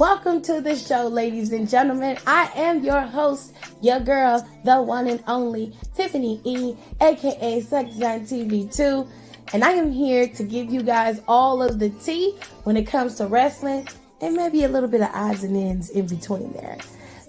Welcome to the show, ladies and gentlemen. I am your host, your girl, the one and only Tiffany E, aka Sex9 TV2, and I am here to give you guys all of the tea when it comes to wrestling and maybe a little bit of odds and ends in between there.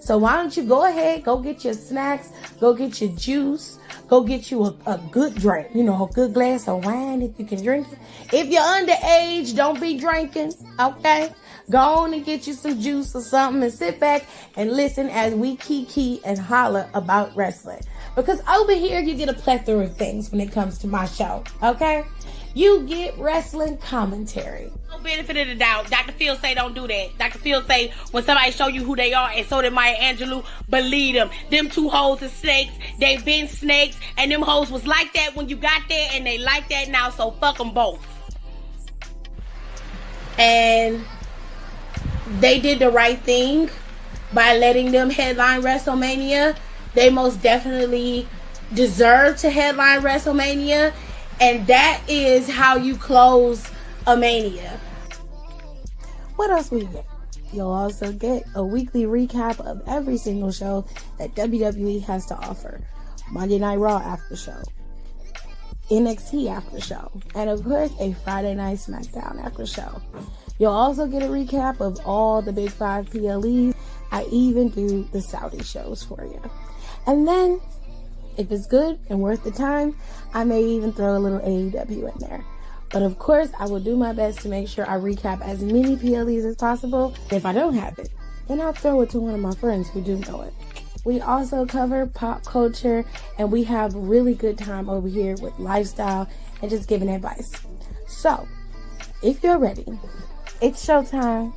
So why don't you go ahead, go get your snacks, go get your juice, go get you a good drink, a good glass of wine if you can drink it. If you're underage, don't be drinking, okay? Go on and get you some juice or something and sit back and listen as we kiki and holler about wrestling. Because over here, you get a plethora of things when it comes to my show, okay? You get wrestling commentary. No benefit of the doubt. Dr. Phil say don't do that. Dr. Phil say when somebody show you who they are, and so did Maya Angelou, believe them. Them two hoes are snakes. They've been snakes, and them hoes was like that when you got there, and they like that now, so fuck them both. And they did the right thing by letting them headline WrestleMania. They most definitely deserve to headline WrestleMania. And that is how you close a mania. What else we get? You'll also get a weekly recap of every single show that WWE has to offer. Monday Night Raw after show, NXT after show, and of course a Friday Night SmackDown after show. You'll also get a recap of all the big 5 PLEs. I even do the Saudi shows for you. And then, if it's good and worth the time, I may even throw a little AEW in there. But of course, I will do my best to make sure I recap as many PLEs as possible. If I don't have it, then I'll throw it to one of my friends who do know it. We also cover pop culture, and we have really good time over here with lifestyle and just giving advice. So, if you're ready, it's showtime.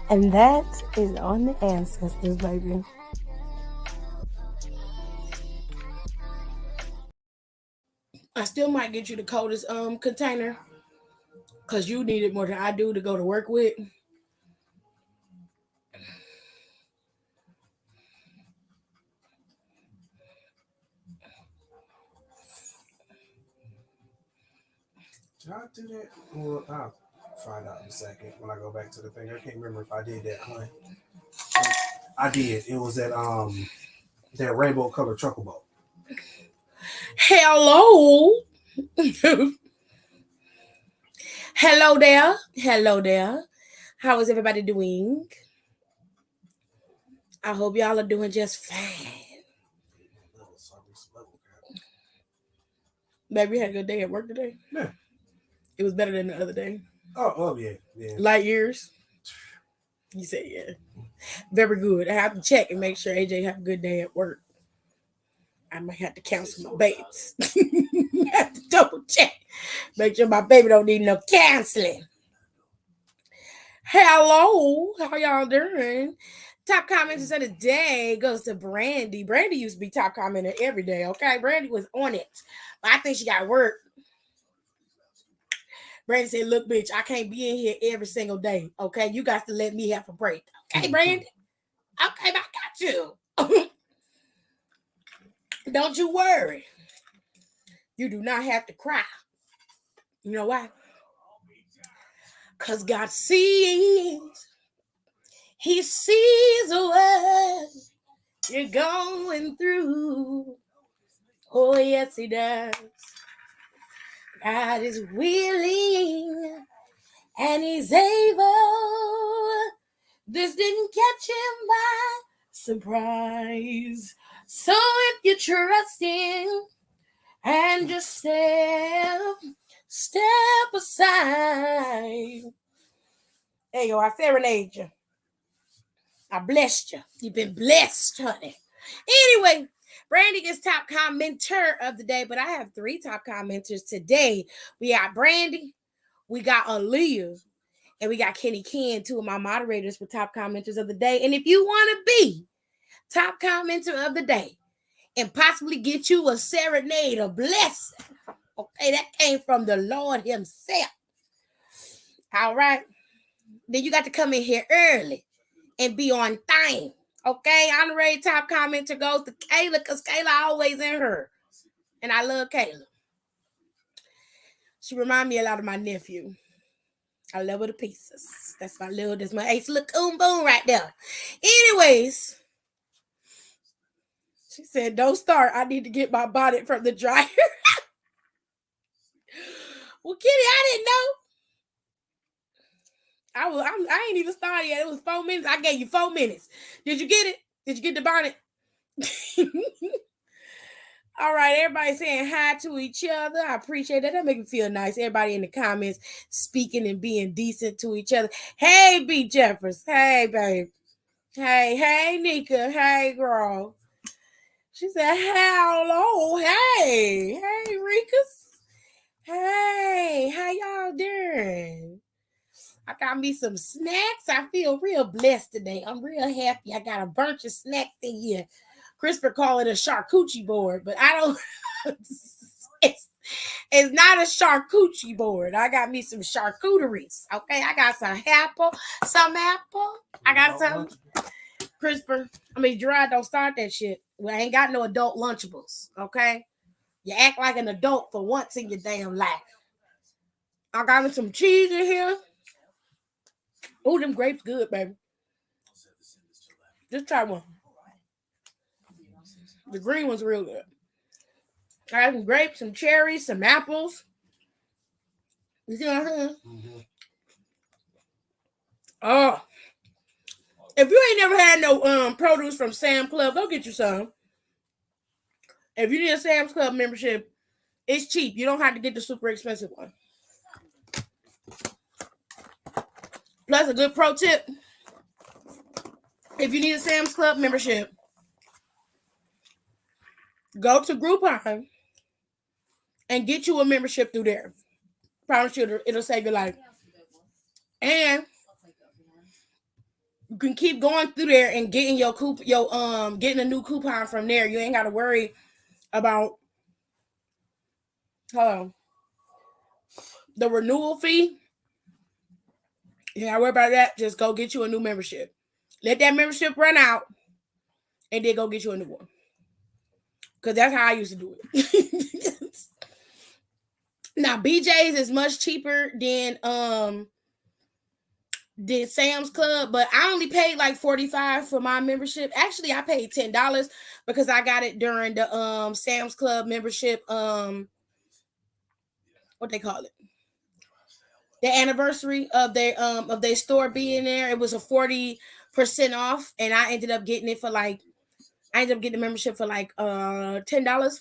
And that is on the ancestors, baby. I still might get you the coldest container, because you need it more than I do to go to work with. Did I do that? Well, I'll find out in a second when I go back to the thing. I can't remember if I did that, huh? I did. It was that rainbow colored truckle boat. Hello. Hello there. Hello there. How is everybody doing? I hope y'all are doing just fine. Baby, you had a good day at work today? Yeah. It was better than the other day. Oh yeah. Light years? You said yeah. Very good. I have to check and make sure AJ have a good day at work. I might have to counsel my babes. I have to double check. Make sure my baby don't need no counseling. Hello. How y'all doing? Top commenters of the day goes to Brandy. Brandy used to be top commenter every day, okay? Brandy was on it. But I think she got work. Brandy said, look, bitch, I can't be in here every single day, okay? You got to let me have a break. Okay, Brandy? Okay, I got you. Don't you worry. You do not have to cry. You know why? Because God sees. He sees what you're going through. Oh, yes, he does. God is willing and he's able. This didn't catch him by surprise. So if you trust him and just step aside. Hey, yo, I serenade you. I blessed you. You've been blessed, honey. Anyway, Brandy gets top commenter of the day, but I have 3 top commenters today. We got Brandy, we got Aaliyah, and we got Kenny Ken, 2 of my moderators for top commenters of the day. And if you want to be top commenter of the day and possibly get you a serenade, a blessing, okay, that came from the Lord himself. All right. Then you got to come in here early and be on time. Okay, honorary top commenter goes to Kayla, because Kayla always in her. And I love Kayla. She reminds me a lot of my nephew. I love her to pieces. That's my Ace Lacoon boom right there. Anyways, she said, don't start. I need to get my bonnet from the dryer. Well, Kitty, I didn't know. I ain't even started yet. It was 4 minutes. I gave you 4 minutes. Did you get it? Did you get the bonnet? All right, everybody saying hi to each other. I appreciate that. That make me feel nice. Everybody in the comments speaking and being decent to each other. Hey, B. Jeffers. Hey, babe. Hey, Nika. Hey, girl. She said, hello. Hey, Rikas. Hey, how y'all doing? I got me some snacks. I feel real blessed today. I'm real happy. I got a bunch of snacks in here. CRISPR call it a charcuterie board, but I don't. it's not a charcuterie board. I got me some charcuteries. Okay, I got some apple. I got some CRISPR. Gerard, don't start that shit. We ain't got no adult Lunchables. Okay, you act like an adult for once in your damn life. I got me some cheese in here. Oh, them grapes good, baby. Just try one. The green one's real good. I have some grapes, some cherries, some apples. You see what I'm saying? Mm-hmm. Oh. If you ain't never had no produce from Sam's Club, go get you some. If you need a Sam's Club membership, it's cheap. You don't have to get the super expensive one. Plus, a good pro tip. If you need a Sam's Club membership, go to Groupon and get you a membership through there. Promise you it'll save your life. And you can keep going through there and getting getting a new coupon from there. You ain't got to worry about the renewal fee. You ain't got to worry about that. Just go get you a new membership. Let that membership run out and then go get you a new one. Because that's how I used to do it. Now, BJ's is much cheaper than Sam's Club, but I only paid like $45 for my membership. Actually, I paid $10 because I got it during the Sam's Club membership, what they call it, the anniversary of their store being there. It was a 40% off, and I ended up getting it for the membership for like $10.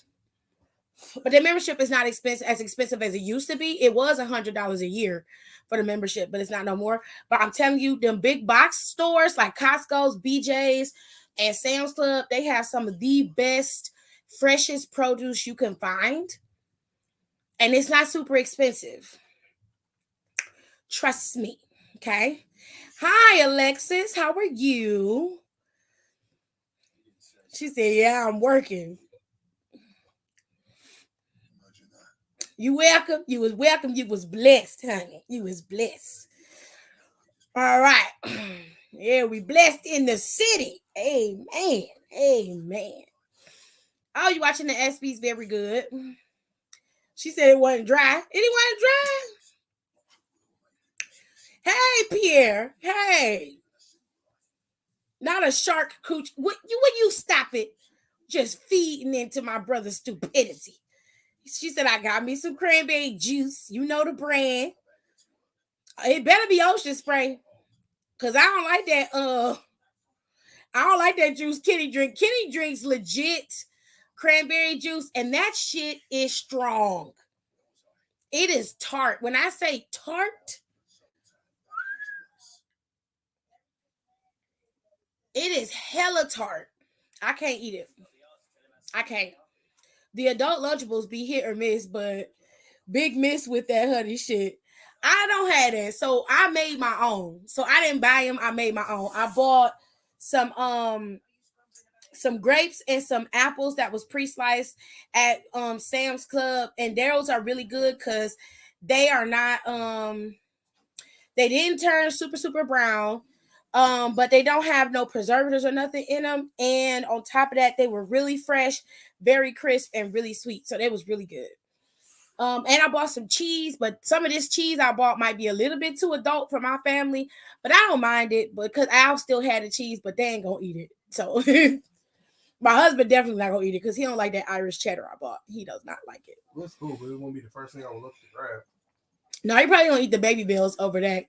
But the membership is not as expensive as it used to be. It was $100 a year for the membership, but it's not no more. But I'm telling you, them big box stores like Costco's, BJ's, and Sam's Club, they have some of the best, freshest produce you can find. And it's not super expensive. Trust me. Okay. Hi, Alexis. How are you? She said, yeah, I'm working. You welcome. You was welcome. You was blessed, honey. You was blessed. All right. Yeah, we blessed in the city. Amen. Amen. Oh, you watching the SBs? Very good. She said it wasn't dry. It wasn't dry. Hey, Pierre. Hey. Not a shark cooch. Would you stop it? Just feeding into my brother's stupidity. She said, I got me some cranberry juice. You know the brand. It better be Ocean Spray. Cause I don't like that juice Kitty drink. Kitty drinks legit cranberry juice, and that shit is strong. It is tart. When I say tart, it is hella tart. I can't eat it. I can't. The adult Lunchables be hit or miss, but big miss with that honey shit. I don't have that, so I made my own. So I didn't buy them. I made my own. I bought some grapes and some apples that was pre-sliced at Sam's Club, and those are really good because they are not they didn't turn super brown, but they don't have no preservatives or nothing in them, and on top of that they were really fresh, very crisp, and really sweet, so they was really good. And I bought some cheese, but some of this cheese I bought might be a little bit too adult for my family, but I don't mind it because Al still had the cheese, but they ain't gonna eat it. So my husband definitely not gonna eat it because he don't like that Irish cheddar I bought. He does not like it. Well, it's cool, but it won't be the first thing I will look to grab. No, he probably gonna eat the baby bills over that.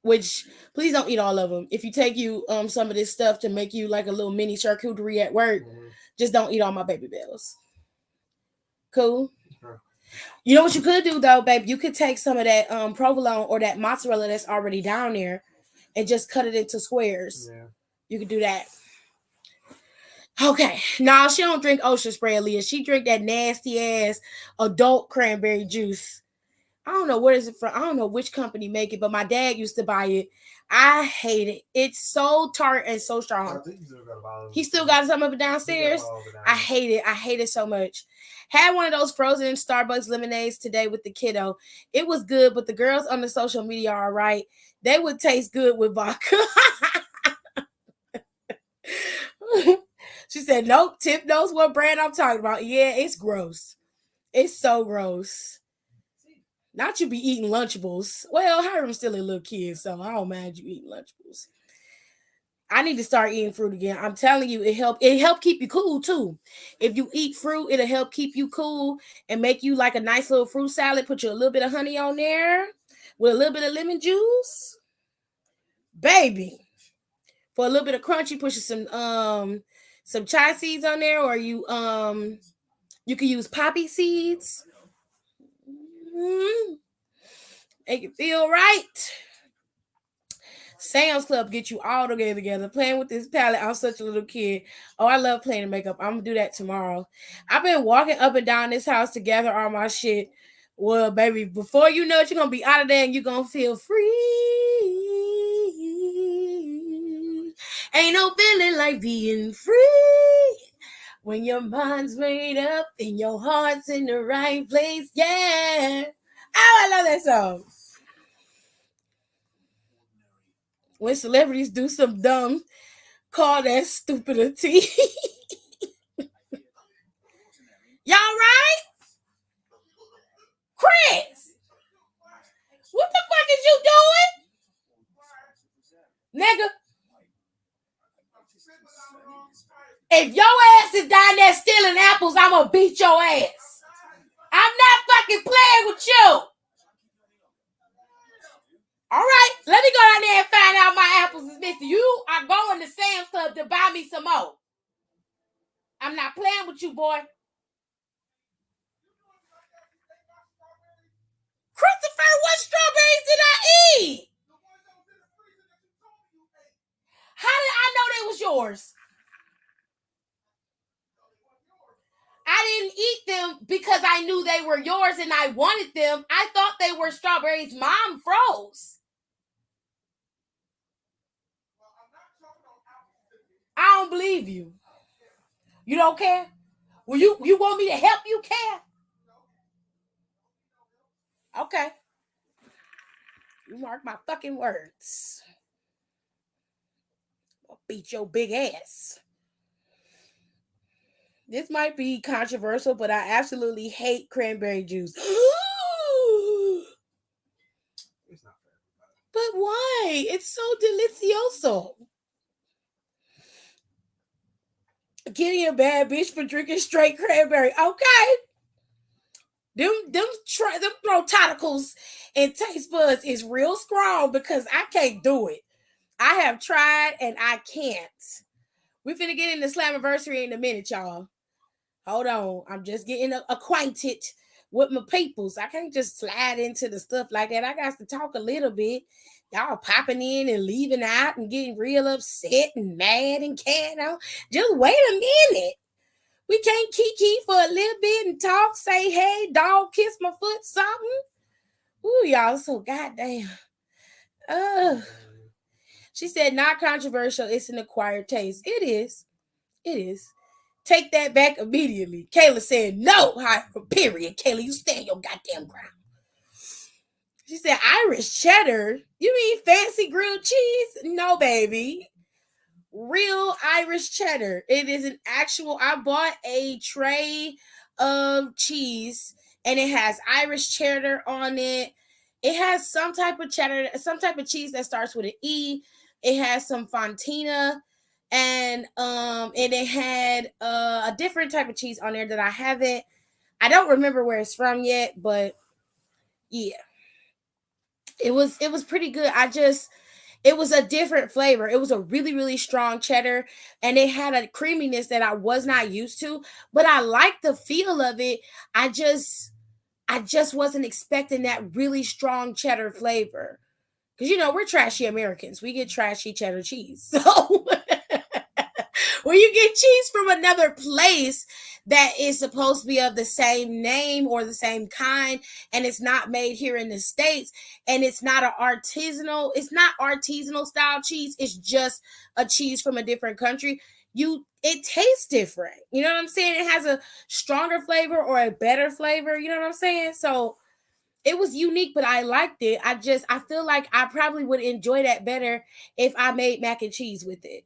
Which please don't eat all of them. If you take you some of this stuff to make you like a little mini charcuterie at work, just don't eat all my baby bills. Cool. Sure. You know what you could do though, babe? You could take some of that provolone or that mozzarella that's already down there and just cut it into squares. Yeah. You could do that. Okay. Nah, she don't drink ocean spray, Aaliyah. She drink that nasty ass adult cranberry juice. I don't know where is it from. I don't know which company make it, but my dad used to buy it. I hate it. It's so tart and so strong. I think He still got some of it downstairs. I hate it. I hate it so much. Had one of those frozen Starbucks lemonades today with the kiddo. It was good, but the girls on the social media are right. They would taste good with vodka. She said, nope, Tip knows what brand I'm talking about. Yeah, it's gross. It's so gross. Not you be eating Lunchables. Well, Hiram's still a little kid, so I don't mind you eating Lunchables. I need to start eating fruit again. I'm telling you, it help keep you cool too. If you eat fruit, it'll help keep you cool and make you like a nice little fruit salad. Put you a little bit of honey on there with a little bit of lemon juice. Baby. For a little bit of crunch, you put some chia seeds on there, or you can use poppy seeds. Make it feel right. Sam's Club get you all together. Playing with this palette. I'm such a little kid. Oh, I love playing the makeup. I'm gonna do that tomorrow. I've been walking up and down this house to gather all my shit. Well, baby, before you know it, you're gonna be out of there and you're gonna feel free. Ain't no feeling like being free. When your mind's made up and your heart's in the right place, yeah. Oh, I love that song. When celebrities do some dumb, call that stupidity. Y'all right? Chris, what the fuck is you doing? Nigga. If your ass is down there stealing apples, I'm gonna beat your ass. I'm not fucking playing with you. All right, let me go down there and find out my apples is missing. You are going to Sam's Club to buy me some more. I'm not playing with you, boy. Christopher, what strawberries did I eat? How did I know they was yours? I didn't eat them because I knew they were yours and I wanted them. I thought they were strawberries Mom froze. I don't believe you. You don't care? Well, you want me to help you care? Okay. You mark my fucking words. I'll beat your big ass. This might be controversial, but I absolutely hate cranberry juice. It's not for everybody. But why? It's so delicioso. Getting a bad bitch for drinking straight cranberry. Okay. Them throw tentacles and taste buds is real strong because I can't do it. I have tried and I can't. We finna get into Slammiversary in a minute, y'all. Hold on. I'm just getting acquainted with my peoples. I can't just slide into the stuff like that. I got to talk a little bit. Y'all popping in and leaving out and getting real upset and mad and can't out. Just wait a minute. We can't kiki for a little bit and talk, say, hey, dog, kiss my foot, something. Ooh, y'all so goddamn. She said, not controversial. It's an acquired taste. It is. It is. Take that back immediately. Kayla said, no, period. Kayla, you stand your goddamn ground. She said, Irish cheddar? You mean fancy grilled cheese? No, baby. Real Irish cheddar. It is an actual, I bought a tray of cheese, and it has Irish cheddar on it. It has some type of cheddar, some type of cheese that starts with an E. It has some Fontina, and it had a different type of cheese on there that I don't remember where it's from yet, but yeah. It was pretty good. It was a different flavor. It was a really, really strong cheddar, and it had a creaminess that I was not used to, but I liked the feel of it. I just wasn't expecting that really strong cheddar flavor. Because we're trashy Americans. We get trashy cheddar cheese. So when you get cheese from another place that is supposed to be of the same name or the same kind, and it's not made here in the States, and it's not artisanal style cheese, it's just a cheese from a different country, it tastes different. You know what I'm saying? It has a stronger flavor or a better flavor. You know what I'm saying? So it was unique, but I liked it. I feel like I probably would enjoy that better if I made mac and cheese with it.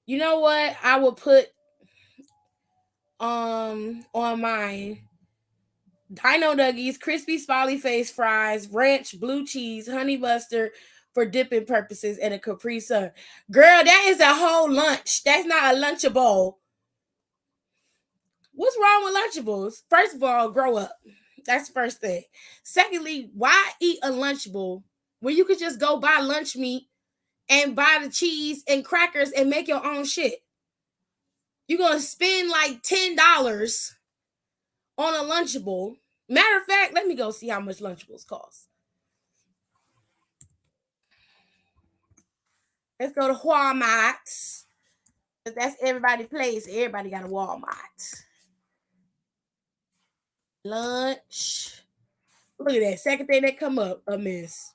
You know what? I will put on mine: Dino Nuggies, crispy smiley face fries, ranch, blue cheese, honey mustard for dipping purposes, and a Capri Sun. Girl, that is a whole lunch. That's not a Lunchable. What's wrong with Lunchables? First of all, grow up. That's the first thing. Secondly, why eat a Lunchable when you could just go buy lunch meat and buy the cheese and crackers and make your own shit? You're going to spend like $10 on a Lunchable. Matter of fact, let me go see how much Lunchables cost. Let's go to Walmart. That's everybody's place. Everybody got a Walmart. Lunch. Look at that. Second thing that come up, a miss.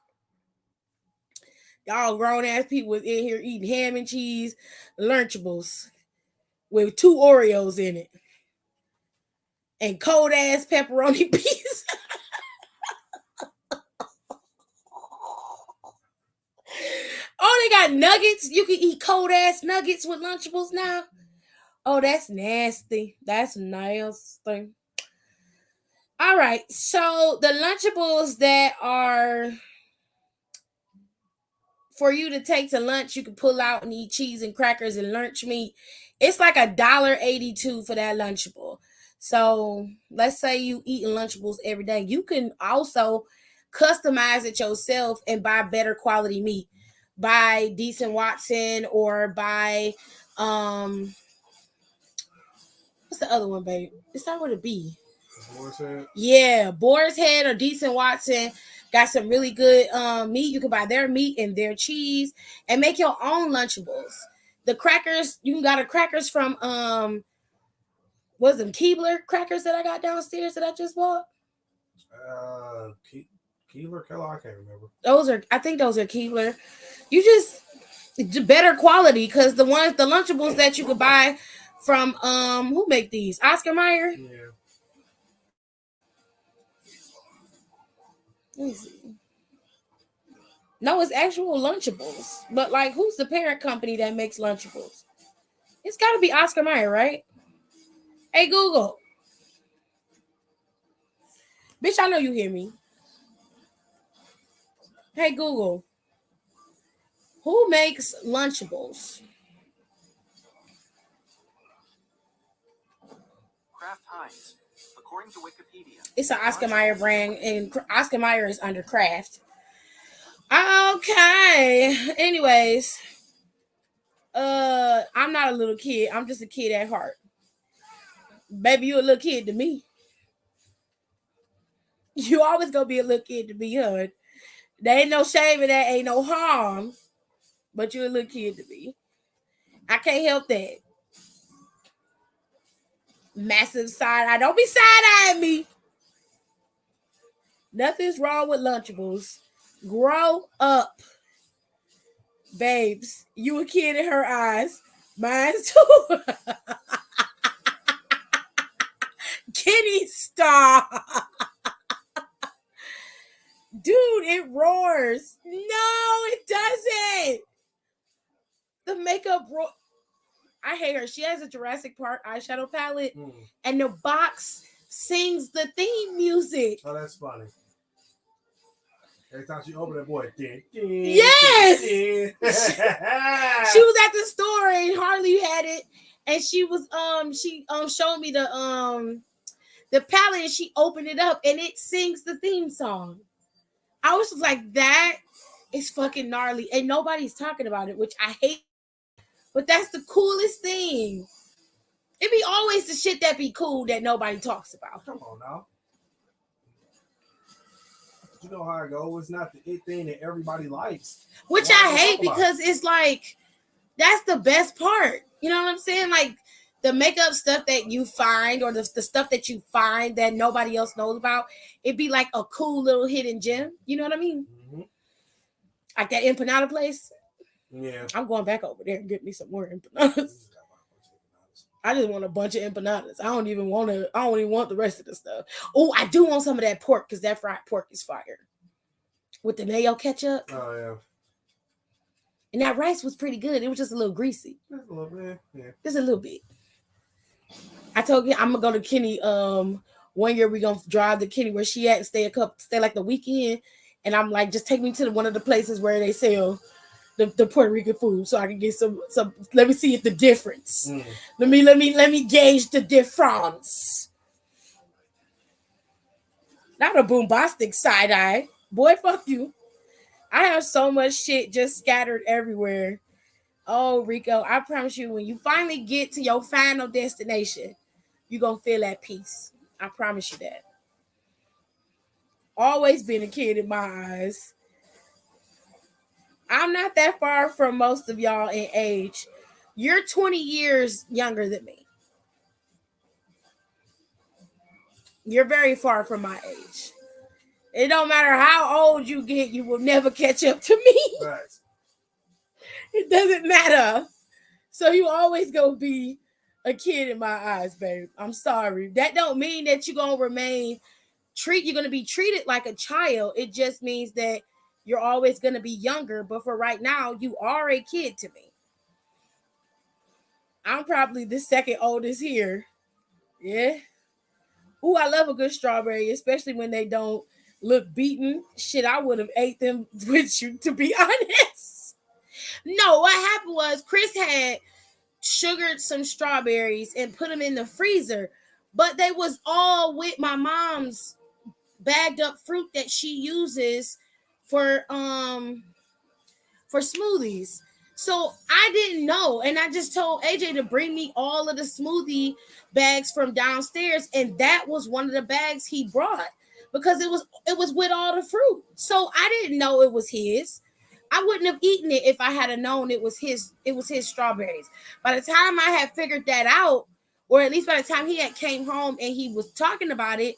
Y'all grown ass people was in here eating ham and cheese Lunchables with 2 Oreos in it and cold ass pepperoni pizza. Oh, they got nuggets. You can eat cold ass nuggets with Lunchables now. Oh, that's nasty. That's nasty. All right. So the Lunchables that are for you to take to lunch, you can pull out and eat cheese and crackers and lunch meat. It's like $1.82 for that Lunchable. So let's say you eating Lunchables every day. You can also customize it yourself and buy better quality meat. Buy Decent Watson or buy what's the other one, babe? It's not with a B. Boar's Head? Yeah, Boar's Head or Decent Watson got some really good meat. You can buy their meat and their cheese and make your own Lunchables. The crackers, you can got a crackers from what's them Keebler crackers that I got downstairs that I just bought? Keebler, Kellogg, I can't remember. I think those are Keebler. You just better quality because the Lunchables that you could buy from who make these? Oscar Mayer? Yeah. Let me see. No, it's actual Lunchables. But like, who's the parent company that makes Lunchables? It's got to be Oscar Mayer, right? Hey, Google. Bitch, I know you hear me. Hey, Google. Who makes Lunchables? Kraft Heinz. According to Wikipedia, It's an Oscar Mayer brand, and Oscar Mayer is under Kraft. Okay. Anyways, I'm not a little kid. I'm just a kid at heart. Baby, you a little kid to me. You always gonna be a little kid to me, hun. There ain't no shame in that, ain't no harm. But you a little kid to me. I can't help that. Massive side eye. Don't be side-eyeing me. Nothing's wrong with Lunchables. Grow up. Babes, you a kid in her eyes. Mine too. Kitty, stop. Dude, it roars. No, it doesn't. The makeup I hate her. She has a Jurassic Park eyeshadow palette, Mm. and the box sings the theme music. Oh, that's funny. Every time she opened that boy, Yes! She She was at the store and Harley had it, and she was showed me the palette, and she opened it up and it sings the theme song. I was just like, that is fucking gnarly, and nobody's talking about it, which I hate. But that's the coolest thing. It be always the shit that be cool that nobody talks about. Come on now. You know how it goes. It's not the it thing that everybody likes. Which I hate because it's like, that's the best part. You know what I'm saying? Like, the makeup stuff that you find, or the stuff that you find that nobody else knows about, it'd be like a cool little hidden gem. You know what I mean? Mm-hmm. Like that empanada place. Yeah. I'm going back over there and get me some more empanadas. I just want a bunch of empanadas. I don't even want the rest of the stuff. Oh, I do want some of that pork, because that fried pork is fire. With the mayo ketchup. Oh, yeah. And that rice was pretty good. It was just a little greasy. Just a little bit. Yeah. Just a little bit. I told you I'm gonna go to Kenny. 1 year we gonna drive to Kenny where she at and stay like the weekend. And I'm like, just take me to one of the places where they sell the Puerto Rican food, so I can get some. Let me see the difference. Mm. Let me gauge the difference. Not a bombastic side eye, boy. Fuck you. I have so much shit just scattered everywhere. Oh, Rico, I promise you, when you finally get to your final destination, you're gonna feel at peace. I promise you that. Always been a kid in my eyes. I'm not that far from most of y'all in age. You're 20 years younger than me. You're very far from my age. It don't matter how old you get, you will never catch up to me. Right. It doesn't matter. So you always gonna be a kid in my eyes, babe. I'm sorry. That don't mean that you're gonna you're gonna be treated like a child. It just means that you're always gonna be younger. But for right now, you are a kid to me. I'm probably the second oldest here. Yeah. Ooh, I love a good strawberry, especially when they don't look beaten. Shit, I would have ate them with you, to be honest. No, what happened was Chris had sugared some strawberries and put them in the freezer, but they was all with my mom's bagged up fruit that she uses for smoothies. So I didn't know, and I just told AJ to bring me all of the smoothie bags from downstairs, and that was one of the bags he brought because it was with all the fruit. So I didn't know it was his. I wouldn't have eaten it if I had known it was his strawberries. By the time I had figured that out, or at least by the time he had came home and he was talking about it,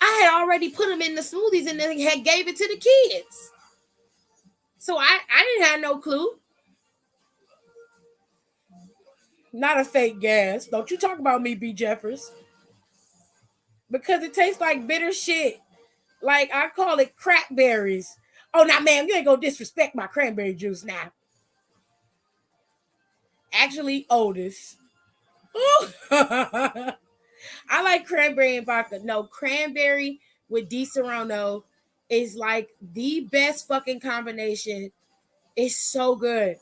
I had already put them in the smoothies and then had gave it to the kids. So I didn't have no clue. Not a fake gas. Don't you talk about me, B. Jeffers. Because it tastes like bitter shit. Like, I call it crackberries. Oh, now, ma'am, you ain't gonna disrespect my cranberry juice now. Actually, Otis. I like cranberry and vodka. No, cranberry with Di Serono is like the best fucking combination. It's so good.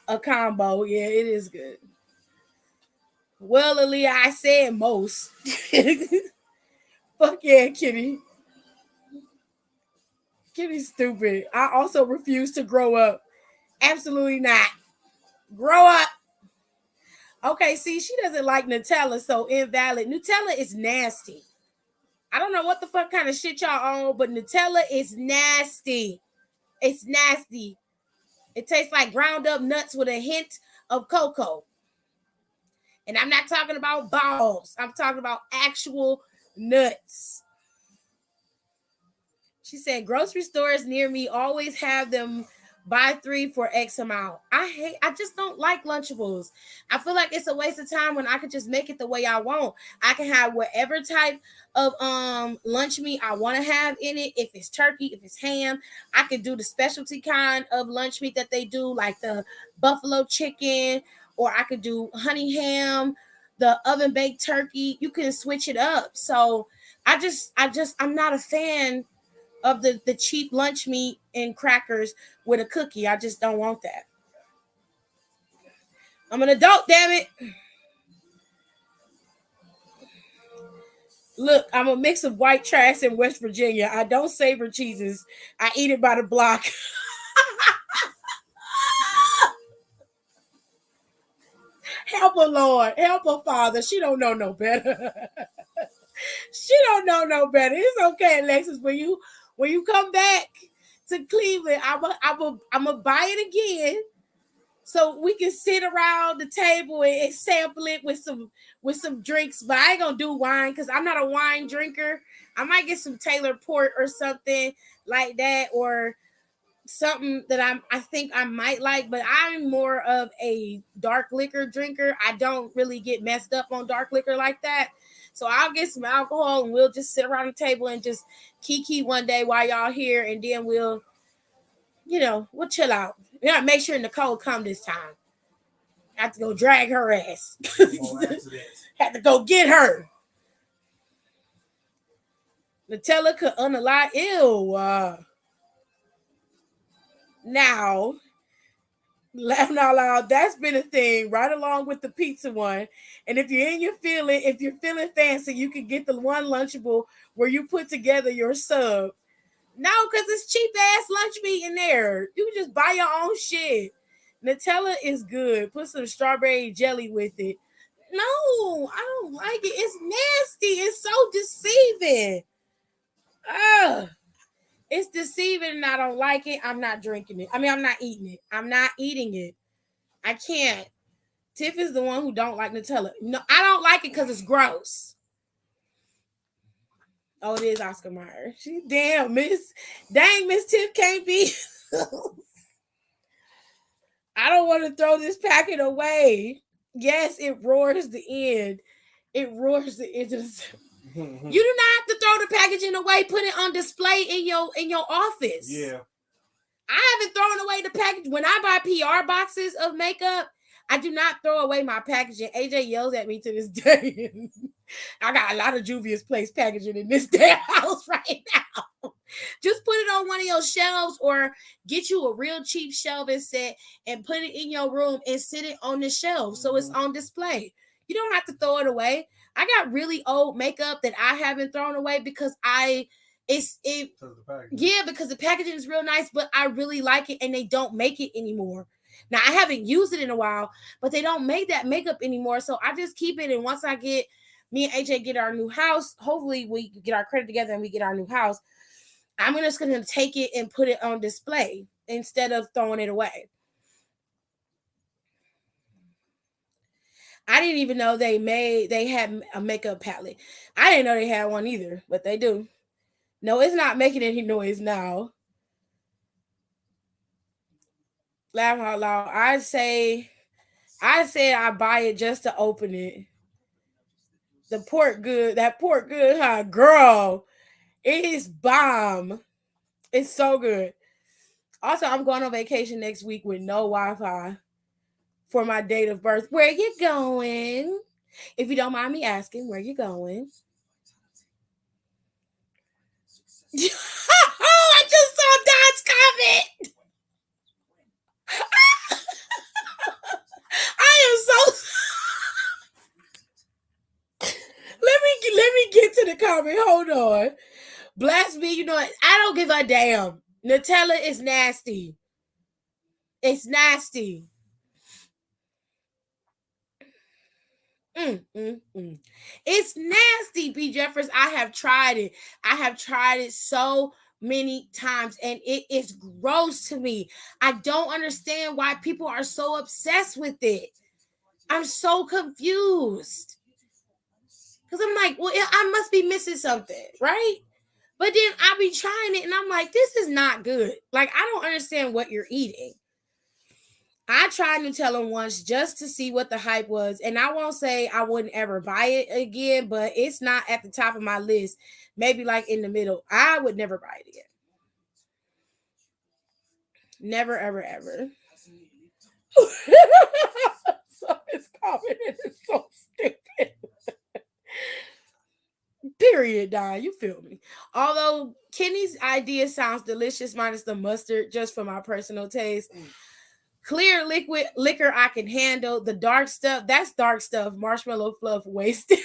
A combo. Yeah, it is good. Well, Aaliyah, I said most. Fuck yeah, Kitty. Kitty's stupid. I also refuse to grow up. Absolutely not. Grow up. Okay, see, she doesn't like Nutella, so invalid. Nutella is nasty. I don't know what the fuck kind of shit y'all on, but Nutella is nasty. It's nasty. It tastes like ground up nuts with a hint of cocoa. And I'm not talking about balls. I'm talking about actual nuts. She said, grocery stores near me always have them buy 3 for X amount. I just don't like Lunchables. I feel like it's a waste of time when I could just make it the way I want. I can have whatever type of lunch meat I want to have in it. If it's turkey, if it's ham, I could do the specialty kind of lunch meat that they do, like the buffalo chicken, or I could do honey ham, the oven baked turkey. You can switch it up. So I'm not a fan of the cheap lunch meat and crackers with a cookie. I just don't want that. I'm an adult, damn it. Look, I'm a mix of white trash and West Virginia. I don't savor cheeses. I eat it by the block. Help her, Lord. Help her, Father. She don't know no better. She don't know no better. It's okay, Alexis. When you come back to Cleveland, I'm a buy it again, so we can sit around the table and sample it with some drinks. But I ain't gonna do wine because I'm not a wine drinker. I might get some Taylor Port or something like that, or something that I think I might like. But I'm more of a dark liquor drinker. I don't really get messed up on dark liquor like that. So I'll get some alcohol and we'll just sit around the table and just kiki one day while y'all here, and then we'll chill out. Yeah, make sure Nicole come this time. I have to go drag her ass. Have to go get her. Nutella could unalive. Ew. Now, laughing out loud, that's been a thing right along with the pizza one. And if you're feeling fancy, you can get the one Lunchable where you put together your sub. No, because it's cheap ass lunch meat in there. You can just buy your own shit. Nutella is good. Put some strawberry jelly with it. No, I don't like it. It's nasty. It's so deceiving. Ugh. It's deceiving and I don't like it. I'm not drinking it. I mean, I'm not eating it. I'm not eating it. I can't. Tiff is the one who don't like Nutella. No, I don't like it because it's gross. Oh, it is Oscar Mayer. She damn Miss Tiff can't be. I don't want to throw this packet away. Yes, it roars the end. It roars the end of the. You do not have to throw the packaging away. Put it on display in your office. Yeah. I haven't thrown away the package. When I buy PR boxes of makeup, I do not throw away my packaging. AJ yells at me to this day. I got a lot of Juvia's Place packaging in this damn house right now. Just put it on one of your shelves or get you a real cheap shelving set and put it in your room and sit it on the shelf so it's on display. You don't have to throw it away. I got really old makeup that I haven't thrown away because because the packaging is real nice, but I really like it and they don't make it anymore. Now I haven't used it in a while, but they don't make that makeup anymore. So I just keep it. And once me and AJ get our new house, hopefully we get our credit together and we get our new house, I'm just going to take it and put it on display instead of throwing it away. I didn't even know they had a makeup palette. I didn't know they had one either, but they do. No, it's not making any noise now. Laugh out loud. I said I buy it just to open it. That pork good, huh? Girl, it is bomb. It's so good. Also, I'm going on vacation next week with no Wi-Fi for my date of birth. Where you going? If you don't mind me asking, where you going? Oh, I just saw Don's comment. I am so. Let me get to the comment. Hold on. Blast me, I don't give a damn. Nutella is nasty. It's nasty. It's nasty, B. Jeffers. I have tried it. I have tried it so many times and it is gross to me. I don't understand why people are so obsessed with it. I'm so confused. Because I'm like, well, I must be missing something, right? But then I be trying it and I'm like, this is not good. Like, I don't understand what you're eating. I tried Nutella once just to see what the hype was. And I won't say I wouldn't ever buy it again, but it's not at the top of my list. Maybe like in the middle. I would never buy it again. Never, ever, ever. So it's comment is so stupid. Period, Don. You feel me? Although Kenny's idea sounds delicious, minus the mustard, just for my personal taste. Clear liquid liquor I can handle. The dark stuff, that's dark stuff. Marshmallow fluff wasted.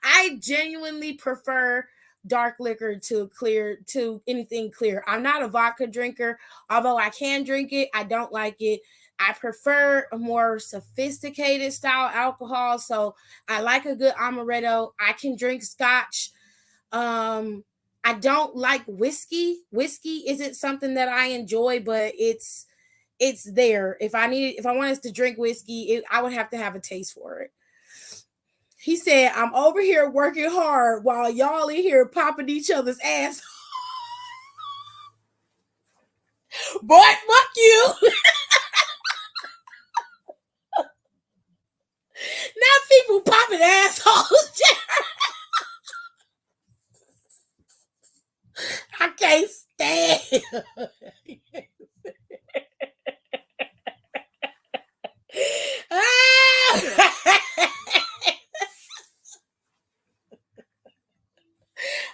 I genuinely prefer dark liquor to anything clear. I'm not a vodka drinker, although I can drink it. I don't like it. I prefer a more sophisticated style alcohol. So I like a good amaretto. I can drink scotch. I don't like whiskey. Whiskey isn't something that I enjoy, but it's there. If I wanted to drink whiskey, I would have to have a taste for it. He said, I'm over here working hard while y'all in here popping each other's ass. Boy, fuck you. Not people popping assholes. I can't stand.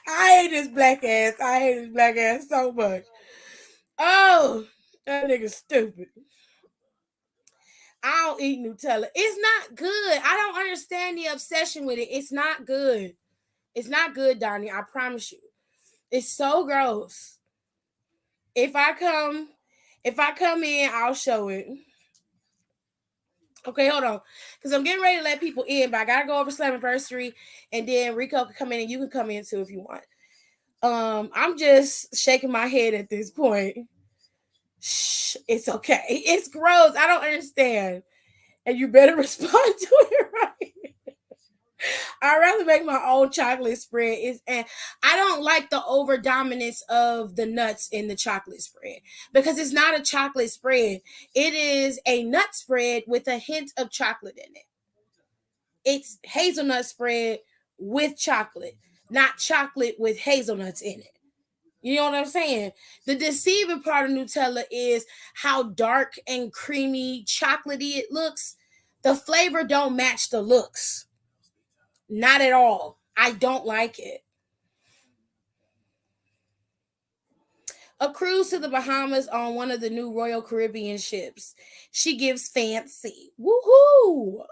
I hate this black ass. I hate this black ass so much. Oh, that nigga's stupid. I don't eat Nutella. It's not good. I don't understand the obsession with it. It's not good. It's not good, Donnie. I promise you. It's so gross. If I come in, I'll show it. Okay, hold on. Because I'm getting ready to let people in, but I gotta go over Slammiversary, and then Rico can come in and you can come in too if you want. I'm just shaking my head at this point. Shh, it's okay. It's gross. I don't understand. And you better respond to it right. I'd rather make my own chocolate spread. And I don't like the over dominance of the nuts in the chocolate spread because it's not a chocolate spread. It is a nut spread with a hint of chocolate in it. It's hazelnut spread with chocolate, not chocolate with hazelnuts in it. You know what I'm saying? The deceiving part of Nutella is how dark and creamy chocolatey it looks. The flavor don't match the looks. Not at all. I don't like it. A cruise to the Bahamas on one of the new Royal Caribbean ships. She gives fancy. Woohoo!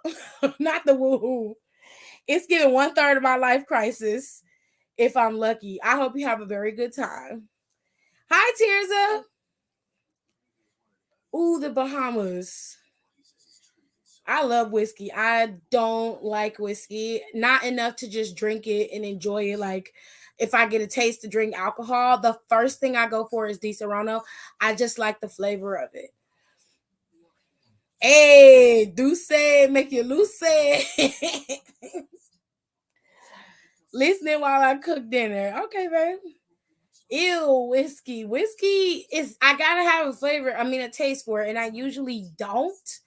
Not the woohoo. It's giving 1/3 of my life crisis if I'm lucky. I hope you have a very good time. Hi, Tirza. Ooh, the Bahamas. I love whiskey. I don't like whiskey. Not enough to just drink it and enjoy it. Like, if I get a taste to drink alcohol, the first thing I go for is Di Serono. I just like the flavor of it. Hey, Duce, make you loose. Listening while I cook dinner. Okay, babe. Ew, whiskey. Whiskey is, I gotta have a flavor, a taste for it, and I usually don't.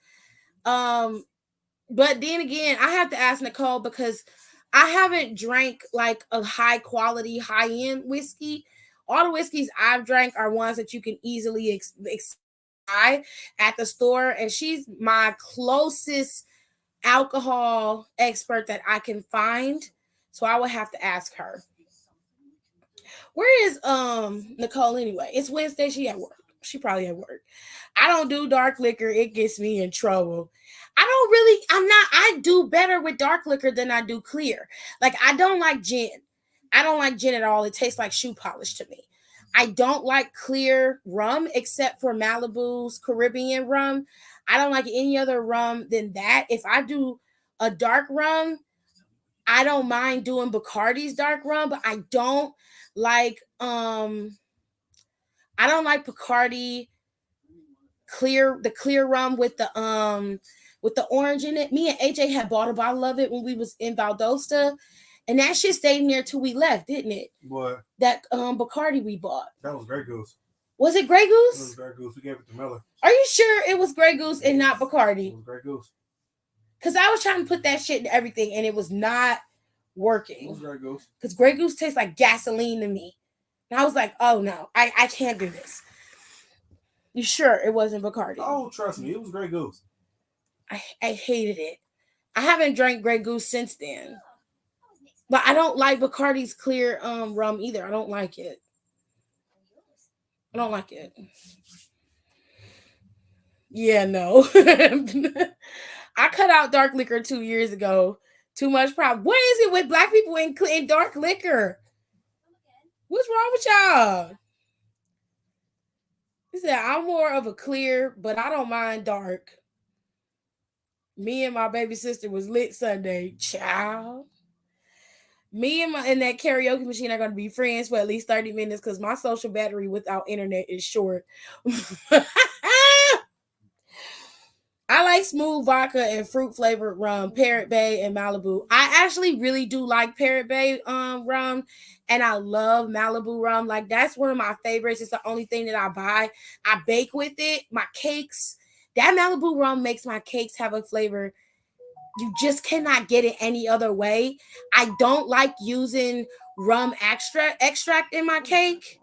But then again, I have to ask Nicole because I haven't drank like a high quality, high end whiskey. All the whiskeys I've drank are ones that you can easily buy at the store, and she's my closest alcohol expert that I can find. So I would have to ask her. Where is Nicole anyway? It's Wednesday. She at work. She probably at work. I don't do dark liquor. It gets me in trouble. I do better with dark liquor than I do clear. Like, I don't like gin. I don't like gin at all. It tastes like shoe polish to me. I don't like clear rum except for Malibu's Caribbean rum. I don't like any other rum than that. If I do a dark rum, I don't mind doing Bacardi's dark rum, but I don't like Bacardi the clear rum with the orange in it. Me and AJ had bought a bottle of it when we was in Valdosta, And that shit stayed in there till we left, didn't it? What? That Bacardi we bought. That was Grey Goose. Was it Grey It was Goose? Grey Goose. We gave it to Miller. Are you sure it was Grey Goose and not It Bacardi? was Grey Goose. Because I was trying to put that shit in everything and it was not It working. was Grey Goose. Because Grey Goose tastes like gasoline to me. And I was like, oh no, I can't do this. You sure it wasn't Bacardi? Oh, trust me, it was Grey Goose. I hated it. I haven't drank Grey Goose since then. But I don't like Bacardi's clear rum either. I don't like it. I don't like it. Yeah, no. I cut out dark liquor 2 years ago. Too much problem. What is it with black people in dark liquor? What's wrong with y'all? He said, I'm more of a clear, but I don't mind dark. Me and my baby sister was lit Sunday. Child. Me and that karaoke machine are going to be friends for at least 30 minutes because my social battery without internet is short. I like smooth vodka and fruit flavored rum, Parrot Bay and Malibu. I actually really do like Parrot Bay rum, and I love Malibu rum. Like, that's one of my favorites. It's the only thing that I buy. I bake with it. My cakes, that Malibu rum makes my cakes have a flavor you just cannot get it any other way. I don't like using rum extract in my cake.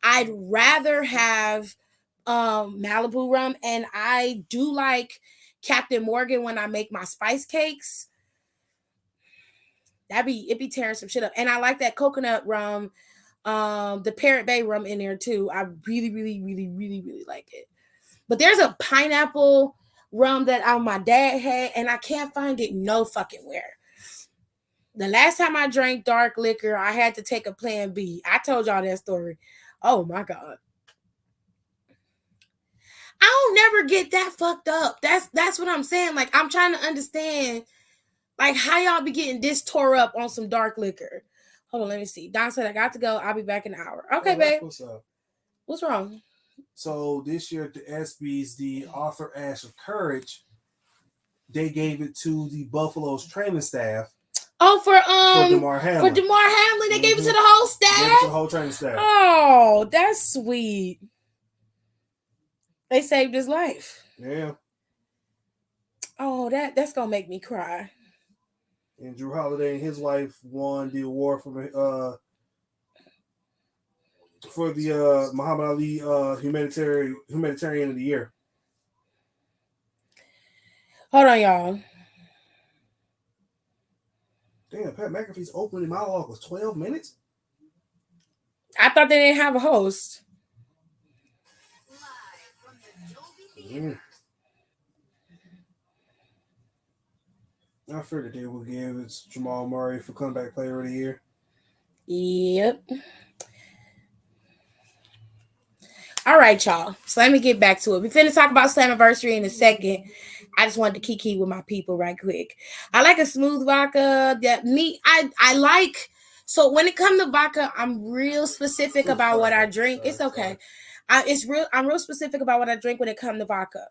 I'd rather have Malibu rum, and I do like Captain Morgan when I make my spice cakes. It be tearing some shit up. And I like that coconut rum, the Parrot Bay rum in there too. I really, really, really, really, really like it. But there's a pineapple rum that my dad had, and I can't find it no fucking where. The last time I drank dark liquor, I had to take a Plan B. I told y'all that story. Oh my God. I don't never get that fucked up. That's what I'm saying. Like, I'm trying to understand, like, how y'all be getting this tore up on some dark liquor. Hold on, let me see. Don said I got to go. I'll be back in an hour. Okay, babe. What's up? What's wrong? So this year at the ESPYs, the Arthur Ashe of Courage, they gave it to the Buffalo's training staff. Oh, for Damar Hamlin. For Damar Hamlin, they gave it to the whole staff. Gave it to the whole training staff. Oh, that's sweet. They saved his life. Yeah. Oh, that's gonna make me cry. And Drew Holiday and his wife won the award for the Muhammad Ali humanitarian of the year. Hold on, y'all. Damn, Pat McAfee's opening monologue was 12 minutes? I thought they didn't have a host. I figured they would give it to Jamal Murray for comeback player of the year. Yep. All right, y'all. So let me get back to it. We're finna talk about Slammiversary in a second. I just wanted to kiki with my people right quick. I like a smooth vodka. I like. So when it comes to vodka, I'm real specific about what I drink. It's okay. I'm real specific about what I drink when it comes to vodka.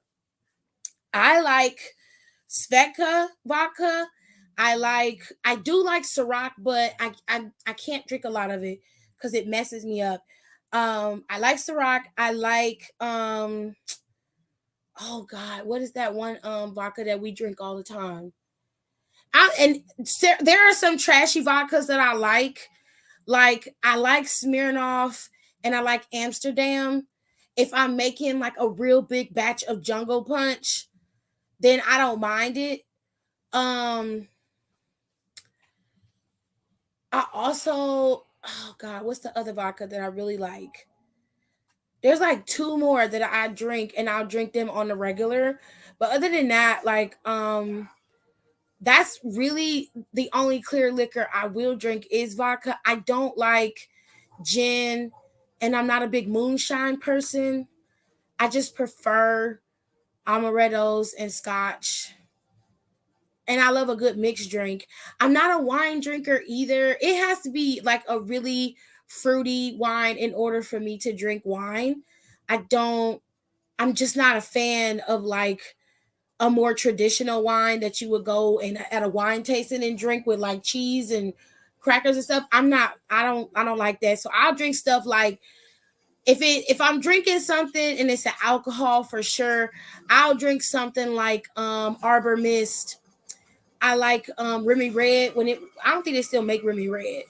I like Svedka vodka. I do like Ciroc, but I can't drink a lot of it because it messes me up. I like Ciroc. I like oh God, what is that one vodka that we drink all the time? There are some trashy vodkas that I like. Like, I like Smirnoff and I like Amsterdam. If I'm making like a real big batch of Jungle Punch, then I don't mind it. I also, oh God, what's the other vodka that I really like? There's like two more that I drink, and I'll drink them on the regular. But other than that, like, that's really the only clear liquor I will drink is vodka. I don't like gin, and I'm not a big moonshine person. I just prefer amarettos and scotch. And I love a good mixed drink. I'm not a wine drinker either. It has to be like a really fruity wine in order for me to drink wine. I'm just not a fan of like a more traditional wine that you would go and at a wine tasting and drink with like cheese and crackers and stuff. I don't like that. So I'll drink stuff like if I'm drinking something and it's an alcohol for sure, I'll drink something like Arbor Mist. I like Remy Red when it. I don't think they still make Remy Red.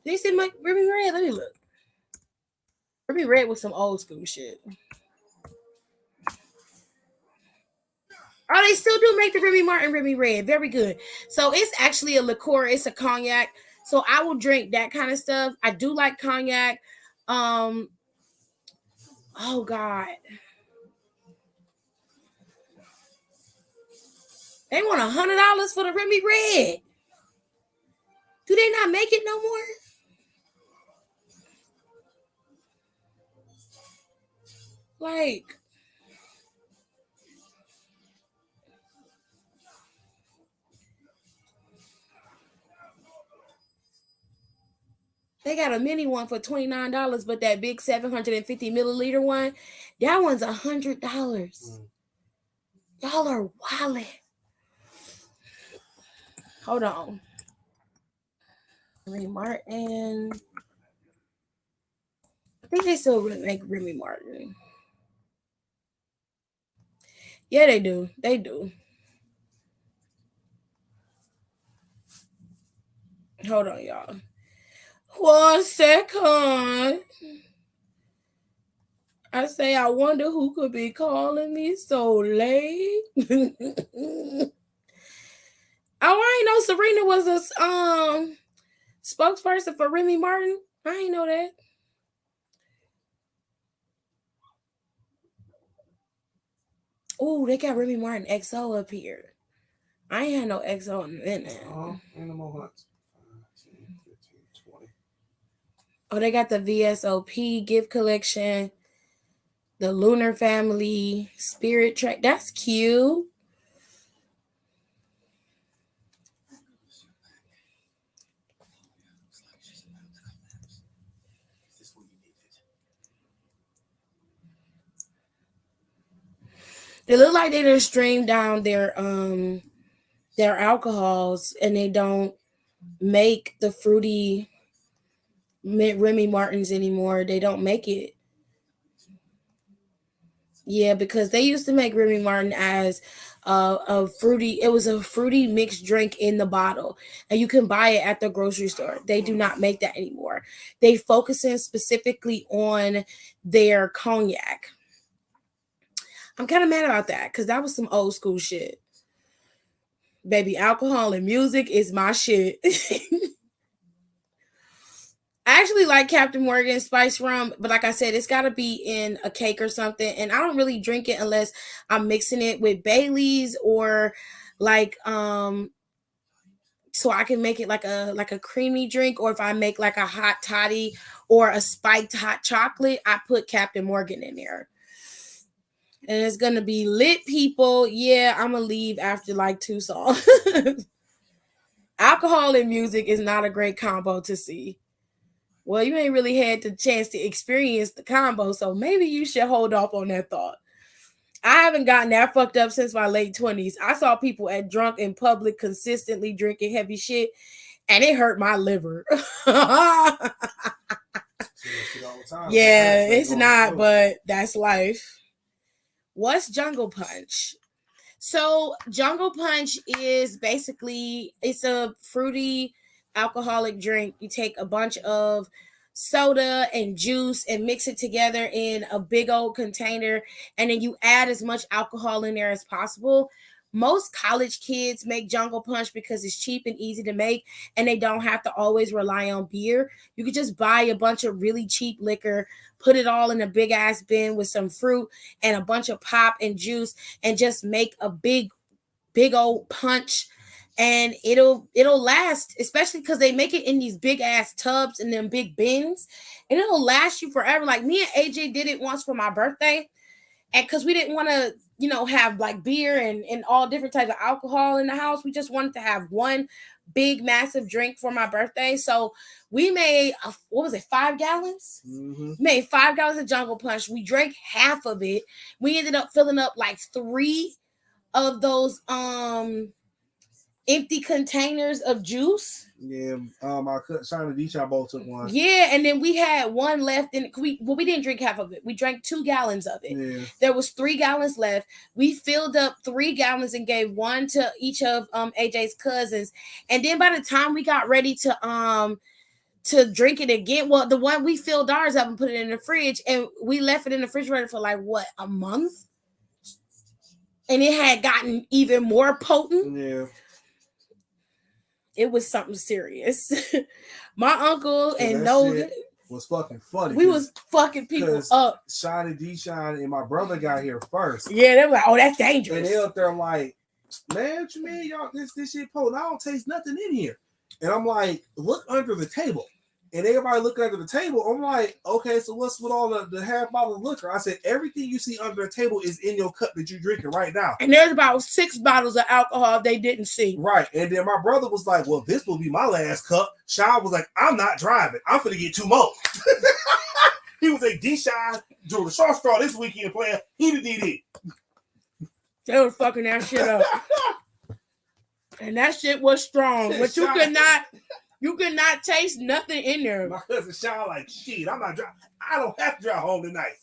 They still make Remy Red. Let me look. Remy Red was some old school shit. Oh, they still do make the Remy Martin Remy Red. Very good. So it's actually a liqueur. It's a cognac. So I will drink that kind of stuff. I do like cognac. Oh God. They want $100 for the Remy Red. Do they not make it no more? Like, they got a mini one for $29, but that big 750 milliliter one, that one's $100. Y'all are wildin'. Hold on. Remy Martin. I think they still make Remy Martin. Yeah, they do. They do. Hold on, y'all. 1 second. I say, I wonder who could be calling me so late. Oh, I ain't know Serena was a spokesperson for Remy Martin. I ain't know that. Oh, they got Remy Martin XO up here. I ain't had no XO in a minute. Animal Hunts. 10, 15, 20. Oh, they got the VSOP gift collection, the Lunar Family Spirit Track. That's cute. They look like they just streamed down their alcohols and they don't make the fruity Remy Martins anymore. They don't make it. Yeah, because they used to make Remy Martin as a fruity. It was a fruity mixed drink in the bottle, and you can buy it at the grocery store. They do not make that anymore. They focus in specifically on their cognac. I'm kind of mad about that because that was some old school shit. Baby, alcohol and music is my shit. I actually like Captain Morgan spice rum, but like I said, it's got to be in a cake or something. And I don't really drink it unless I'm mixing it with Bailey's or like so I can make it like a creamy drink, or if I make like a hot toddy or a spiked hot chocolate, I put Captain Morgan in there. And it's gonna be lit, people. Yeah, I'm gonna leave after like 2 songs. Alcohol and music is not a great combo to see. Well, you ain't really had the chance to experience the combo, so maybe you should hold off on that thought. I haven't gotten that fucked up since my late 20s. I saw people at drunk in public consistently drinking heavy shit, and it hurt my liver. Yeah, it's not, but that's life. What's Jungle Punch? So Jungle Punch is basically, it's a fruity alcoholic drink. You take a bunch of soda and juice and mix it together in a big old container, and then you add as much alcohol in there as possible. Most college kids make Jungle Punch because it's cheap and easy to make, and they don't have to always rely on beer. You could just buy a bunch of really cheap liquor, put it all in a big ass bin with some fruit and a bunch of pop and juice, and just make a big old punch, and it'll last, especially because they make it in these big ass tubs and them big bins, and it'll last you forever. Like me and AJ did it once for my birthday, and because we didn't want to have like beer and all different types of alcohol in the house, we just wanted to have one big massive drink for my birthday. So we made what was it, 5 gallons? Made 5 gallons of Jungle Punch. We drank half of it. We ended up filling up like 3 of those empty containers of juice. Yeah, my cousin Sean and Deshaun both took one. Yeah, and then we had one left, and we didn't drink half of it. We drank 2 gallons of it. Yeah. There was 3 gallons left. We filled up 3 gallons and gave one to each of AJ's cousins. And then by the time we got ready to drink it again, well, the one we filled ours up and put it in the fridge, and we left it in the refrigerator for like what, a month? And it had gotten even more potent. Yeah. It was something serious. My uncle and that was fucking funny. We was fucking people up. Sean and Deshaun and my brother got here first. Yeah, they were like, "Oh, that's dangerous." And they up there like, "Man, what you mean, y'all? This shit potent. I don't taste nothing in here." And I'm like, "Look under the table." And everybody looking under the table. I'm like, okay, so what's with all the half bottle of liquor? I said, everything you see under the table is in your cup that you're drinking right now. And there's about 6 bottles of alcohol they didn't see. Right. And then my brother was like, well, this will be my last cup. Sean was like, I'm not driving. I'm finna get 2 more. He was like, D-Sean drew the short straw this weekend playing. He the DD. They were fucking that shit up. And that shit was strong. But you could not taste nothing in there. My cousin Sean like, shit, I'm not driving. I don't have to drive home tonight.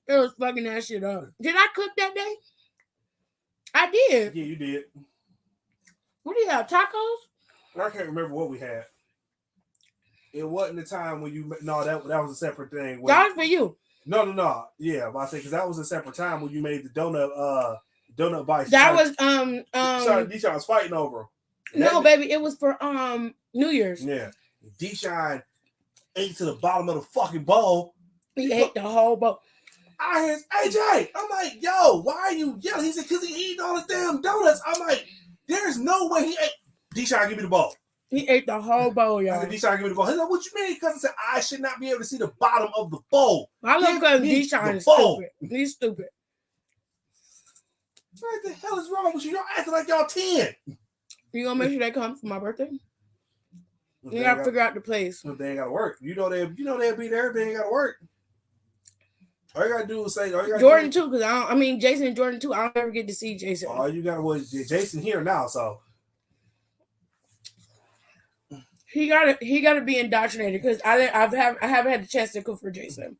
It was fucking that shit up. Did I cook that day? I did. Yeah, you did. What do you have? Tacos? I can't remember what we had. It wasn't the time when you... No, that was a separate thing. That was for you. No. Yeah, but I say because that was a separate time when you made the donut bites. That was Deshaun was fighting over him. No, baby, it was for New Year's. Yeah. Deshaun ate to the bottom of the fucking bowl. He ate the whole bowl. I hear AJ. I'm like, yo, why are you yelling? He said, because he eating all the damn donuts. I'm like, there's no way he ate. Deshaun, give me the bowl. He ate the whole bowl, y'all. I said, Deshaun, give me the bowl. He's like, what you mean? Because I said, I should not be able to see the bottom of the bowl. I love because Deshaun is stupid. He's stupid. What the hell is wrong with you? Y'all acting like y'all 10. You gonna make sure they come for my birthday? You gotta figure out the place. If they ain't gotta work. You know they'll be there. They ain't gotta work. All you gotta do is say, Jordan too, because Jason and Jordan too. I don't ever get to see Jason. All you gotta Jason here now, so he gotta be indoctrinated because I haven't had the chance to cook for Jason.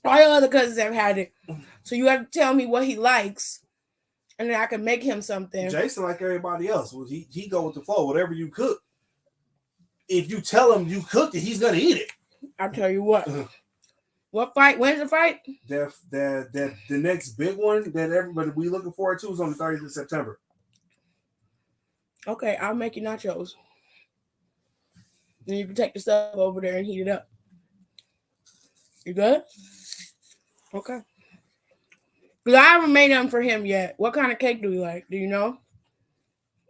All your other cousins have had it, so you have to tell me what he likes, and then I can make him something. Jason, like everybody else, he go with the flow. Whatever you cook, if you tell him you cooked it, he's gonna eat it. I'll tell you what. What fight? When's the fight? The next big one that everybody we looking forward to is on the 30th of September. Okay, I'll make you nachos. And you can take the stuff over there and heat it up. You good? Okay. Because I haven't made them for him yet. What kind of cake do you like? Do you know?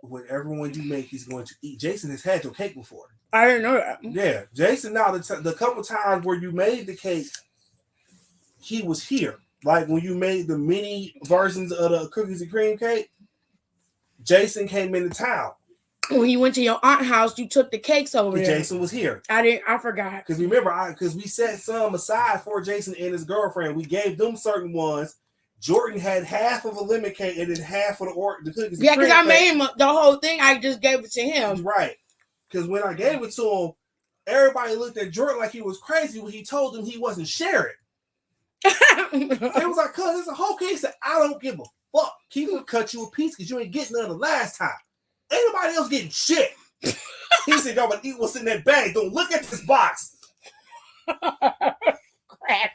Whatever one you make, he's going to eat. Jason has had your cake before. I didn't know that. Yeah. Jason, now the couple times where you made the cake, he was here. Like when you made the mini versions of the cookies and cream cake, Jason came into town. When you went to your aunt's house, you took the cakes over there. Jason was here. I forgot. Because remember, because we set some aside for Jason and his girlfriend. We gave them certain ones. Jordan had half of a lemon cake and then half of the cookies. Yeah, because I made him the whole thing. I just gave it to him. Right. Because when I gave it to him, everybody looked at Jordan like he was crazy when he told them he wasn't sharing. It was like, cuz it's a whole cake. He said, I don't give a fuck. Keith will cut you a piece because you ain't getting none the last time. Ain't nobody else getting shit. He said, y'all gonna eat what's in that bag. Don't look at this box. Crap.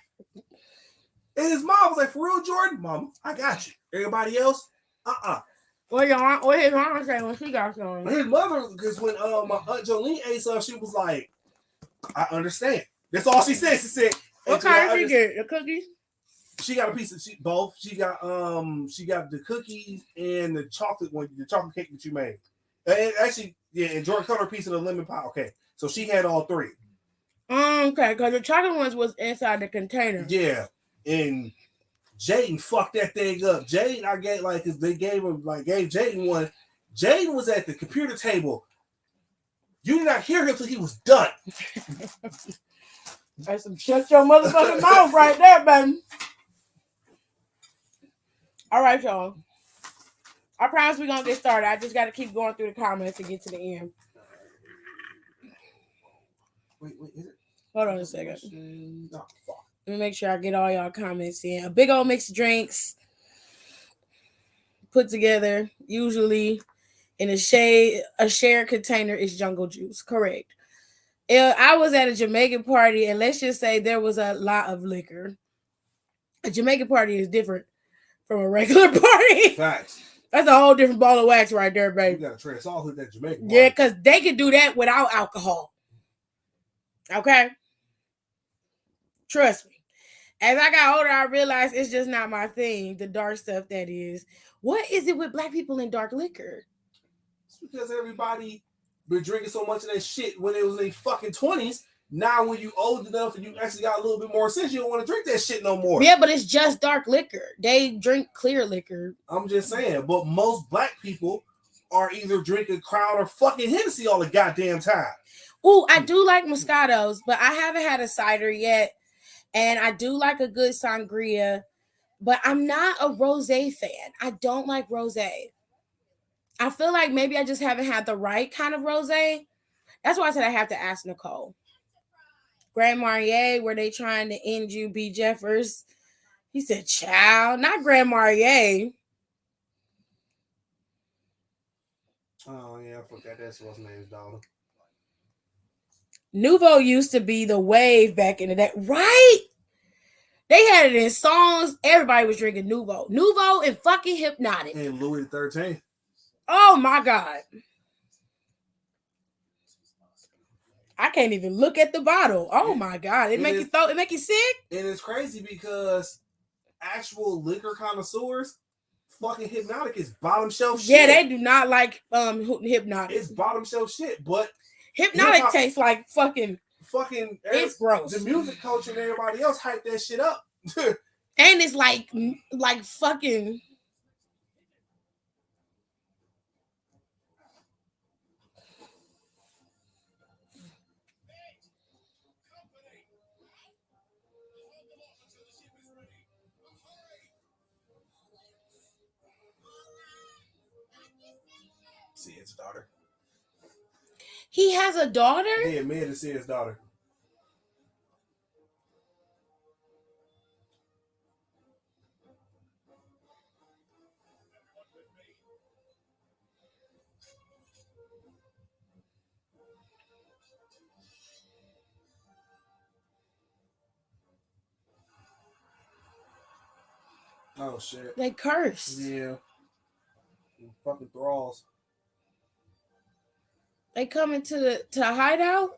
And his mom was like, for real, Jordan? Mama, I got you. Everybody else? What his mom say when she got some? His mother, because when my Aunt Jolene ate some, she was like, I understand. That's all she said. She said, what kind did she get? The cookies? She got a piece of both. She got the cookies and the chocolate one, the chocolate cake that you made. And actually, yeah, and Jordan cut her a piece of the lemon pie. Okay. So she had all 3. Okay, because the chocolate ones was inside the container. Yeah. And Jaden fucked that thing up. Jaden, I gave gave Jaden one. Jaden was at the computer table. You did not hear him until he was done. That's some shut your motherfucking mouth right there, baby. All right, y'all. I promise we're gonna get started. I just gotta keep going through the comments to get to the end. Wait, is it? Hold on a second. Oh, fuck. Let me make sure I get all y'all comments in. A big old mix of drinks put together, usually in a shared container is jungle juice. Correct. I was at a Jamaican party, and let's just say there was a lot of liquor. A Jamaican party is different from a regular party. Facts. That's a whole different ball of wax right there, You baby. gotta trade us all with that Jamaican party. Yeah, because they can do that without alcohol. Okay? Trust me. As I got older, I realized it's just not my thing. The dark stuff, that is. What is it with black people in dark liquor? It's because everybody been drinking so much of that shit when it was in their fucking 20s. Now, when you old enough and you actually got a little bit more sense, you don't want to drink that shit no more. Yeah, but it's just dark liquor. They drink clear liquor. I'm just saying, but most black people are either drinking Crown or fucking Hennessy all the goddamn time. Ooh, I do like Moscatos, but I haven't had a cider yet. And I do like a good sangria, but I'm not a rosé fan. I don't like rosé. I feel like maybe I just haven't had the right kind of rosé. That's why I said I have to ask Nicole. Grand Marnier, were they trying to end you, B. Jeffers? He said, child, not Grand Marnier. Oh, yeah, I forgot that's what's name's daughter. Nouveau used to be the wave back in the day. Right? They had it in songs. Everybody was drinking Nouveau. Nouveau and fucking Hypnotic. And Louis XIII. Oh, my God. I can't even look at the bottle. Oh my God. It make you sick? And it's crazy because actual liquor connoisseurs, fucking Hypnotic is bottom shelf shit. Yeah, they do not like Hypnotic. It's bottom shelf shit, but Hypnotic tastes like fucking it's gross. The music culture and everybody else hype that shit up. And it's like fucking See his daughter. He has a daughter? He admitted to see his daughter. Oh shit. They cursed. Yeah. Fucking thralls. They come into the hideout?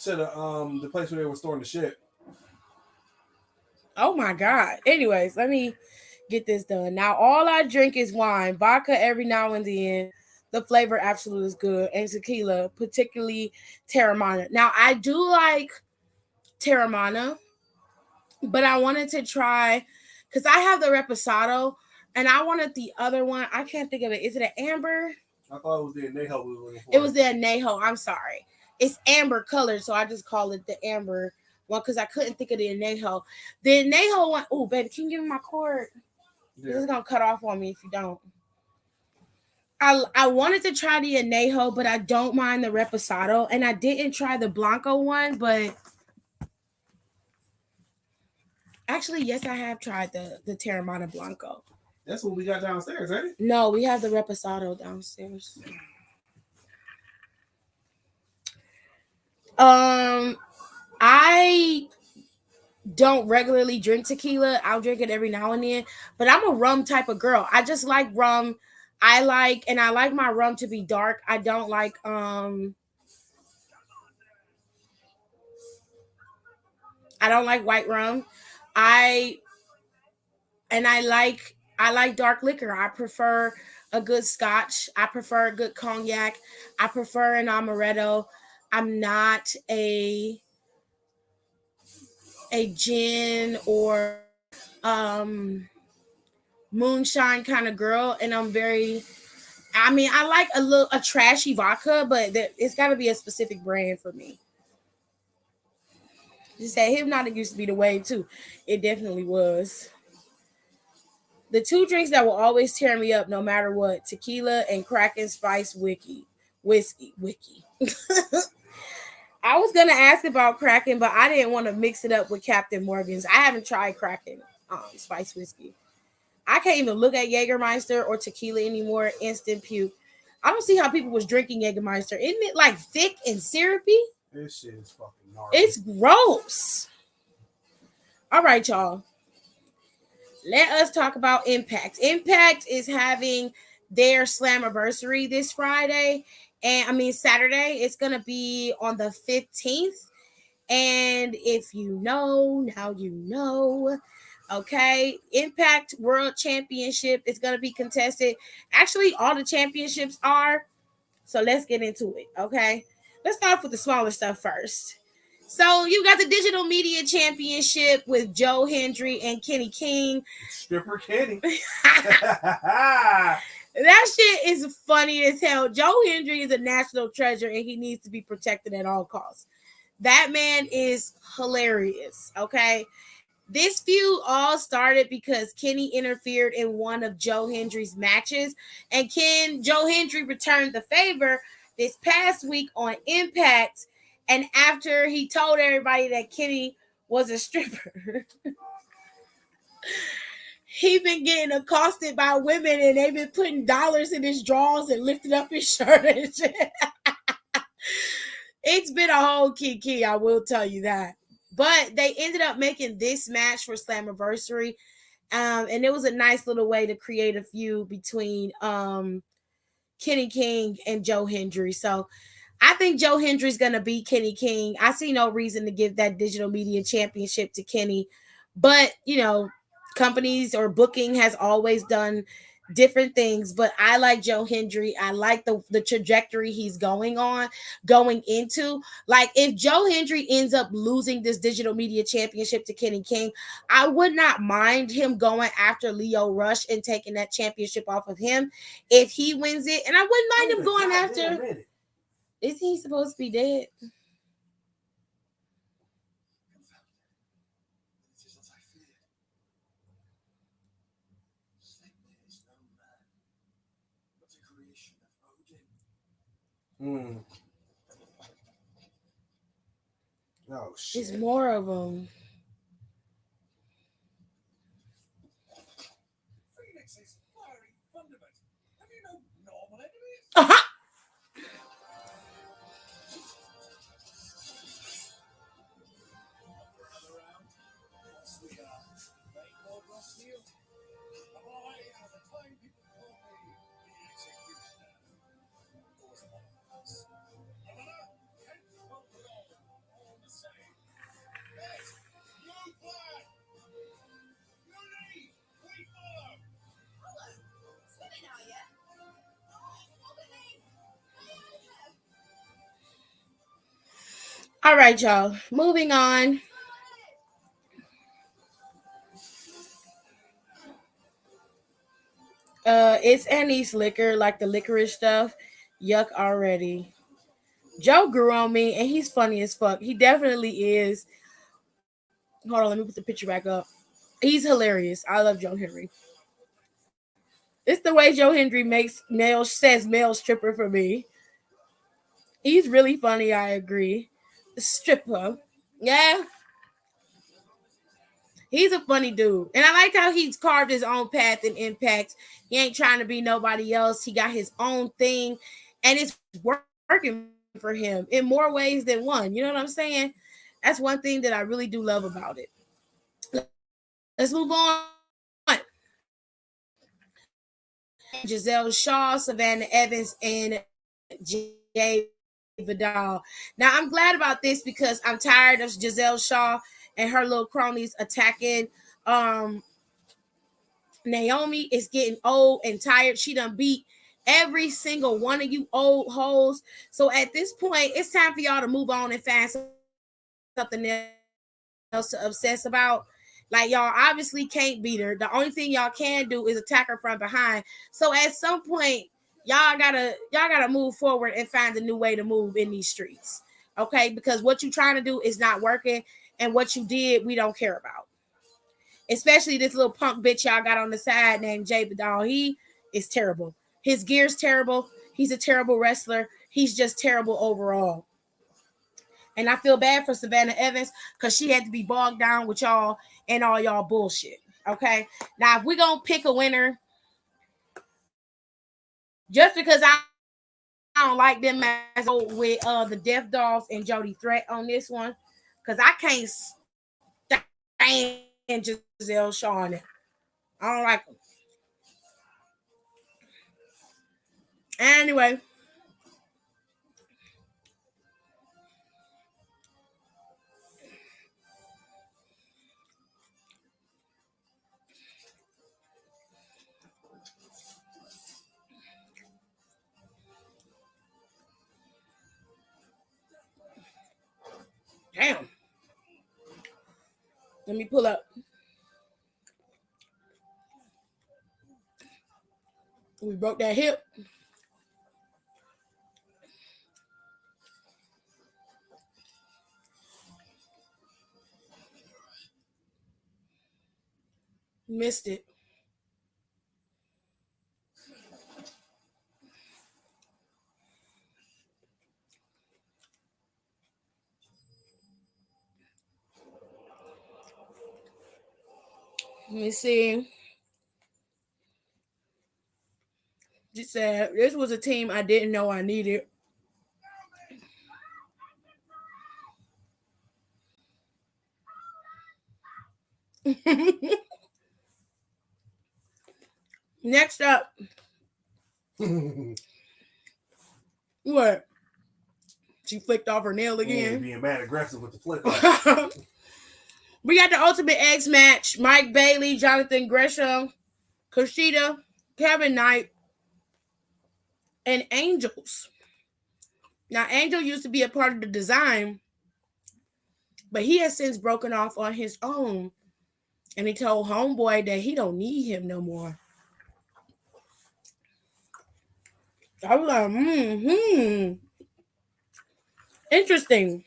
To the place where they were storing the shit. Oh my God. Anyways, let me get this done. Now all I drink is wine, vodka every now and then. The flavor absolutely is good, and tequila, particularly Terramana. Now I do like Terramana, but I wanted to try because I have the Reposado, and I wanted the other one. I can't think of it. Is it an amber? I thought it was the Anejo we were looking for. It was the Anejo. I'm sorry. It's amber colored, so I just call it the amber one because I couldn't think of the Anejo. The Anejo one. Oh, baby, can you give me my cord? Yeah. This is gonna cut off on me if you don't. I wanted to try the Anejo, but I don't mind the Reposado, and I didn't try the Blanco one, but actually, yes, I have tried the Terramana Blanco. That's what we got downstairs, ain't it? No, we have the Reposado downstairs. I don't regularly drink tequila. I'll drink it every now and then, but I'm a rum type of girl. I just like rum. I like my rum to be dark. I don't like I don't like white rum. I like dark liquor. I prefer a good scotch. I prefer a good cognac. I prefer an amaretto. I'm not a gin or moonshine kind of girl, and I like a trashy vodka, but it's got to be a specific brand for me. You say Hypnotic used to be the wave too. It definitely was. The two drinks that will always tear me up no matter what: tequila and Kraken Spice whiskey. I was gonna ask about Kraken, but I didn't want to mix it up with Captain Morgan's. I haven't tried Kraken spice whiskey. I can't even look at Jägermeister or tequila anymore. Instant puke. I don't see how people was drinking Jägermeister. Isn't it like thick and syrupy? This shit is fucking gnarly. It's gross. All right, y'all. Let us talk about Impact. Impact is having their Slammiversary this Friday. And I mean Saturday. It's gonna be on the 15th. And if you know, now you know. Okay, Impact World Championship is going to be contested. Actually, all the championships are. So let's get into it. Okay, let's start with the smaller stuff first. So you got the Digital Media Championship with Joe Hendry and Kenny King. Stripper Kenny. That shit is funny as hell. Joe Hendry is a national treasure and he needs to be protected at all costs. That man is hilarious. Okay. This feud all started because Kenny interfered in one of Joe Hendry's matches, and Joe Hendry returned the favor this past week on Impact. And after he told everybody that Kenny was a stripper, he been getting accosted by women, and they've been putting dollars in his drawers and lifting up his shirt and shit. It's been a whole kiki, I will tell you that. But they ended up making this match for Slammiversary. And it was a nice little way to create a feud between Kenny King and Joe Hendry. So I think Joe Hendry's going to beat Kenny King. I see no reason to give that Digital Media Championship to Kenny. But, you know, companies or booking has always done different things, but I like Joe Hendry. I like the trajectory he's going into. Like, if Joe Hendry ends up losing this Digital Media Championship to Kenny King, I would not mind him going after Leo Rush and taking that championship off of him if he wins it. And I wouldn't mind him going after. Is he supposed to be dead? Oh shit! There's more of them. Phoenix is fiery thunderbird. Have you no normal enemies? Uh-huh. All right, y'all. Moving on. It's Annie's liquor, like the licorice stuff. Yuck already. Joe grew on me, and he's funny as fuck. He definitely is. Hold on, let me put the picture back up. He's hilarious. I love Joe Henry. It's the way Joe Hendry says male stripper for me. He's really funny, I agree. Stripper. Yeah. He's a funny dude. And I like how he's carved his own path in Impact. He ain't trying to be nobody else. He got his own thing. And it's working for him in more ways than one. You know what I'm saying? That's one thing that I really do love about it. Let's move on. Giselle Shaw, Savannah Evans, and Jay Vidal. Now, I'm glad about this because I'm tired of Giselle Shaw and her little cronies attacking Naomi. Is getting old and tired. She done beat every single one of you old hoes. So at this point, it's time for y'all to move on and find something else to obsess about. Like, y'all obviously can't beat her. The only thing y'all can do is attack her from behind. So at some point, y'all gotta move forward and find a new way to move in these streets. Okay? Because what you're trying to do is not working, and what you did, we don't care about. Especially this little punk bitch y'all got on the side named Jay Vidal. He is terrible. His gear's terrible. He's a terrible wrestler. He's just terrible overall. And I feel bad for Savannah Evans because she had to be bogged down with y'all and all y'all bullshit. Okay. Now, if we're going to pick a winner, just because I don't like them as old with the Death Dolls and Jody Threat on this one, because I can't stand Giselle Shaw. I don't like them. Anyway. Damn. Let me pull up. We broke that hip. Missed it. Let me see. She said, this was a team I didn't know I needed. Next up. What? She flicked off her nail again. Being mad aggressive with the flick. We got the Ultimate X match. Mike Bailey, Jonathan Gresham, Kushida, Kevin Knight, and Angels. Now, Angel used to be a part of the design, but he has since broken off on his own. And he told Homeboy that he don't need him no more. I was like, interesting.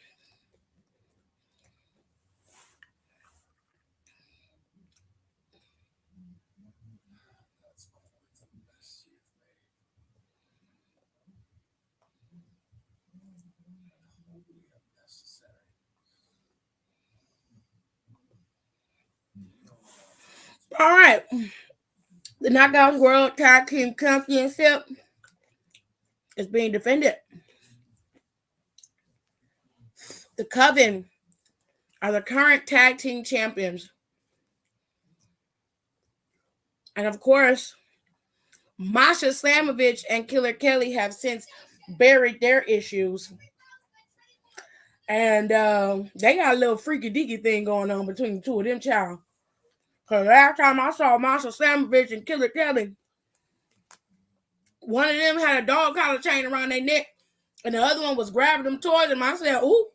All right. The Knockouts World Tag Team Championship is being defended. The Coven are the current tag team champions. And of course, Masha Slamovich and Killer Kelly have since buried their issues. And they got a little freaky deaky thing going on between the two of them, child. Because last time I saw Masha Slamovich and Killer Kelly, one of them had a dog collar chain around their neck, and the other one was grabbing them towards them. I said, ooh,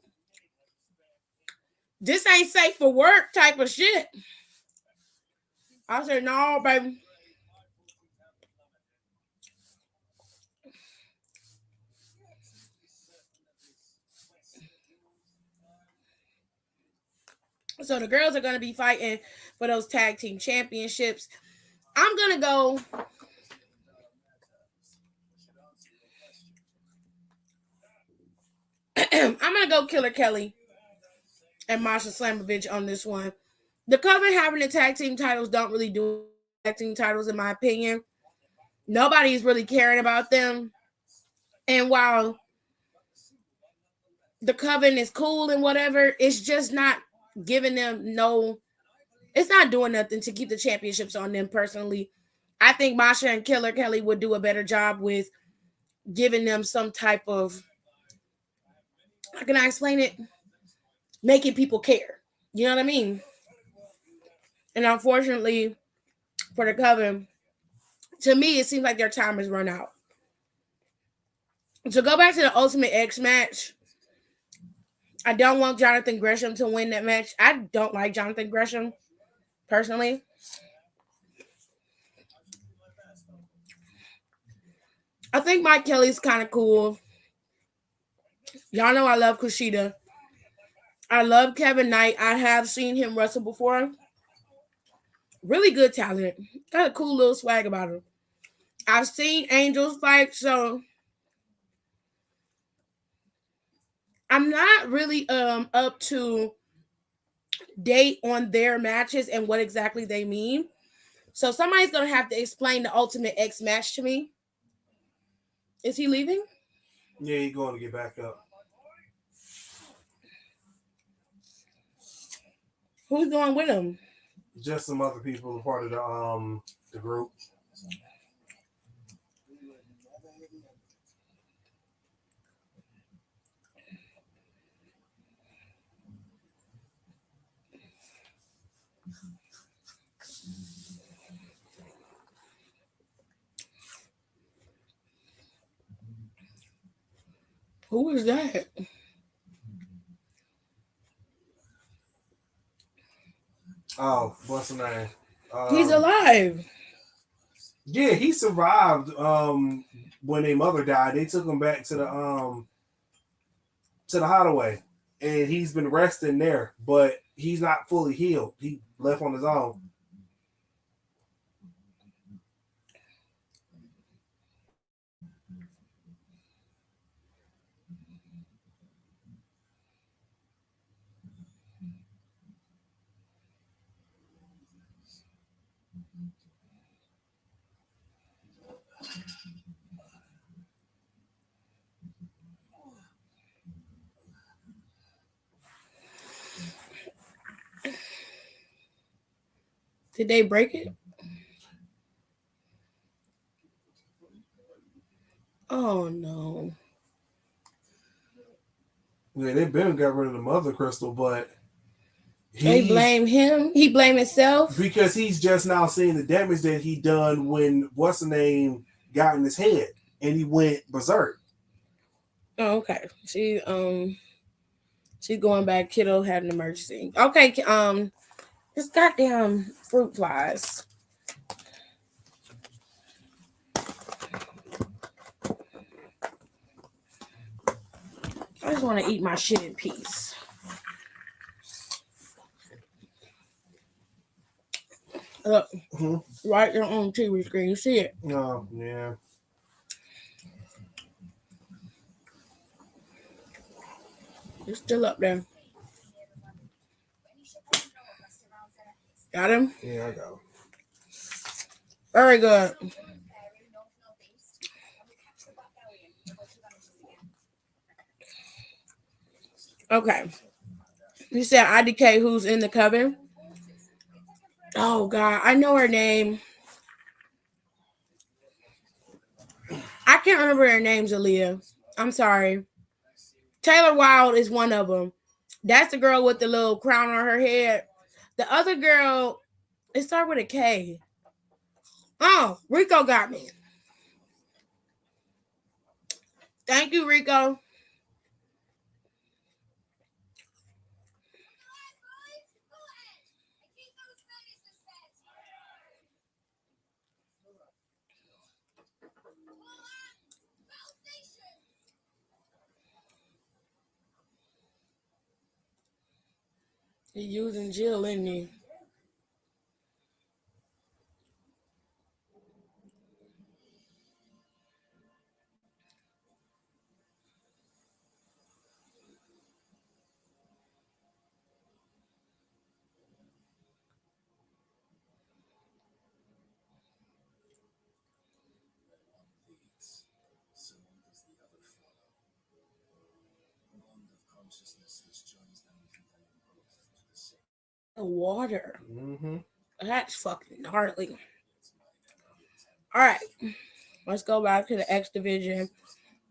this ain't safe for work type of shit. I said, no, baby. So the girls are going to be fighting for those tag team championships. I'm going to go. I'm going to go Killer Kelly and Masha Slamovich on this one. The Coven having the tag team titles don't really do tag team titles, in my opinion. Nobody's really caring about them. And while the Coven is cool and whatever, it's just not giving them it's not doing nothing to keep the championships on them personally. I think Masha and Killer Kelly would do a better job with giving them some type of, how can I explain it? Making people care. You know what I mean? And unfortunately for the Coven, to me, it seems like their time has run out. To go back to the Ultimate X match, I don't want Jonathan Gresham to win that match. I don't like Jonathan Gresham, personally. I think Mike Kelly's kind of cool. Y'all know I love Kushida. I love Kevin Knight. I have seen him wrestle before. Really good talent. Got a cool little swag about him. I've seen Angels fight, so I'm not really up to date on their matches and what exactly they mean. So somebody's gonna have to explain the Ultimate X match to me. Is he leaving? Yeah, he's going to get back up. Who's going with him? Just some other people are part of the group. Who is that? Oh, what's the name? He's alive. Yeah, he survived. When their mother died, they took him back to the hideaway, and he's been resting there, but he's not fully healed. He left on his own. Did they break it? Oh no. Yeah, they been got rid of the mother crystal, but They blame him. He blame himself. because he's just now seeing the damage that he done when what's the name got in his head, and he went berserk. Oh, okay. She's going back. Kiddo had an emergency. Okay. This goddamn fruit flies. I just want to eat my shit in peace. Look, right there on the TV screen. You see it? Oh, yeah. It's still up there. Got him? Yeah, I got him. Very good. Okay. You said IDK who's in the coven? Oh, God. I know her name. I can't remember her name, Aaliyah. I'm sorry. Taylor Wilde is one of them. That's the girl with the little crown on her head. The other girl, it started with a K. Oh, Rico got me. Thank you, Rico. He using Jill, isn't he? The water. Mm-hmm. That's fucking gnarly. All right. Let's go back to the X Division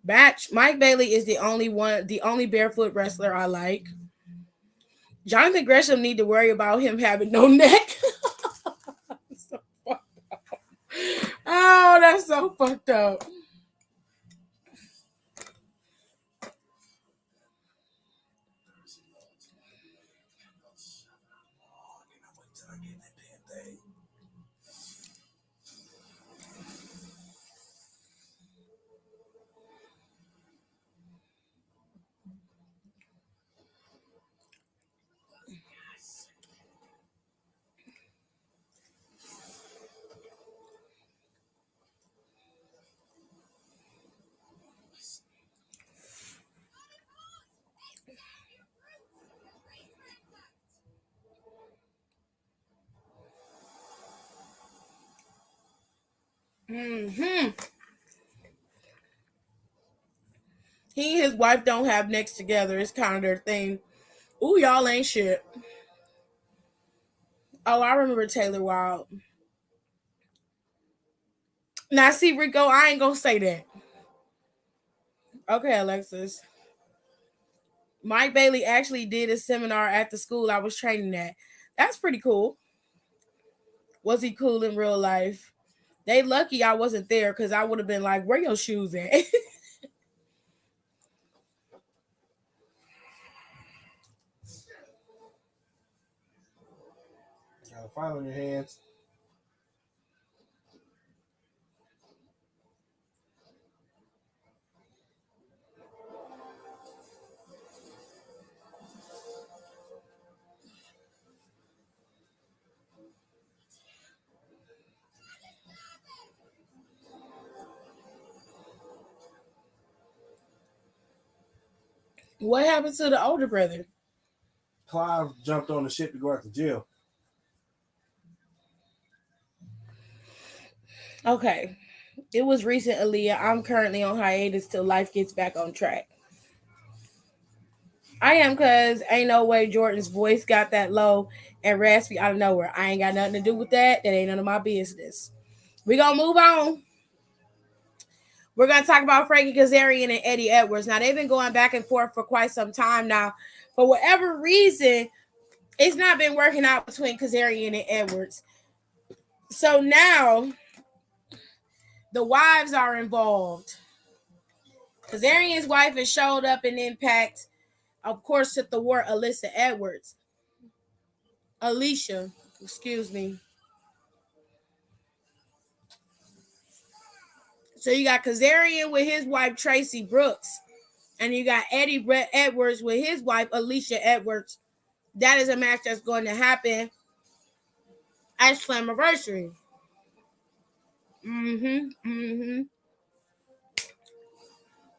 match. Mike Bailey is the only barefoot wrestler I like. Jonathan Gresham need to worry about him having no neck. So oh, that's so fucked up. Mm-hmm. He and his wife don't have necks together. It's kind of their thing. Ooh, y'all ain't shit. Oh, I remember Taylor Wilde. Now, see, Rico, I ain't gonna say that. Okay, Alexis. Mike Bailey actually did a seminar at the school I was training at. That's pretty cool. Was he cool in real life? They lucky I wasn't there because I would have been like, where your shoes at? Got a file on your hands. What happened to the older brother? Clive jumped on the ship to go out to jail. Okay. It was recent, Aaliyah. I'm currently on hiatus till life gets back on track. I am because ain't no way Jordan's voice got that low and raspy out of nowhere. I ain't got nothing to do with that. That ain't none of my business. We gonna move on. We're gonna talk about Frankie Kazarian and Eddie Edwards. Now they've been going back and forth for quite some time now. For whatever reason, it's not been working out between Kazarian and Edwards. So now the wives are involved. Kazarian's wife has showed up in Impact. Of course, to the word Alicia, excuse me. So you got Kazarian with his wife Tracy Brooks, and you got Eddie Brett Edwards with his wife Alicia Edwards. That is a match that's going to happen at Slammiversary. Mm-hmm.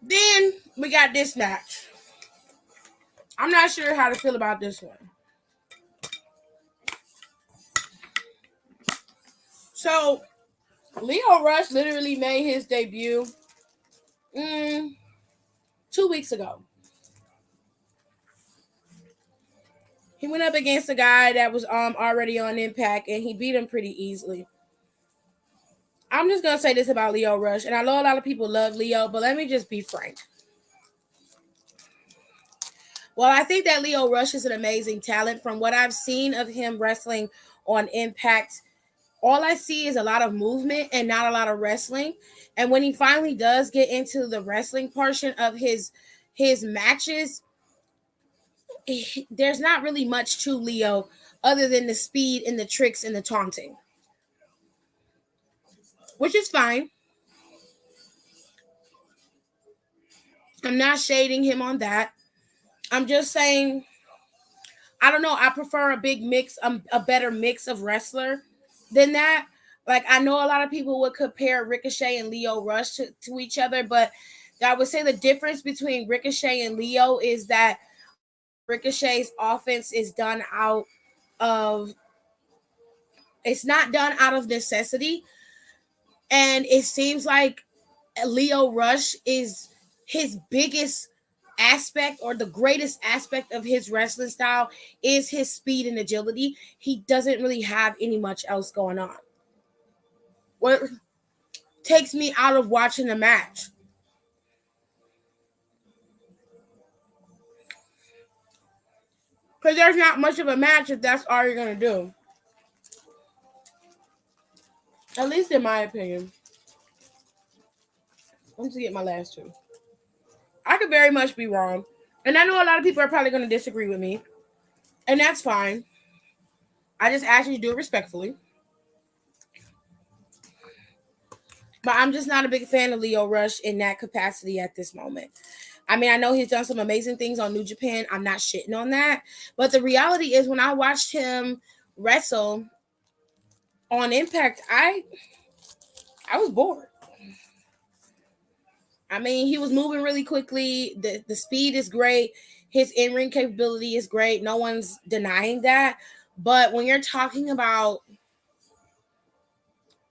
Then we got this match. I'm not sure how to feel about this one. So Lio Rush literally made his debut 2 weeks ago. He went up against a guy that was already on Impact, and he beat him pretty easily. I'm just gonna say this about Lio Rush, and I know a lot of people love Lio, but let me just be frank. Well, I think that Lio Rush is an amazing talent. From what I've seen of him wrestling on Impact, all I see is a lot of movement and not a lot of wrestling. And when he finally does get into the wrestling portion of his matches, there's not really much to Lio other than the speed and the tricks and the taunting, which is fine. I'm not shading him on that. I'm just saying, I don't know. I prefer a big mix, a better mix of wrestler than that. Like, I know a lot of people would compare Ricochet and Lio Rush to each other, but I would say the difference between Ricochet and Lio is that Ricochet's offense is done out of, it's not done out of necessity. And it seems like Lio Rush is his biggest aspect, or the greatest aspect of his wrestling style, is his speed and agility. He doesn't really have any much else going on. What takes me out of watching the match? Because there's not much of a match if that's all you're going to do. At least in my opinion. Let me get my last two. I could very much be wrong. And I know a lot of people are probably going to disagree with me. And that's fine. I just ask you to do it respectfully. But I'm just not a big fan of Lio Rush in that capacity at this moment. I mean, I know he's done some amazing things on New Japan. I'm not shitting on that. But the reality is, when I watched him wrestle on Impact, I was bored. I mean, he was moving really quickly. The speed is great. His in-ring capability is great. No one's denying that. But when you're talking about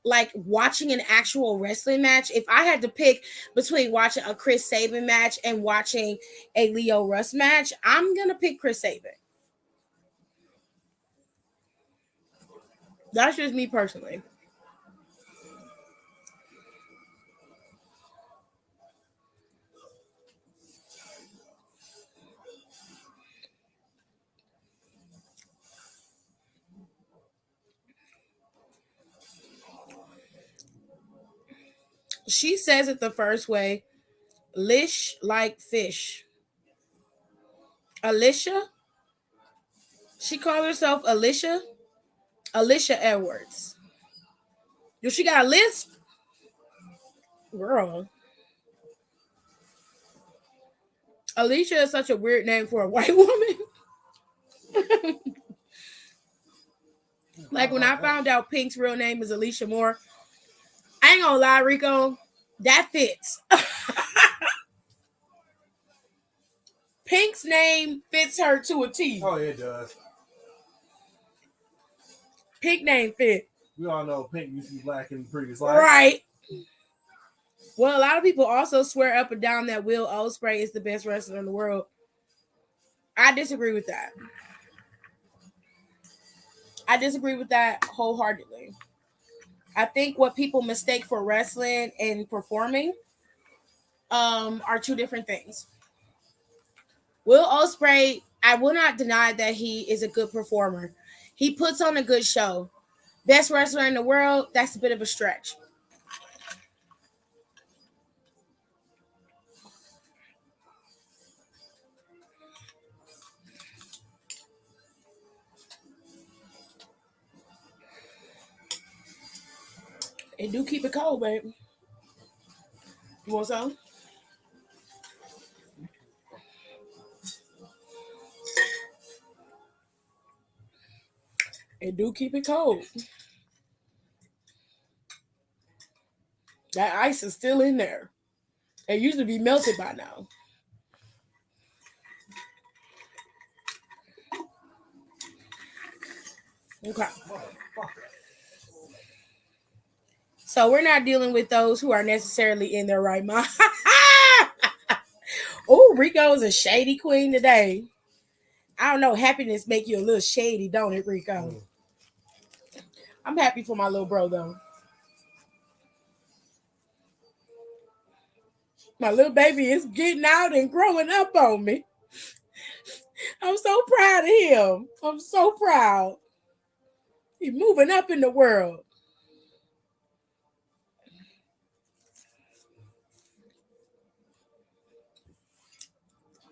like watching an actual wrestling match, if I had to pick between watching a Chris Sabin match and watching a Leo Rush match, I'm gonna pick Chris Sabin. That's just me personally. She says it the first way. Lish like fish. Alicia? She calls herself Alicia? Alicia Edwards. Does she got a lisp? Girl. Alicia is such a weird name for a white woman. Like when I found out Pink's real name is Alicia Moore, I ain't gonna lie, Rico, that fits. Pink's name fits her to a T. Oh, yeah, it does. Pink name fit. We all know Pink used to be black in the previous life. Right. Well, a lot of people also swear up and down that Will Ospreay is the best wrestler in the world. I disagree with that. I disagree with that wholeheartedly. I think what people mistake for wrestling and performing are two different things. Will Ospreay, I will not deny that he is a good performer. He puts on a good show. Best wrestler in the world, that's a bit of a stretch. And do keep it cold, babe. You want some? And do keep it cold. That ice is still in there. It used to be melted by now. Okay. So we're not dealing with those who are necessarily in their right mind. Oh, Rico is a shady queen today. I don't know. Happiness make you a little shady, don't it, Rico? I'm happy for my little bro, though. My little baby is getting out and growing up on me. I'm so proud of him. I'm so proud. He's moving up in the world.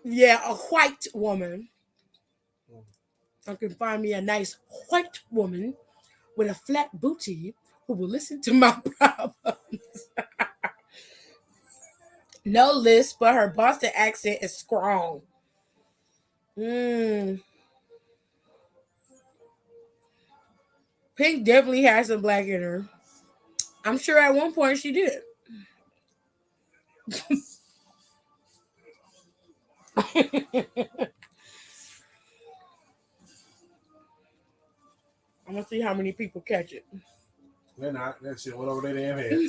Yeah, a white woman. I can find me a nice white woman with a flat booty who will listen to my problems. No list, but her Boston accent is strong. Pink definitely has some black in her. I'm sure at one point she did. I'm gonna see how many people catch it. They're not. That shit went over their damn head.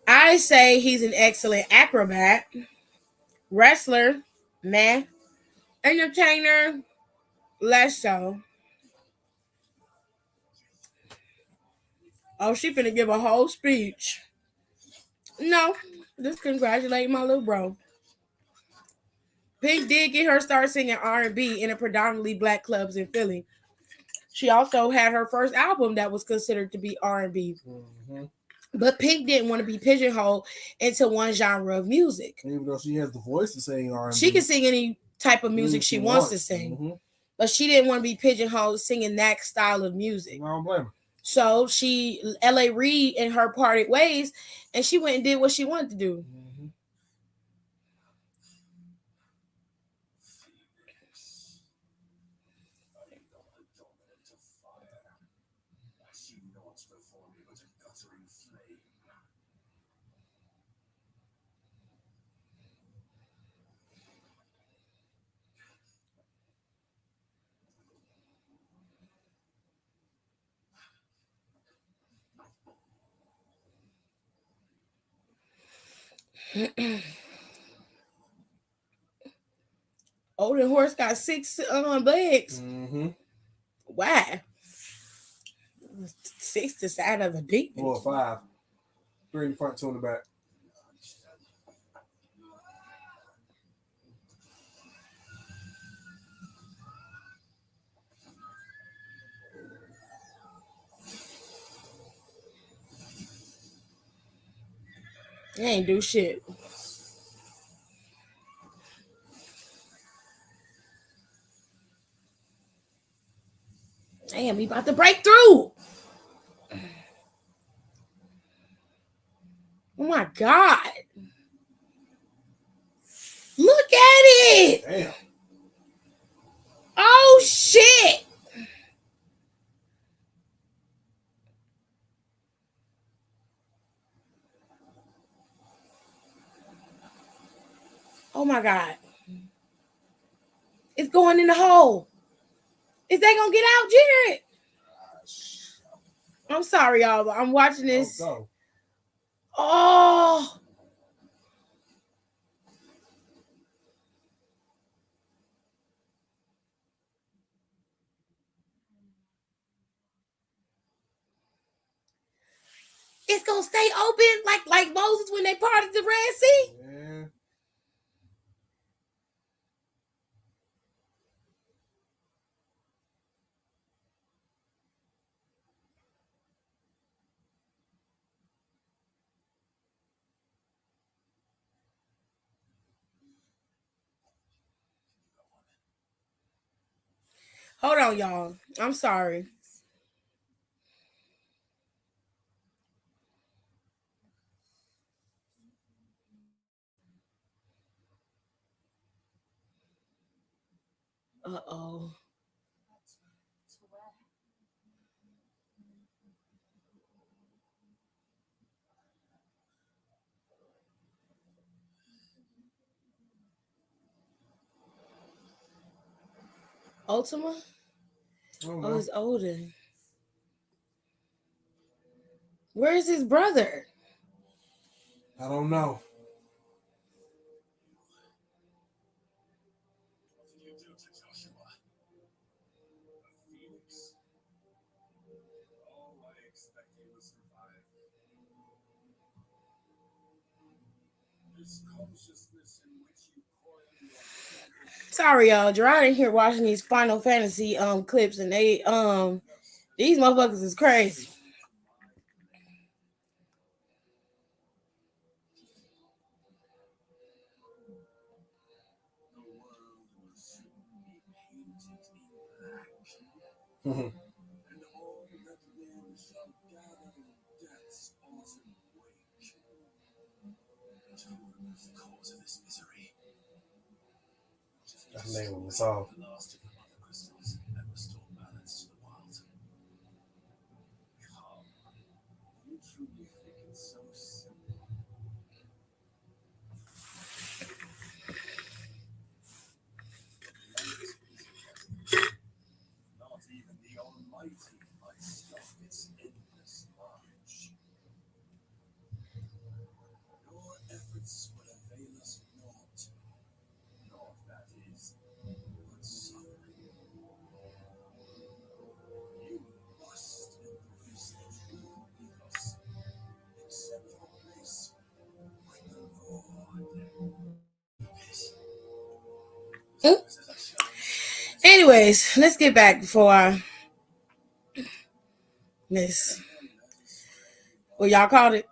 I say he's an excellent acrobat, wrestler, man, entertainer, less so. Oh, she finna give a whole speech. No, just congratulate my little bro. Pink did get her start singing R&B in a predominantly black clubs in Philly. She also had her first album that was considered to be R&B. Mm-hmm. But Pink didn't want to be pigeonholed into one genre of music. Even though she has the voice to sing R&B, she can sing any type of music she wants to sing. Mm-hmm. But she didn't want to be pigeonholed singing that style of music. I don't blame her. So she, L.A. Reid and her parted ways, and she went and did what she wanted to do. Mm-hmm. Older horse got 6 legs. Mm-hmm. Why? 6 the side of a demon. 4 or 5. 3 in the front, 2 in the back. They ain't do shit. Damn, we about to break through. Oh my God. Look at it. Damn. Oh shit. Oh my God. It's going in the hole. Is they gonna get out, Jared? I'm sorry, y'all, but I'm watching this. Oh. It's gonna stay open like Moses when they parted the Red Sea. Yeah. Hold on, y'all. I'm sorry. Uh-oh. Ultima? Oh, it's Odin. Where's his brother? I don't know. What did you do to Joshua? A phoenix? Oh, I expect he will survive. This consciousness in which you coil your Sorry, y'all. Gerard in here watching these Final Fantasy clips, and they these motherfuckers is crazy. the world will soon be painted in black, Mhm. and all that live shall gather in death's autumn wake. But who will be the cause of this misery? That's the name of the song. The last of the mother crystals and restore balance to the wild. Come, you truly think it's so simple? Light is yet. Not even the Almighty might stop its endless march. Your efforts will avail us naught. Naught, that is, but suffering. You must embrace the true ethos. Accept your place with the Lord. Anyways, let's get back before I miss. Well, y'all called it.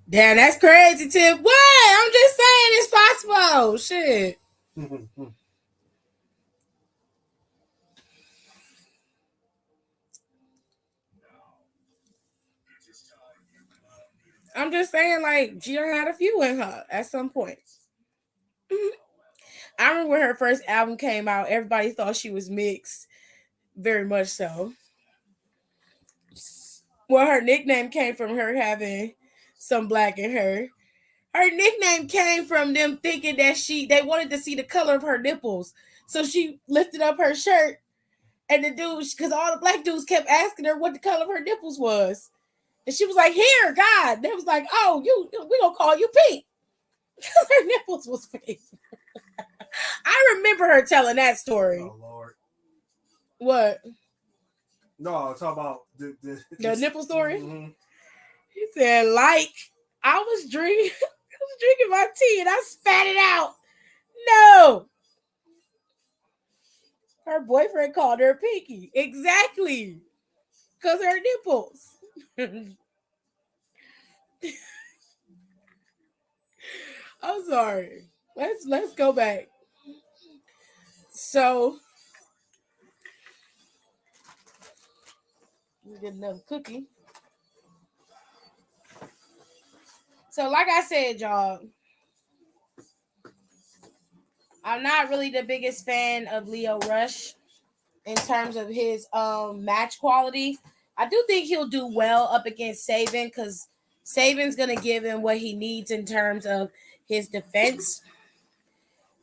Damn, that's crazy, Tip. What? I'm just saying it's possible. Shit. I'm just saying, like, she done had a few in her at some point. I remember when her first album came out, everybody thought she was mixed. Very much so. Well, her nickname came from her having some black in her. Her nickname came from them thinking that they wanted to see the color of her nipples. So she lifted up her shirt, and the dudes, because all the black dudes kept asking her what the color of her nipples was. And she was like, "Here, God." They was like, "Oh, we gonna call you Pink." Her nipples was fake. I remember her telling that story. Oh Lord. What? No, talk about The nipple story? Mm-hmm. He said, like, I was drinking my tea and I spat it out. No. Her boyfriend called her Pinky. Exactly. Because her nipples. I'm sorry. Let's go back. So we get another cookie. So, like I said, y'all, I'm not really the biggest fan of Leo Rush in terms of his match quality. I do think he'll do well up against Saban because Saban's gonna give him what he needs in terms of his defense.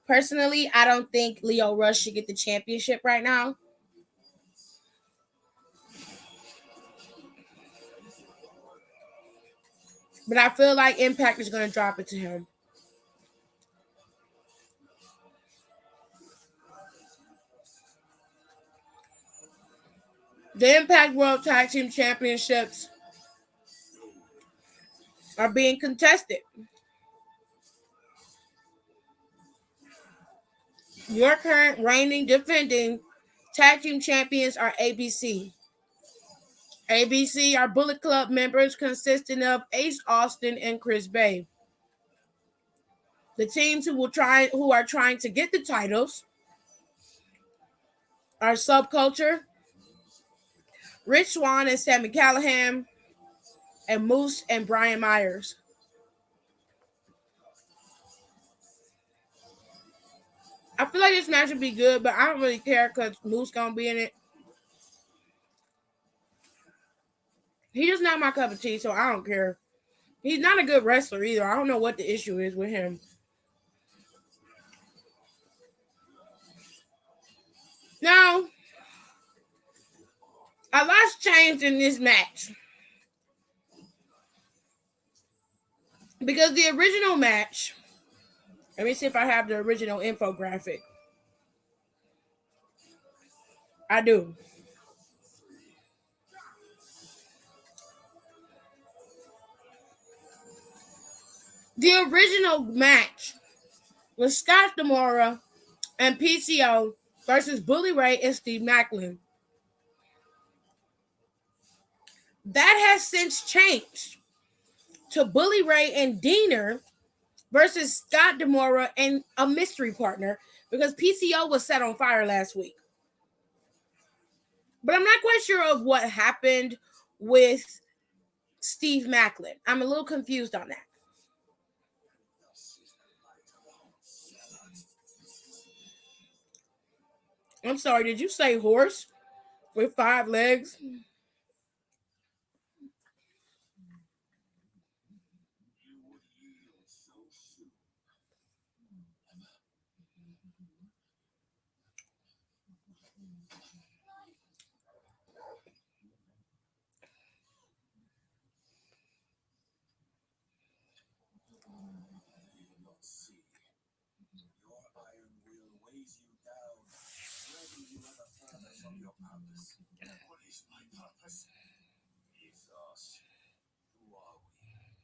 Personally, I don't think Leo Rush should get the championship right now. But I feel like Impact is gonna drop it to him. The Impact World Tag Team Championships are being contested. Your current reigning defending tag team champions are ABC. ABC are Bullet Club members consisting of Ace Austin and Chris Bay. The teams who are trying to get the titles are Subculture, Rich Swann and Sammy Callahan, and Moose and Brian Myers. I feel like this match would be good, but I don't really care because Moose gonna be in it. He just not my cup of tea, so I don't care. He's not a good wrestler either. I don't know what the issue is with him. Now, a lot's changed in this match. Because the original match, let me see if I have the original infographic. I do. The original match was Scott D'Amore and PCO versus Bully Ray and Steve Macklin. That has since changed to Bully Ray and Diener versus Scott D'Amore and a mystery partner because PCO was set on fire last week. But I'm not quite sure of what happened with Steve Macklin. I'm a little confused on that. I'm sorry, did you say horse with 5 legs? Your iron will weighs you down, dragging you ever further from your purpose. What is my purpose? Ethos. Who are we?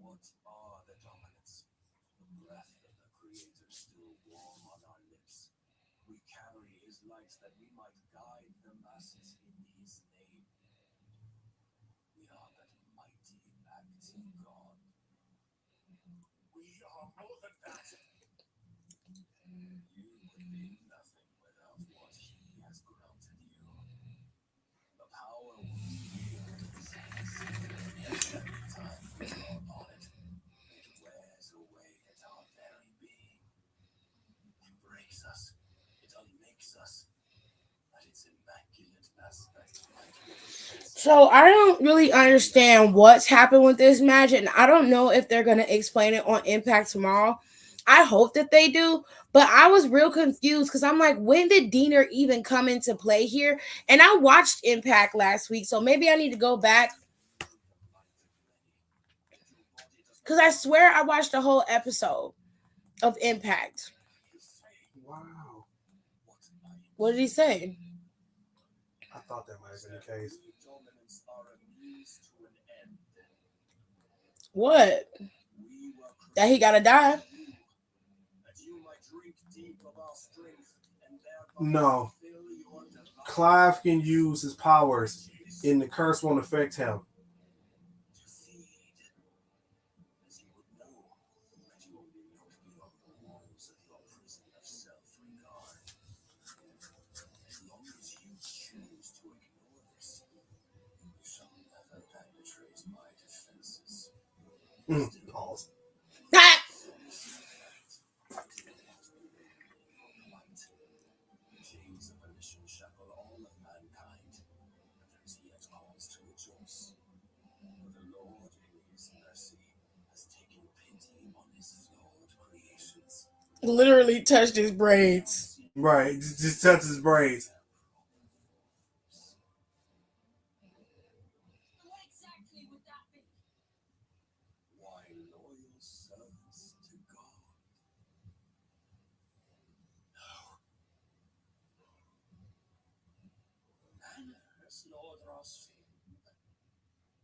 What are the dominants? The breath of the Creator still warm on our lips. We carry his light that we might guide the masses in his name. We are that mighty active God. We are more than that. You would be nothing without what he has granted you. The power will every time we draw upon it. It wears away at our very being. It breaks us. It unmakes us. At its immaculate aspect might be. So I don't really understand what's happened with this match, and I don't know if they're gonna explain it on Impact tomorrow. I hope that they do, but I was real confused because I'm like, when did Diener even come into play here? And I watched Impact last week, so maybe I need to go back Because I swear I watched the whole episode of Impact. Wow. What did he say? I thought that might have been the case. Dominance are a means to an end. What? We were That he gotta die? that you might drink deep of our strength and thereby No. fill your divine Clive can use his powers, and the curse won't affect him. to feed. As you would know that you only look beyond the walls of your prison of self-regard. As long as you choose to ignore this, you shall never penetrate my defenses. Pause. Ah! Chains of volition shackle all of mankind, but there is yet cause to rejoice. For the Lord, in his mercy, has taken pity on his flawed creations. Literally touched his braids. Right, just touch his braids. What exactly would that be? Why, loyal service to God. Manners, Lord Rosfield.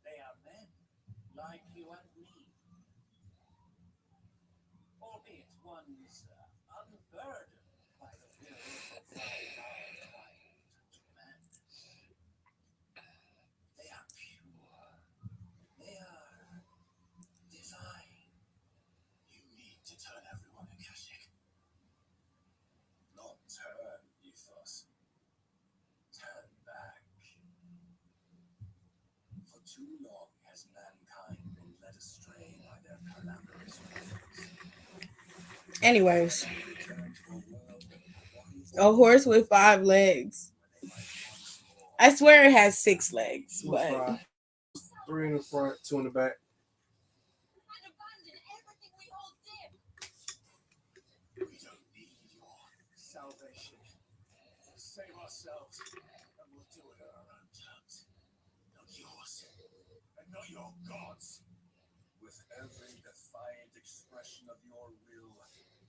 They are men, like you and me. Albeit one's unburdened by the will to provide our kind to man. They are pure. They are divine. You need to turn everyone Akashic. Not turn, ethos. Turn back. For too long has mankind been led astray by their calamitous ways. Anyways, Return to a world of a horse with 5 legs. where they might once more I swear it has 6 legs, With but 5. 3 in the front, 2 in the back. and abandon everything we hold dear. We don't need your salvation. We'll save ourselves, and we'll do it on our own terms. Not yours, and not your God's. With every defiant expression of your will,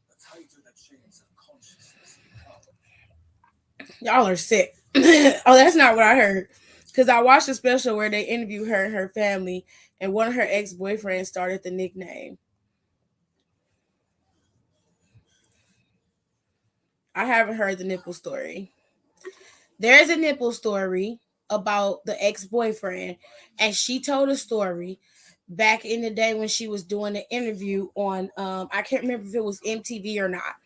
the tighter the chains of consciousness become. y'all are sick. Oh, that's not what I heard. Because I watched a special where they interviewed her and her family, and one of her ex-boyfriends started the nickname. I haven't heard the nipple story. There's a nipple story about the ex-boyfriend, and she told a story back in the day when she was doing the interview on I can't remember if it was MTV or not.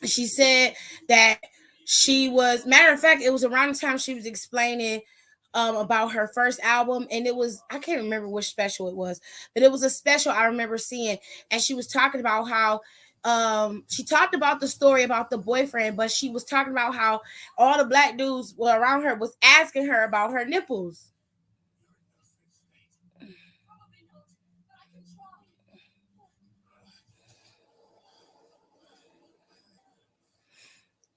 She said that she was, matter of fact, it was around the time she was explaining about her first album, and it was, I can't remember which special it was, but it was a special I remember seeing, and she was talking about how she talked about the story about the boyfriend, but she was talking about how all the black dudes were around her was asking her about her nipples. Probably not, but I can try.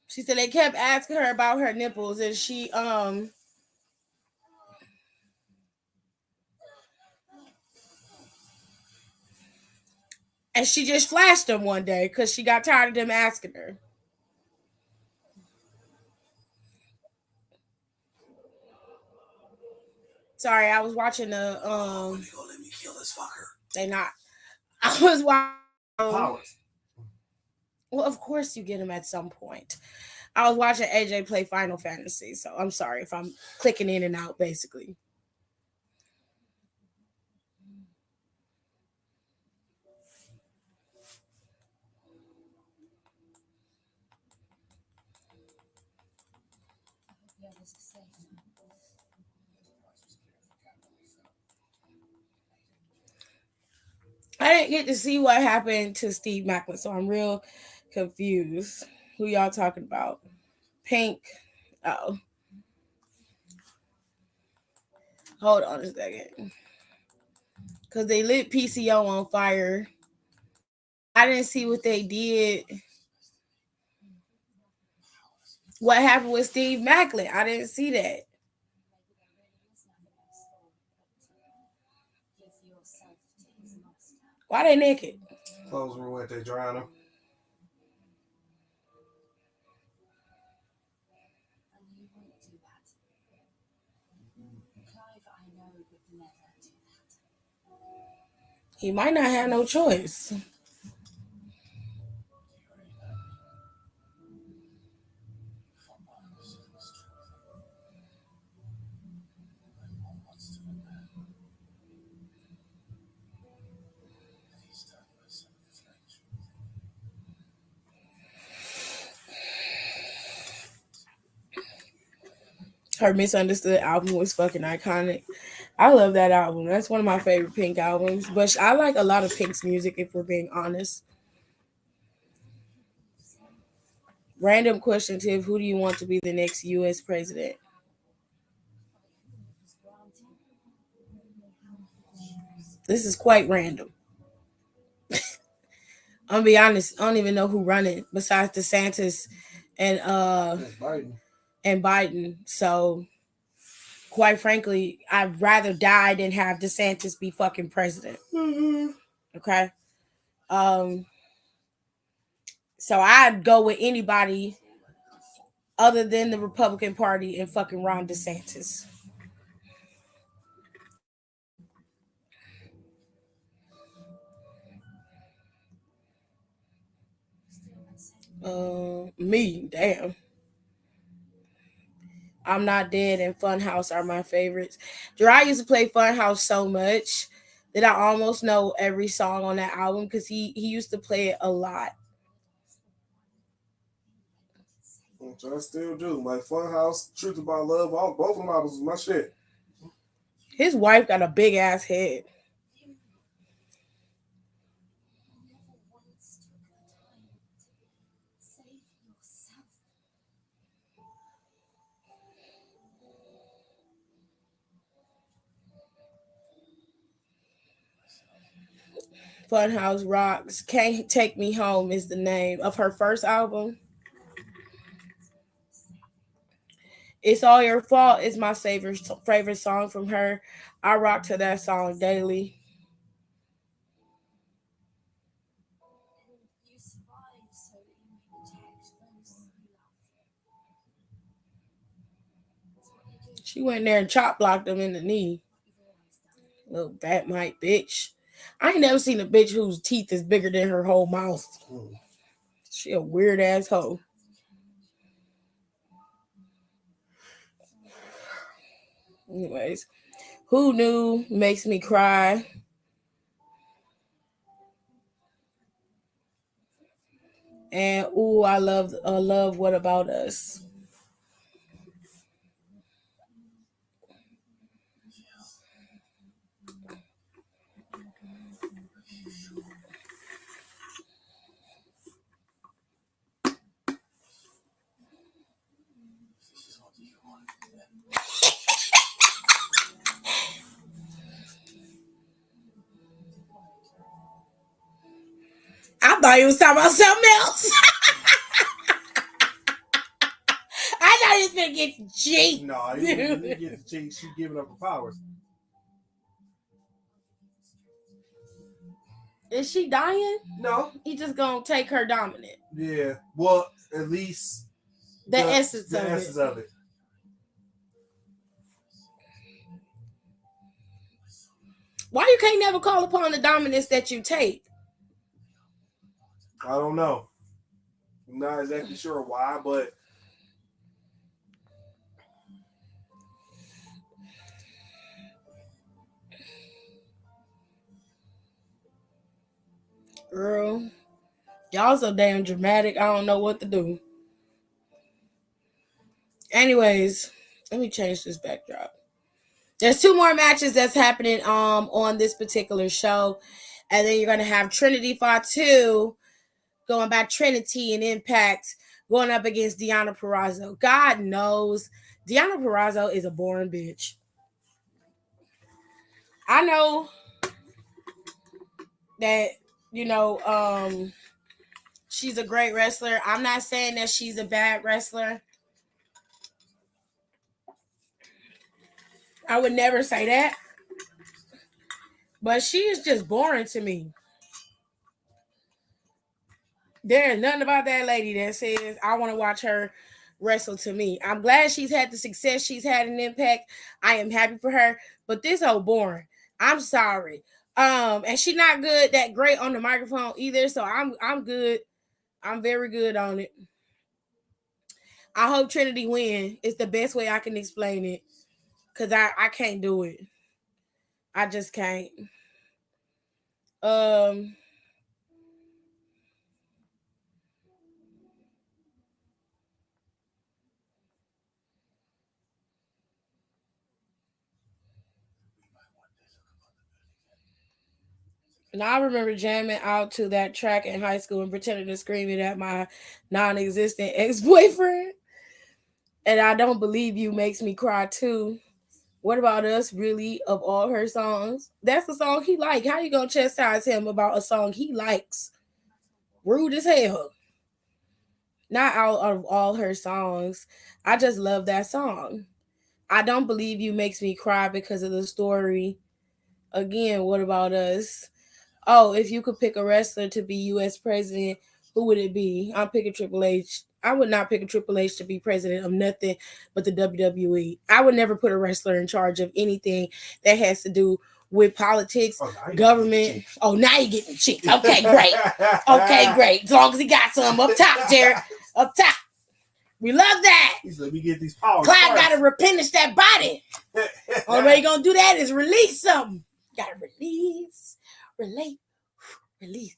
She said they kept asking her about her nipples, and she just flashed them one day because she got tired of them asking her. Sorry, I was watching the You gonna let me kill this fucker? they not. I was watching Powers. well, of course you get them at some point. I was watching AJ play Final Fantasy, so I'm sorry if I'm clicking in and out basically. I didn't get to see what happened to Steve Macklin, so I'm real confused. Who y'all talking about? Pink. Oh, hold on a second. Because they lit PCO on fire. I didn't see what they did. What happened with Steve Macklin? I didn't see that. Give yourself to his master. Why they naked? Clothes were wet, they drying them. And you won't do that. Clive, I know, would never do that. He might not have no choice. Do you really know me? If I'm honest, it's true. Anyone wants to admit. Please don't listen to the truth. Her Misunderstood album was fucking iconic. I love that album. That's one of my favorite Pink albums. But I like a lot of Pink's music, if we're being honest. Random question, Tiff. Who do you want to be the next U.S. president? This is quite random. I'm gonna be honest. I don't even know who running besides DeSantis and That's Biden. Biden. So, quite frankly, I'd rather die than have DeSantis be fucking president. Okay. So I'd go with anybody other than the Republican Party and fucking Ron DeSantis. Me, damn. I'm Not Dead and Funhouse are my favorites. Dry used to play Funhouse so much that I almost know every song on that album because he used to play it a lot. Which I still do. Like Funhouse, Truth About Love, all both of them albums was my shit. His wife got a big ass head. Never once took the time to save yourself. Funhouse rocks. Can't Take Me Home is the name of her first album. It's All Your Fault is my favorite song from her. I rock to that song daily. And you survive so that you may protect those you love. It's what you do. She went there and chop blocked him in the knee. You've always done. Little bat mite bitch. I ain't never seen a bitch whose teeth is bigger than her whole mouth. She a weird ass hoe. Anyways, Who Knew makes me cry. And ooh, I love What About Us. This is what you want. I thought he was talking about something else. I thought he was gonna get cheap. No, you didn't get the cheat. She giving up her powers. Is she dying? No. He just gonna take her dominant. Yeah. Well, at least The essence of it. Why you can't never call upon the dominance that you take? I don't know. I'm not exactly sure why, but Girl, y'all so damn dramatic. I don't know what to do. Anyways, let me change this backdrop. There's 2 more matches that's happening on this particular show. And then you're gonna have Trinity Fatu going back Trinity and Impact going up against Deonna Purrazzo. God knows Deonna Purrazzo is a boring bitch. I know that, she's a great wrestler. I'm not saying that she's a bad wrestler. I would never say that. But she is just boring to me. There's nothing about that lady that says I want to watch her wrestle to me. I'm glad she's had the success she's had an impact. I am happy for her, but this old boring. I'm sorry. And she's not good that great on the microphone either. So I'm good. I'm very good on it. I hope Trinity win. It's the best way I can explain it. Cause I can't do it. I just can't. Um And I remember jamming out to that track in high school and pretending to scream it at my non-existent ex-boyfriend. And I Don't Believe You makes me cry too. What About Us, really, of all her songs? That's the song he liked. How you gonna chastise him about a song he likes? Rude as hell. Not out of all her songs. I just love that song. I Don't Believe You makes me cry because of the story. Again, What About Us? Oh, if you could pick a wrestler to be U.S. president, who would it be? I'm picking Triple H. I would not pick a Triple H to be president of nothing but the WWE. I would never put a wrestler in charge of anything that has to do with politics, government. Oh, now you're getting cheeks. Okay, great. Okay, great. As long as he got some up top, Jared. Up top. We love that. He's let me get these powers. Clyde got to replenish that body. Only way you're going to do that is release something. Got to release. Release.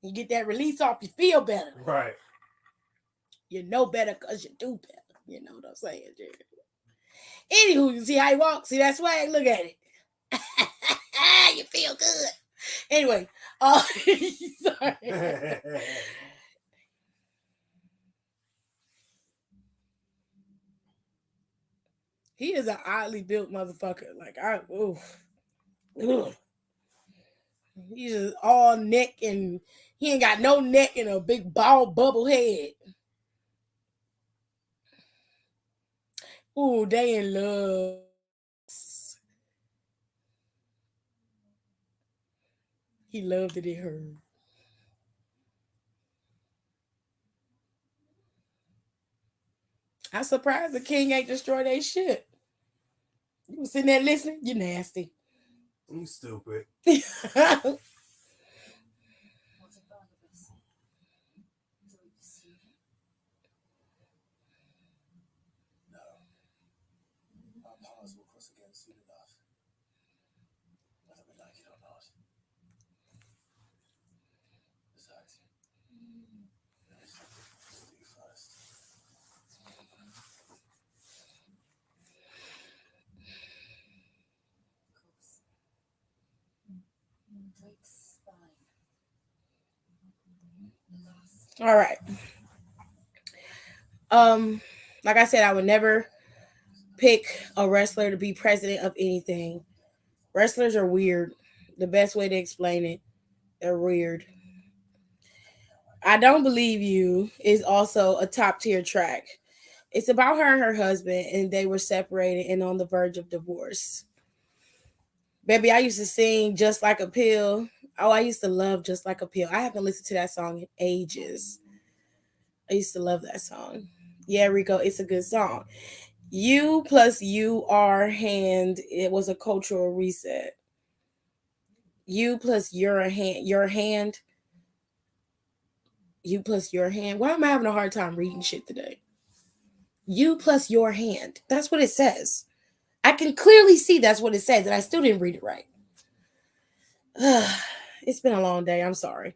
You get that release off, you feel better. Right. You know better because you do better. You know what I'm saying, Jerry? Anywho, you see how he walks? See that swag? Look at it. You feel good. Anyway, sorry. He is an oddly built motherfucker. Like, he's just all neck and he ain't got no neck and a big bald bubble head. Ooh, they in love. He loved it in her. I'm surprised the king ain't destroyed their shit. You was sitting there listening? You nasty. You stupid. All right. Like I said, I would never pick a wrestler to be president of anything. Wrestlers are weird. The best way to explain it, they're weird. I Don't Believe You is also a top tier track. It's about her and her husband, and they were separated and on the verge of divorce. Baby, I used to sing Just Like a Pill. Oh, I used to love Just Like a Pill. I haven't listened to that song in ages. I used to love that song. Yeah, Rico, it's a good song. You plus you are hand. It was a cultural reset. You plus your hand. Your hand. You plus your hand. Why am I having a hard time reading shit today? You plus your hand. That's what it says. I can clearly see that's what it says, and I still didn't read it right. It's been a long day. I'm sorry.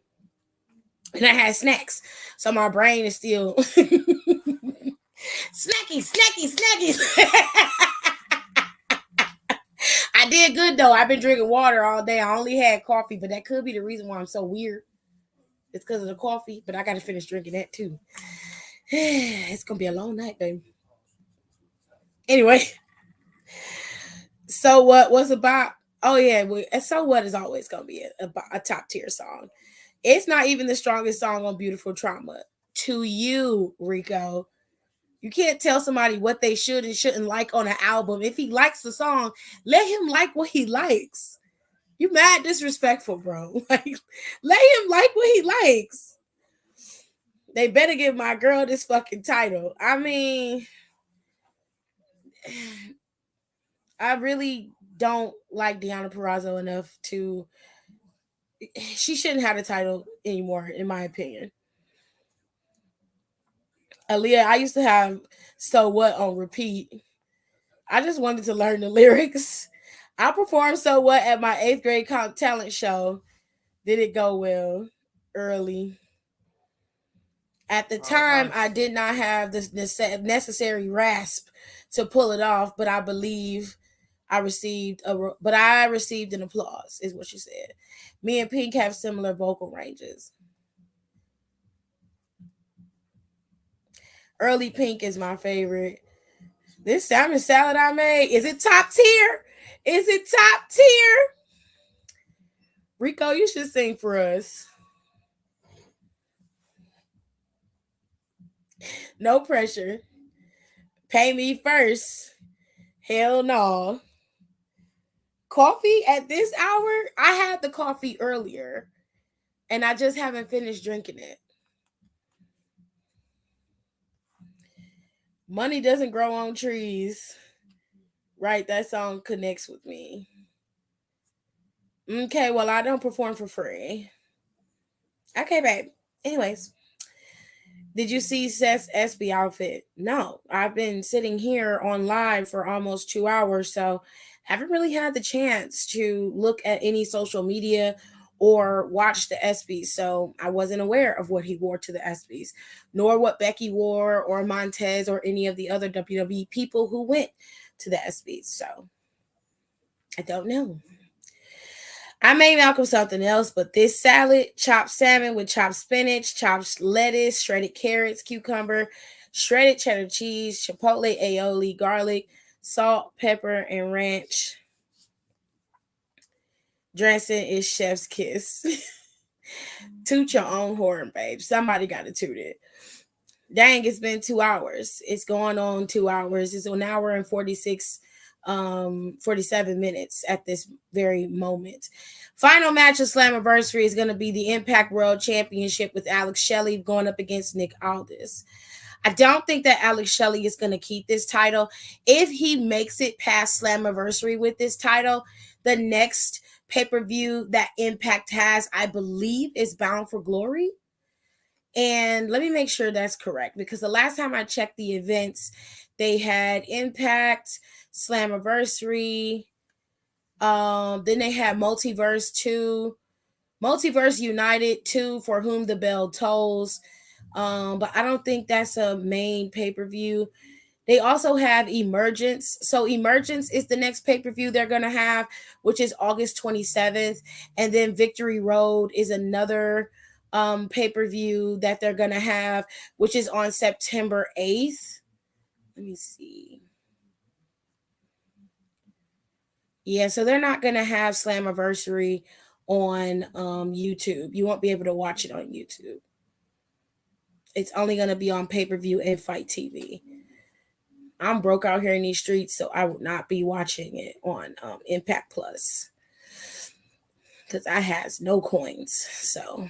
And I had snacks, so my brain is still snacky. I did good though. I've been drinking water all day. I only had coffee, but that could be the reason why I'm so weird. It's because of the coffee, but I got to finish drinking that too. It's gonna be a long night, baby. Anyway, so what was about? Oh yeah, so what is always gonna be a top tier song. It's not even the strongest song on Beautiful Trauma. To you, Rico. You can't tell somebody what they should and shouldn't like on an album. If he likes the song, let him like what he likes. You mad disrespectful, bro. Like, let him like what he likes. They better give my girl this fucking title. I mean, I really don't like Deonna Purrazzo enough to. She shouldn't have the title anymore, in my opinion. Aaliyah, I used to have So What on repeat. I just wanted to learn the lyrics. I performed So What at my 8th grade talent show. Did it go well? Early. At the Oh, time, I nice. did not have the necessary rasp to pull it off, but I believe I received an applause, is what she said. Me and Pink have similar vocal ranges. Early Pink is my favorite. This salmon salad I made, is it top tier? Is it top tier? Rico, you should sing for us. No pressure. Pay me first. Hell no. Coffee at this hour? I had the coffee earlier and I just haven't finished drinking it. Money doesn't grow on trees. Right, that song connects with me. Okay, well, I don't perform for free. Okay, babe. Anyways, did you see Seth's SB outfit? No, I've been sitting here on live for almost 2 hours, so haven't really had the chance to look at any social media or watch the ESPYs. So I wasn't aware of what he wore to the ESPYs, nor what Becky wore or Montez or any of the other WWE people who went to the ESPYs. So I don't know. I made Malcolm something else, but this salad, chopped salmon with chopped spinach, chopped lettuce, shredded carrots, cucumber, shredded cheddar cheese, chipotle aioli, garlic, salt, pepper, and ranch. Dressing is chef's kiss. Toot your own horn, babe. Somebody got to toot it. Dang, it's been 2 hours. It's going on 2 hours. It's an hour and 47 minutes at this very moment. Final match of Slammiversary is going to be the Impact World Championship with Alex Shelley going up against Nick Aldis. I don't think that Alex Shelley is going to keep this title. If he makes it past Slammiversary with this title, the next pay-per-view that Impact has, I believe, is Bound for Glory. And let me make sure that's correct, because the last time I checked the events, they had Impact, Slammiversary, then they had Multiverse 2, Multiverse United 2, For Whom the Bell Tolls. But I don't think that's a main pay-per-view. They also have Emergence. So Emergence is the next pay-per-view they're going to have, which is August 27th. And then Victory Road is another pay-per-view that they're going to have, which is on September 8th. Let me see. Yeah, so they're not going to have Slammiversary on YouTube. You won't be able to watch it on YouTube. It's only going to be on pay-per-view and Fight TV. I'm broke out here in these streets, so I would not be watching it on Impact Plus because I has no coins. So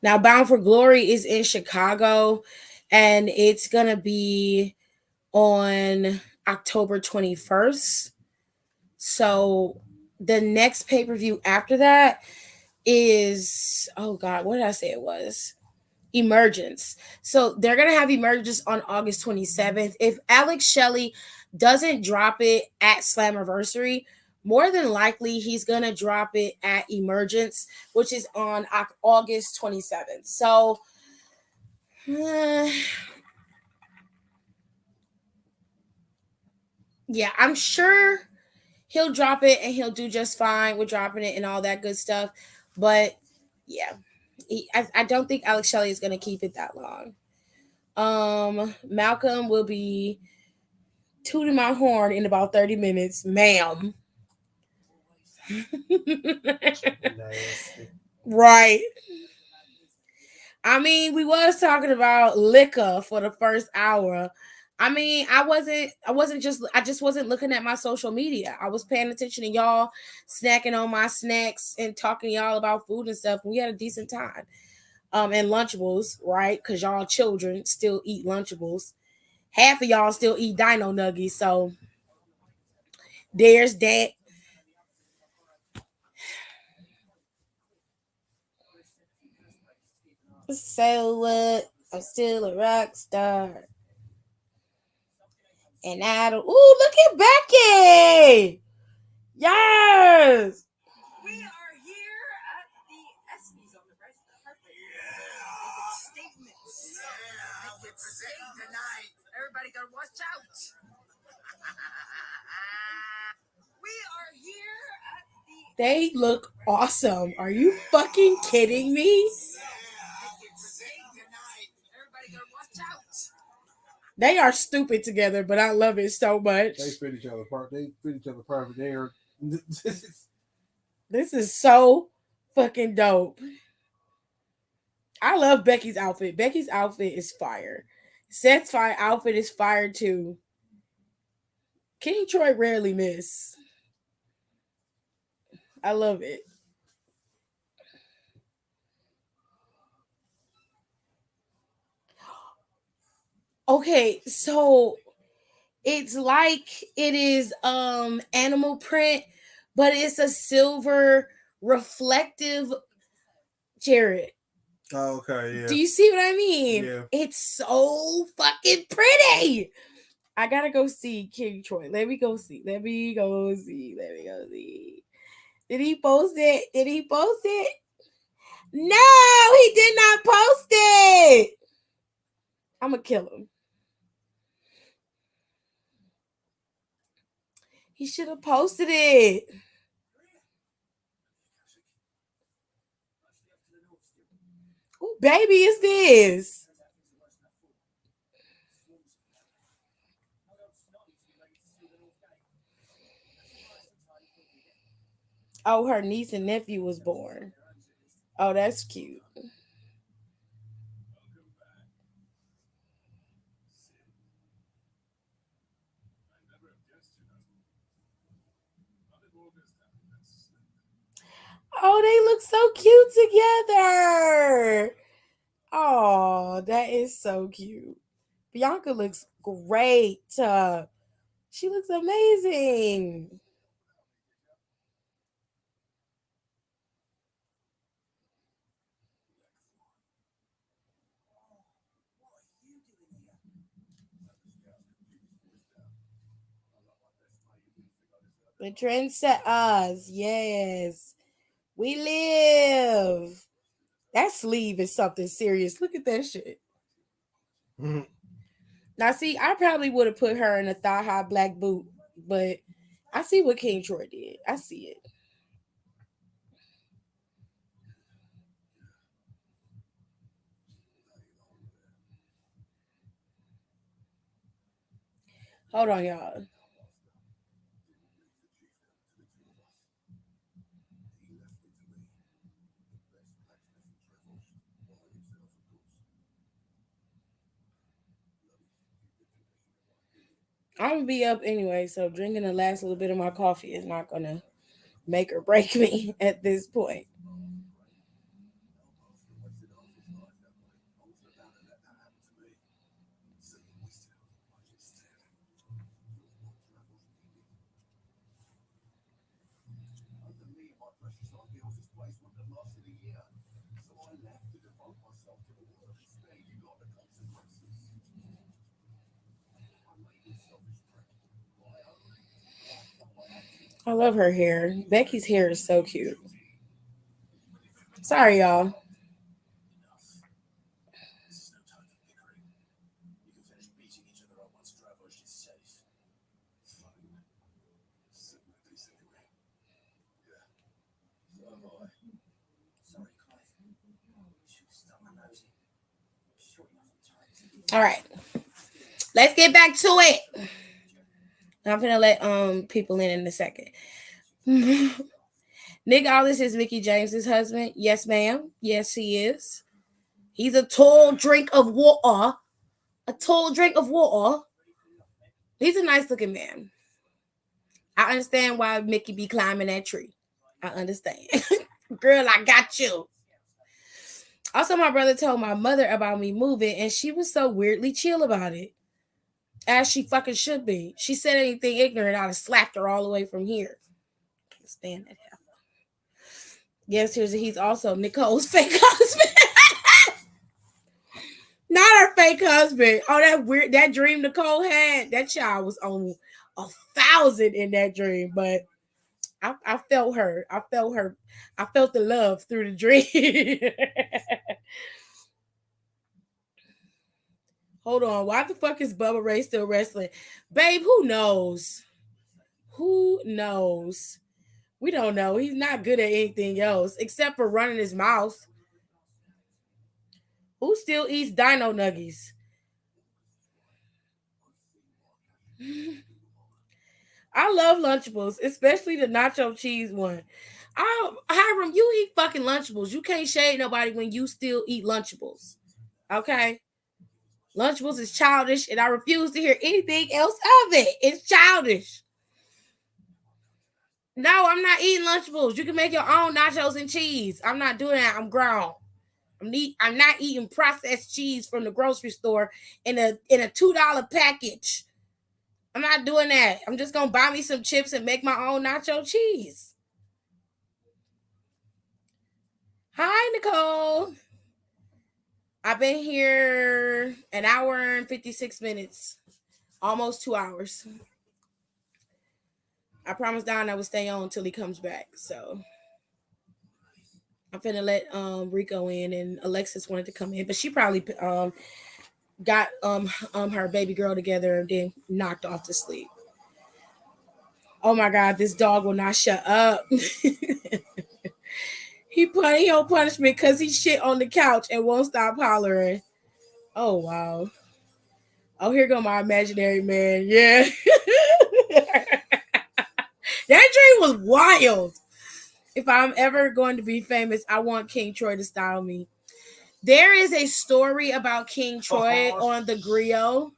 now Bound for Glory is in Chicago, and it's gonna be on October 21st. So the next pay-per-view after that is, oh God, what did I say it was? Emergence. So they're gonna have Emergence on August 27th. If Alex Shelley doesn't drop it at Slammiversary, more than likely he's gonna drop it at Emergence, which is on August 27th. So yeah, I'm sure he'll drop it and he'll do just fine with dropping it and all that good stuff. But yeah, I don't think Alex Shelley is gonna keep it that long. Malcolm will be tooting my horn in about 30 minutes, ma'am. Right. I mean, we was talking about liquor for the first hour. I mean, I just wasn't looking at my social media. I was paying attention to y'all, snacking on my snacks and talking to y'all about food and stuff. We had a decent time. And Lunchables, right? Because y'all children still eat Lunchables. Half of y'all still eat Dino Nuggies, so there's that. So what? I'm still a rock star. And I don't. Ooh, look at Becky! Yes! We are here at the ESPYs on the red carpet. Making statements. Making statements tonight. Everybody gotta watch out. We are here at the They look awesome. Are you fucking kidding me? making statements tonight. Everybody gotta watch out. They are stupid together, but I love it so much. They fit each other apart. They fit each other perfect. They are. This is so fucking dope. I love Becky's outfit. Becky's outfit is fire. Seth's fire outfit is fire too. King Troy rarely miss. I love it. Okay, so it's like it is animal print, but it's a silver reflective Jared. Oh, okay, yeah. Do you see what I mean? Yeah. It's so fucking pretty. I gotta go see King Troy. Let me go see. Let me go see. Let me go see. Did he post it? Did he post it? No, he did not post it. I'm gonna kill him. He should have posted it. Who baby is this? Oh, her niece and nephew was born. Oh, that's cute. Oh, they look so cute together. Oh, that is so cute. Bianca looks great. She looks amazing. The trend set us. Yes. We live. That sleeve is something serious. Look at that shit. Mhm. Now, see, I probably would have put her in a thigh high black boot, but I see what King Troy did. I see it. Hold on, y'all. I'm gonna be up anyway, so drinking the last little bit of my coffee is not gonna make or break me at this point. Under me, my precious ideals this place wouldn't have lasted a year. So I left to devote myself to the work and spare you lot the consequences. I made this selfish prick. Why only? I thought I had to. I love her hair. Becky's hair is so cute. Sorry, y'all. This is no time for bickering. You can finish beating each other up once Dravos is safe. Fine. Sit in peace anyway. Yeah. So am I. Sorry, Clive. Should stop my nosing. Sure enough, I'm tired. All right, let's get back to it. I'm gonna let people in a second. Nick Aldis is Mickey James's husband. Yes, ma'am. Yes, he is. He's a tall drink of water. A tall drink of water. He's a nice looking man. I understand why Mickey be climbing that tree. I understand. Girl, I got you. Also, my brother told my mother about me moving, and she was so weirdly chill about it. As she fucking should be. She said anything ignorant, I'd have slapped her all the way from here. Can't stand that hell. Yes, he's also Nicole's fake husband. Not her fake husband. Oh, that dream Nicole had. That child was on 1,000 in that dream, but I felt her. I felt her. I felt the love through the dream. Hold on. Why the fuck is Bubba Ray still wrestling? Babe, who knows? Who knows? We don't know. He's not good at anything else except for running his mouth. Who still eats dino nuggies? I love Lunchables, especially the nacho cheese one. Hiram, you eat fucking Lunchables. You can't shade nobody when you still eat Lunchables. Okay? Lunchables is childish, and I refuse to hear anything else of it. It's childish. No, I'm not eating Lunchables. You can make your own nachos and cheese. I'm not doing that. I'm grown. I'm not eating processed cheese from the grocery store in a $2 package. I'm not doing that. I'm just gonna buy me some chips and make my own nacho cheese. Hi, Nicole. I've been here an hour and 56 minutes, almost 2 hours. I promised Don I would stay on until he comes back. So I'm finna let Rico in, and Alexis wanted to come in, but she probably got her baby girl together and then knocked off to sleep. Oh my God, this dog will not shut up. he don't punish me because he shit on the couch and won't stop hollering. Oh wow. Oh, here go my imaginary man. Yeah. That dream was wild. If I'm ever going to be famous, I want King Troy to style me. There is a story about King Troy on the Griot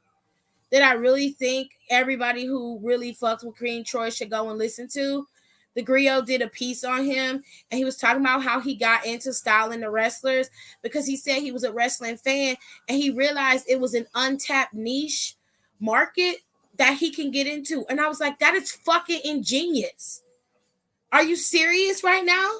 that I really think everybody who really fucks with King Troy should go and listen to. The Griot did a piece on him, and he was talking about how he got into styling the wrestlers because he said he was a wrestling fan, and he realized it was an untapped niche market that he can get into. And I was like, that is fucking ingenious. Are you serious right now?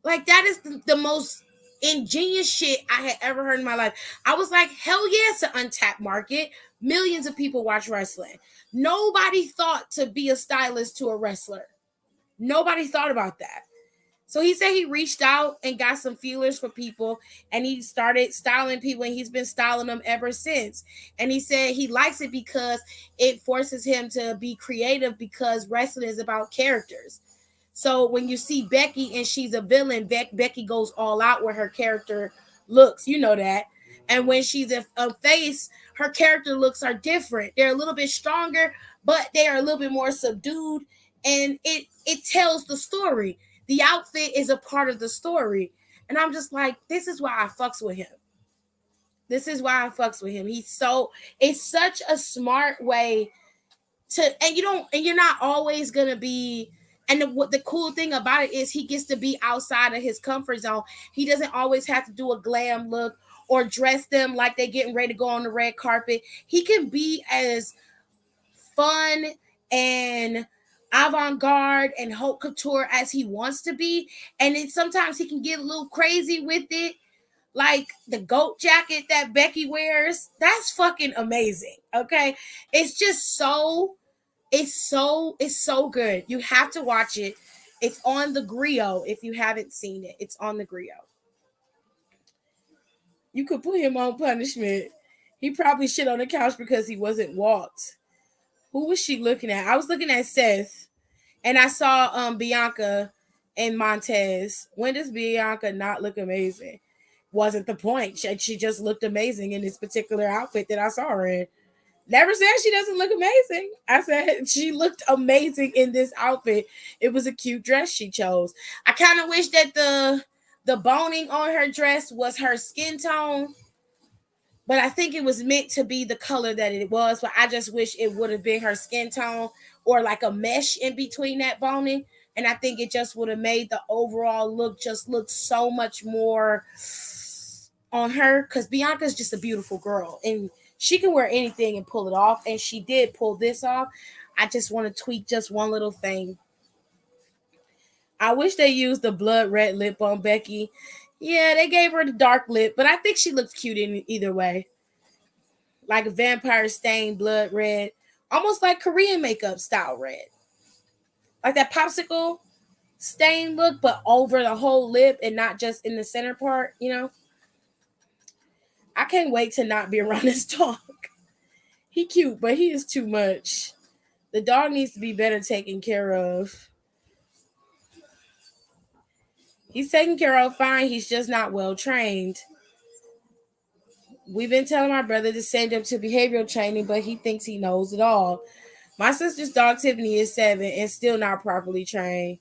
Like, that is the most ingenious shit I had ever heard in my life. I was like, hell yeah, it's an untapped market. Millions of people watch wrestling. Nobody thought to be a stylist to a wrestler. Nobody thought about that. So he said he reached out and got some feelers for people, and he started styling people, and he's been styling them ever since. And he said he likes it because it forces him to be creative, because wrestling is about characters. So when you see Becky and she's a villain, Becky goes all out where her character looks. You know that. And when she's a face, her character looks are different. They're a little bit stronger, but they are a little bit more subdued. And it tells the story. The outfit is a part of the story. And I'm just like, this is why I fucks with him. This is why I fucks with him. It's such a smart way to, and you're not always going to be. And the cool thing about it is he gets to be outside of his comfort zone. He doesn't always have to do a glam look or dress them like they're getting ready to go on the red carpet. He can be as fun and avant-garde and haute couture as he wants to be. And then sometimes he can get a little crazy with it. Like the goat jacket that Becky wears. That's fucking amazing. Okay. It's just it's so good. You have to watch it. It's on the Griot if you haven't seen it. It's on the Griot. You could put him on punishment. He probably shit on the couch because he wasn't walked. Who was she looking at? I was looking at Seth, and I saw Bianca and Montez. When does Bianca not look amazing? Wasn't the point. She just looked amazing in this particular outfit that I saw her in. Never said she doesn't look amazing. I said she looked amazing in this outfit. It was a cute dress she chose. I kind of wish that the boning on her dress was her skin tone, but I think it was meant to be the color that it was. But I just wish it would have been her skin tone or like a mesh in between that boning. And I think it just would have made the overall look just look so much more on her, because Bianca's just a beautiful girl and she can wear anything and pull it off. And she did pull this off. I just want to tweak just one little thing. I wish they used the blood red lip on Becky. Yeah, they gave her the dark lip, but I think she looks cute in either way. Like a vampire stained blood red, almost like Korean makeup style red. Like that popsicle stain look, but over the whole lip and not just in the center part, you know? I can't wait to not be around this dog. He cute, but he is too much. The dog needs to be better taken care of. He's taken care of fine. He's just not well trained. We've been telling my brother to send him to behavioral training, but he thinks he knows it all. My sister's dog Tiffany is 7 and still not properly trained.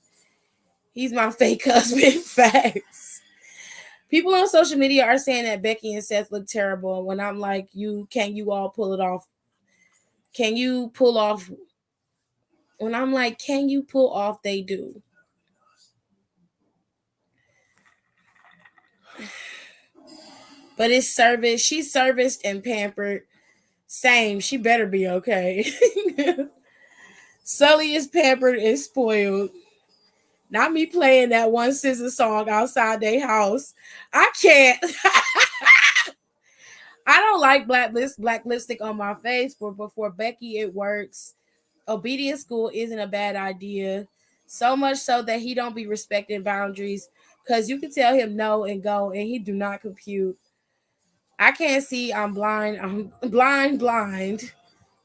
He's my fake husband. Facts. People on social media are saying that Becky and Seth look terrible. And when I'm like, can you all pull it off? Can you pull off? When I'm like, can you pull off? They do. But it's service. She's serviced and pampered. Same. She better be okay. Sully is pampered and spoiled. Not me playing that one SZA song outside their house. I can't. I don't like black lipstick on my face, but for Becky, it works. Obedience school isn't a bad idea. So much so that he don't be respecting boundaries. Because you can tell him no and go, and he do not compute. I can't see. I'm blind. I'm blind.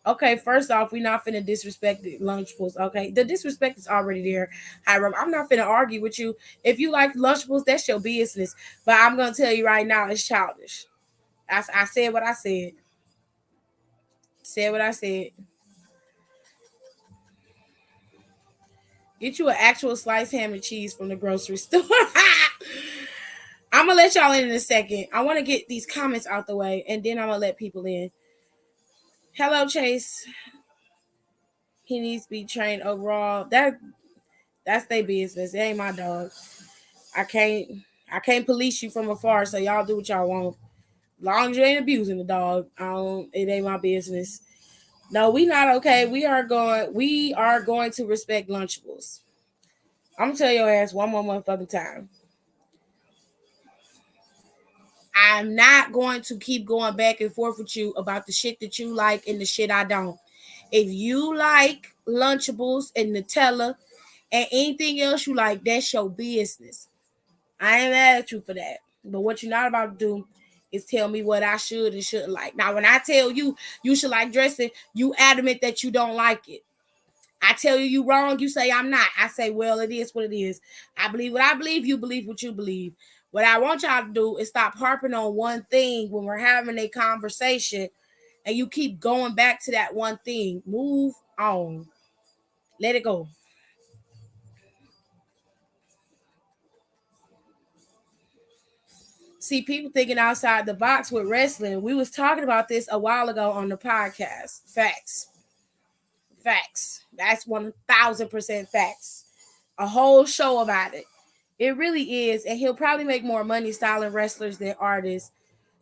Okay, first off, we're not finna disrespect the Lunchables. Okay, the disrespect is already there. Hiram, I'm not finna argue with you. If you like Lunchables, that's your business. But I'm gonna tell you right now, it's childish. I said what I said. Said what I said. Get you an actual sliced ham and cheese from the grocery store. I'm gonna let y'all in a second. I want to get these comments out the way, and then I'm gonna let people in. Hello, Chase. He needs to be trained overall. That's their business. It ain't my dog. I can't police you from afar, so y'all do what y'all want. Long as you ain't abusing the dog, it ain't my business. No, we not okay. We are going to respect Lunchables. I'm gonna tell your ass one more motherfucking time. I'm not going to keep going back and forth with you about the shit that you like and the shit I don't. If you like Lunchables and Nutella and anything else you like, that's your business. I ain't mad at you for that. But what you're not about to do is tell me what I should and shouldn't like. Now, when I tell you you should like dressing, you adamant that you don't like it. I tell you wrong, you say I'm not. I say, well, it is what it is. I believe what I believe, you believe what you believe. What I want y'all to do is stop harping on one thing when we're having a conversation and you keep going back to that one thing. Move on. Let it go. See, people thinking outside the box with wrestling. We was talking about this a while ago on the podcast. Facts. That's 1,000% facts. A whole show about it. It really is. And he'll probably make more money styling wrestlers than artists.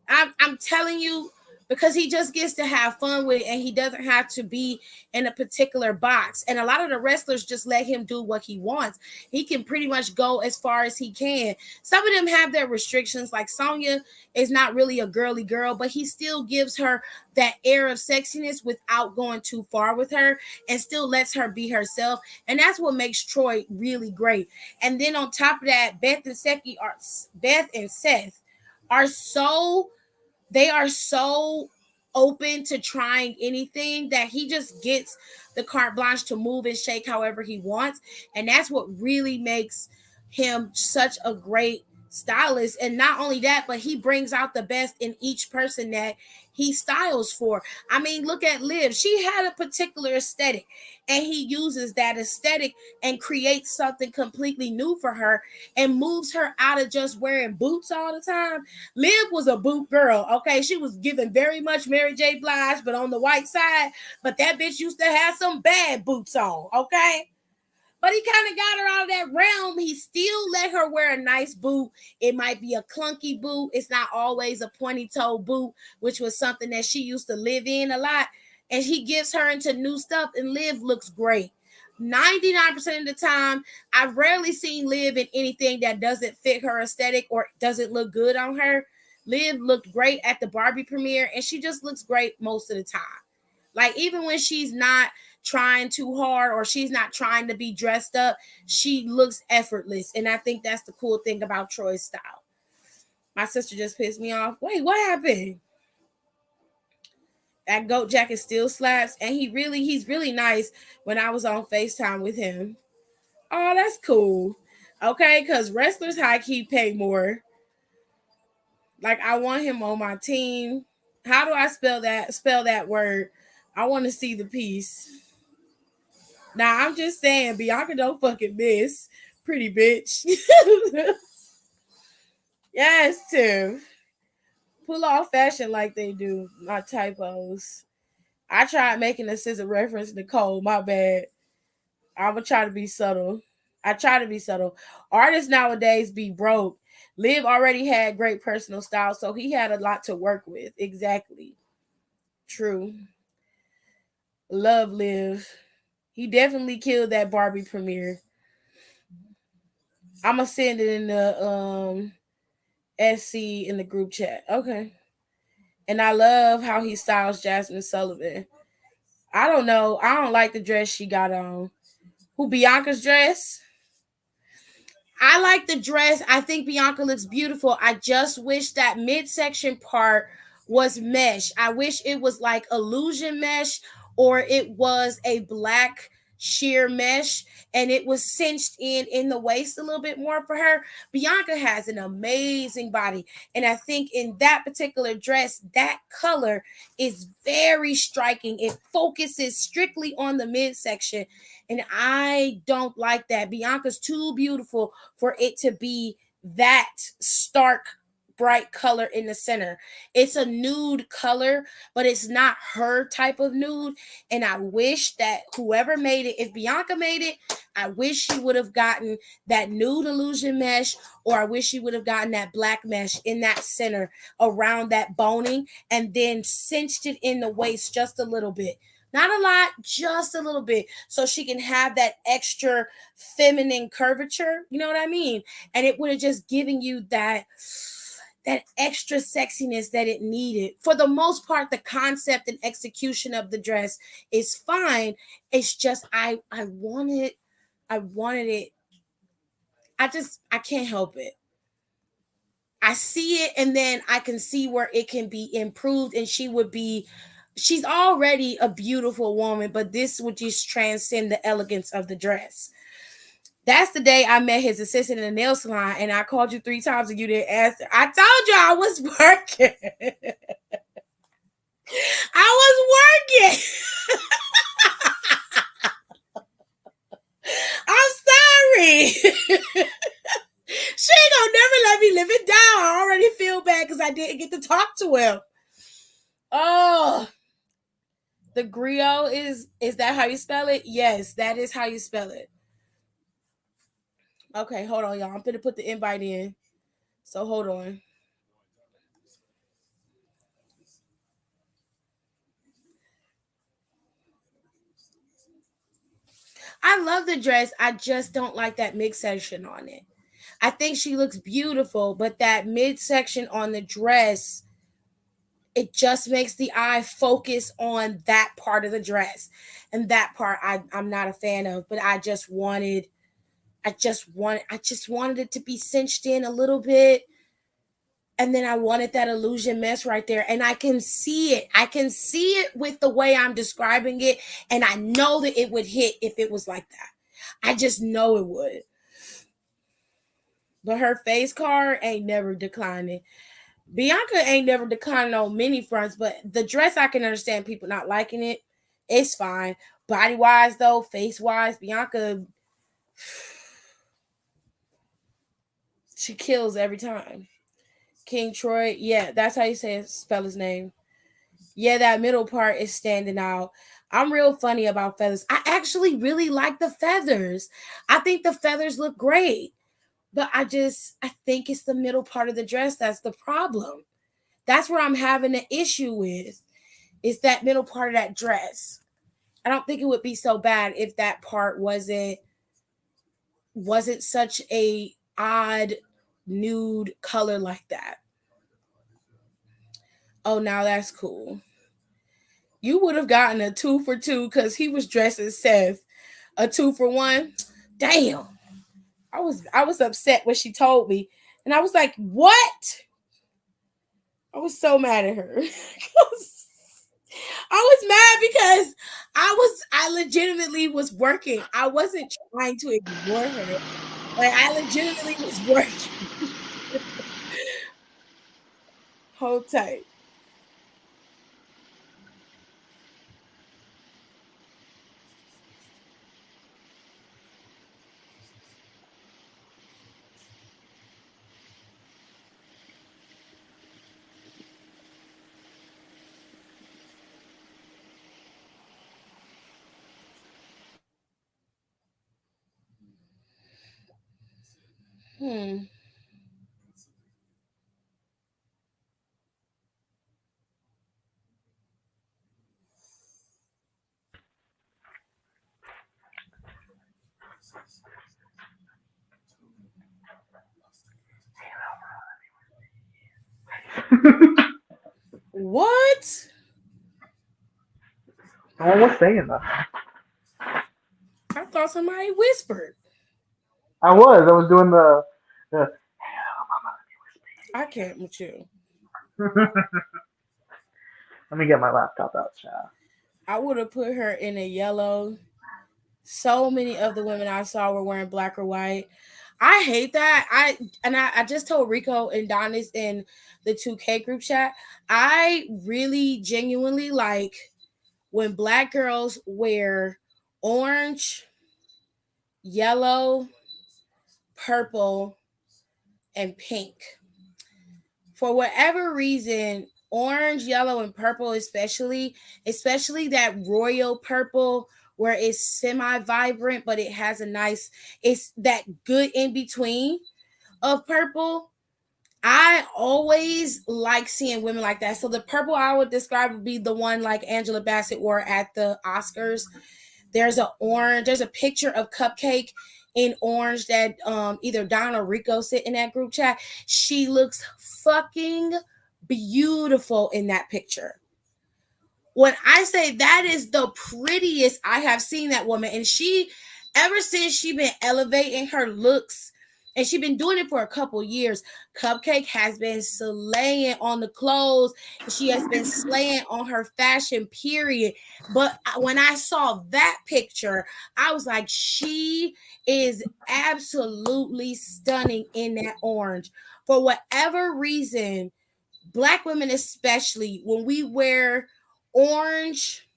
I'm telling you, because he just gets to have fun with it and he doesn't have to be in a particular box. And a lot of the wrestlers just let him do what he wants. He can pretty much go as far as he can. Some of them have their restrictions, like Sonya is not really a girly girl, but he still gives her that air of sexiness without going too far with her and still lets her be herself. And that's what makes Troy really great. And then on top of that, Beth and Seth are so they are so open to trying anything that he just gets the carte blanche to move and shake however he wants. And that's what really makes him such a great stylist. And not only that, but he brings out the best in each person that he styles for. I mean, look at Liv. She had a particular aesthetic, and he uses that aesthetic and creates something completely new for her and moves her out of just wearing boots all the time. Liv was a boot girl, okay? She was given very much Mary J. Blige, but on the white side. But that bitch used to have some bad boots on, okay? But he kind of got her out of that realm. He still let her wear a nice boot. It might be a clunky boot. It's not always a pointy toe boot, which was something that she used to live in a lot. And he gives her into new stuff, and Liv looks great. 99% of the time, I've rarely seen Liv in anything that doesn't fit her aesthetic or doesn't look good on her. Liv looked great at the Barbie premiere, and she just looks great most of the time. Like, even when she's not trying too hard or she's not trying to be dressed up, she looks effortless. And I think that's the cool thing about Troy's style. My sister just pissed me off. Wait, what happened? That goat jacket still slaps, and he's really nice when I was on FaceTime with him. Oh, that's cool. Okay, because wrestlers high key pay more. Like, I want him on my team. How do I spell that word? I want to see the piece. Now, I'm just saying, Bianca don't fucking miss. Pretty bitch. Yes, Tim. Pull off fashion like they do. My typos. I tried making a scissor reference, Nicole. My bad. I'm going to try to be subtle. I try to be subtle. Artists nowadays be broke. Liv already had great personal style, so he had a lot to work with. Exactly. True. Love Liv. He definitely killed that Barbie premiere. I'm gonna send it in the SC in the group chat. Okay. And I love how he styles Jasmine Sullivan. I don't know. I don't like the dress she got on. Who, Bianca's dress? I like the dress. I think Bianca looks beautiful. I just wish that midsection part was mesh. I wish it was like illusion mesh, or it was a black sheer mesh and it was cinched in the waist a little bit more for her. Bianca has an amazing body, and I think in that particular dress, that color is very striking. It focuses strictly on the midsection, and I don't like that. Bianca's too beautiful for it to be that stark bright color in the center. It's a nude color, but it's not her type of nude. And I wish that whoever made it, if Bianca made it, I wish she would have gotten that nude illusion mesh, or I wish she would have gotten that black mesh in that center around that boning, and then cinched it in the waist just a little bit. Not a lot, just a little bit, so she can have that extra feminine curvature. You know what I mean? And it would have just given you that extra sexiness that it needed. For the most part, the concept and execution of the dress is fine. It's just I wanted it. I can't help it. I see it, and then I can see where it can be improved, and she's already a beautiful woman, but this would just transcend the elegance of the dress. That's the day I met his assistant in the nail salon, and I called you 3 times and you didn't answer. I told you I was working. I was working. I'm sorry. She ain't gonna never let me live it down. I already feel bad because I didn't get to talk to him. Oh, the griot is that how you spell it? Yes, that is how you spell it. Okay, hold on, y'all. I'm gonna put the invite in. So hold on. I love the dress. I just don't like that midsection on it. I think she looks beautiful, but that midsection on the dress, it just makes the eye focus on that part of the dress. And that part I'm not a fan of, but I just wanted it to be cinched in a little bit. And then I wanted that illusion mesh right there. And I can see it. I can see it with the way I'm describing it. And I know that it would hit if it was like that. I just know it would. But her face card ain't never declining. Bianca ain't never declining on many fronts, but the dress I can understand people not liking it. It's fine. Body wise though, face wise, Bianca she kills every time. King Troy, yeah, that's how you spell his name. Yeah, that middle part is standing out. I'm real funny about feathers. I actually really like the feathers. I think the feathers look great. But I think it's the middle part of the dress that's the problem. That's where I'm having an issue with. Is that middle part of that dress. I don't think it would be so bad if that part wasn't such a odd nude color like that. Oh, now that's cool. You would have gotten a 2 for 2 because he was dressed as Seth. A 2 for 1. Damn. I was upset when she told me. And I was like, what? I was so mad at her. I was mad because I legitimately was working. I wasn't trying to ignore her. Like I legitimately was working. Hold tight. Hmm. What? No one was saying that. I thought somebody whispered. I was doing the. I can't with you. Let me get my laptop out, chat. I would have put her in a yellow. So many of the women I saw were wearing black or white. I hate that. I just told Rico and Donis in the 2K group chat. I really genuinely like when black girls wear orange, yellow, purple, and pink. For whatever reason, orange, yellow, and purple, especially that royal purple where it's semi vibrant, but it has a nice, it's that good in between of purple. I always like seeing women like that. So the purple I would describe would be the one like Angela Bassett wore at the Oscars. There's a picture of Cupcake in orange that either Don or Rico sit in that group chat. She looks fucking beautiful in that picture. When I say that is the prettiest I have seen that woman, and she, ever since she been elevating her looks, and she been doing it for a couple years. Cupcake has been slaying on the clothes. She has been slaying on her fashion, period. But when I saw that picture, I was like, she is absolutely stunning in that orange. For whatever reason, black women, especially when we wear orange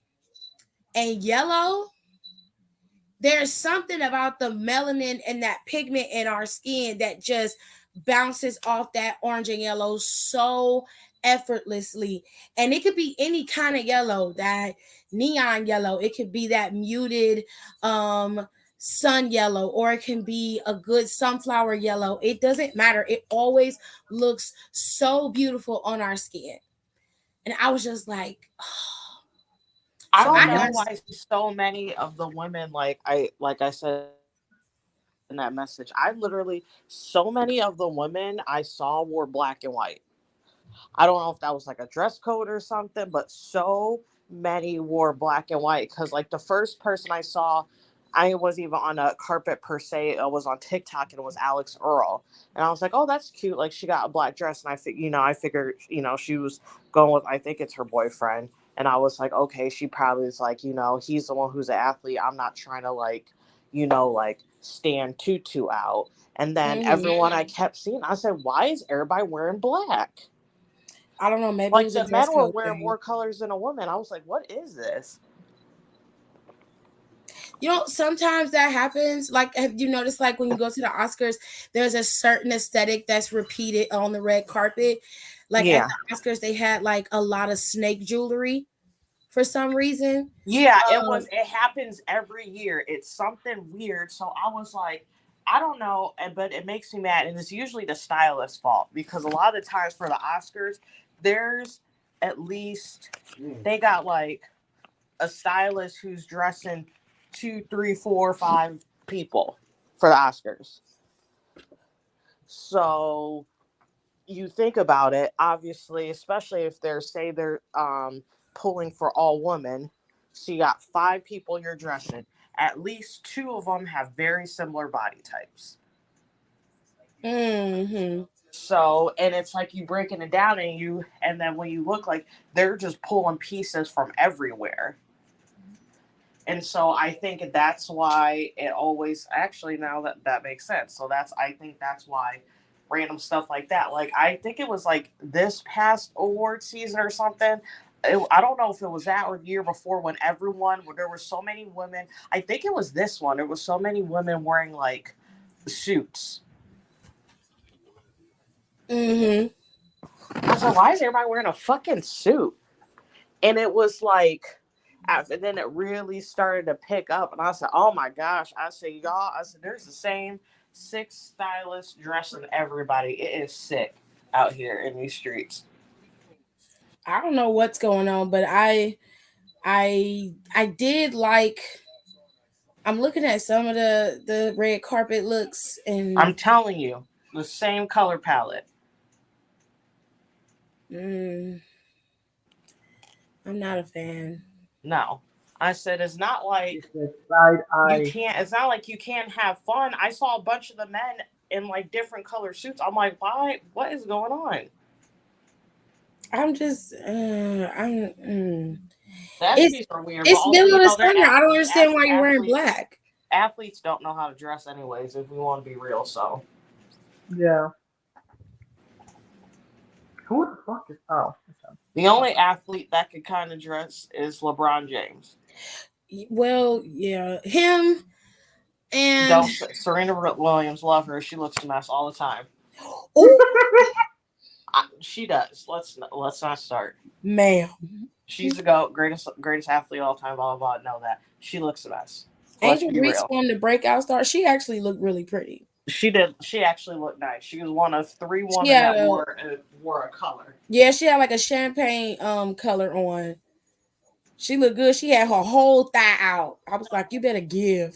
and yellow, there's something about the melanin and that pigment in our skin that just bounces off that orange and yellow so effortlessly. And it could be any kind of yellow, that neon yellow, it could be that muted sun yellow, or it can be a good sunflower yellow. It doesn't matter. It always looks so beautiful on our skin. And I was just like, oh. I So don't I know can. Yes. why so many of the women, like I said in that message, I literally, so many of the women I saw wore black and white. I don't know if that was like a dress code or something, but so many wore black and white. Because like the first person I saw, I wasn't even on a carpet per se. It was on TikTok and it was Alex Earl, and I was like, "Oh, that's cute." Like she got a black dress, and I figured, she was going with, I think it's her boyfriend, and I was like, okay, she probably is like, he's the one who's an athlete. I'm not trying to like, like Stan Tutu out. And then Mhm. everyone I kept seeing, I said, why is everybody wearing black? I don't know. Maybe it Like was a the dress men were code wearing thing. more colors than a woman. I was like, what is this? Sometimes that happens. Like, have you noticed, like, when you go to the Oscars, there's a certain aesthetic that's repeated on the red carpet. Like at Yeah. the Oscars, they had like a lot of snake jewelry for some reason. Yeah, Um, it happens every year. It's something weird. So I was like, I don't know, but it makes me mad. And it's usually the stylist's fault because a lot of the times for the Oscars, there's at least, they got like a stylist who's dressing 2, 3, 4, 5 people for the Oscars. So you think about it, obviously, especially if they're pulling for all women. So you got 5 people you're dressing. At least 2 of them have very similar body types. hmm So, and it's like you breaking it down, and then when you look, like they're just pulling pieces from everywhere. And so I think that's why it always, actually, now that makes sense. So I think that's why random stuff like that. Like, I think it was like this past award season or something. I don't know if it was that or the year before when there were so many women. I think it was this one. There was so many women wearing like suits. hmm I was like, why is everybody wearing a fucking suit? And it was like, and then it really started to pick up. And I said, oh my gosh. I said, y'all, there's the same 6 stylists dressing everybody. It is sick out here in these streets. I don't know what's going on, but I did like. I'm looking at some of the red carpet looks, I'm and telling you, the same color palette. mm, I'm not a fan. No. I said, it's not She like said side eye. it's not like you can't have fun. I saw a bunch of the men in like different color suits. I'm like, why? What is going on? I'm just, The it's ESPYs are weird, but it's also, middle of the they're summer. I don't athletes. understand why you're wearing black. Athletes don't know how to dress anyways, if we want to be real. So Yeah. Who the fuck is? Oh. Okay. the only athlete that could kind of dress is LeBron James. Well, yeah, him and Don't Serena Williams, love her. She looks a mess all the time. oh, She does. Let's not start. ma'am, She's the GOAT, greatest athlete of all time. Blah blah blah. Know that she looks a mess. Let's Angel be Reese real. won the breakout star. She actually looked really pretty. She did. She actually looked nice. She was one of 3 She women had that a wore a color. Yeah, she had like a champagne color on. She looked good. She had her whole thigh out. I was like, you better give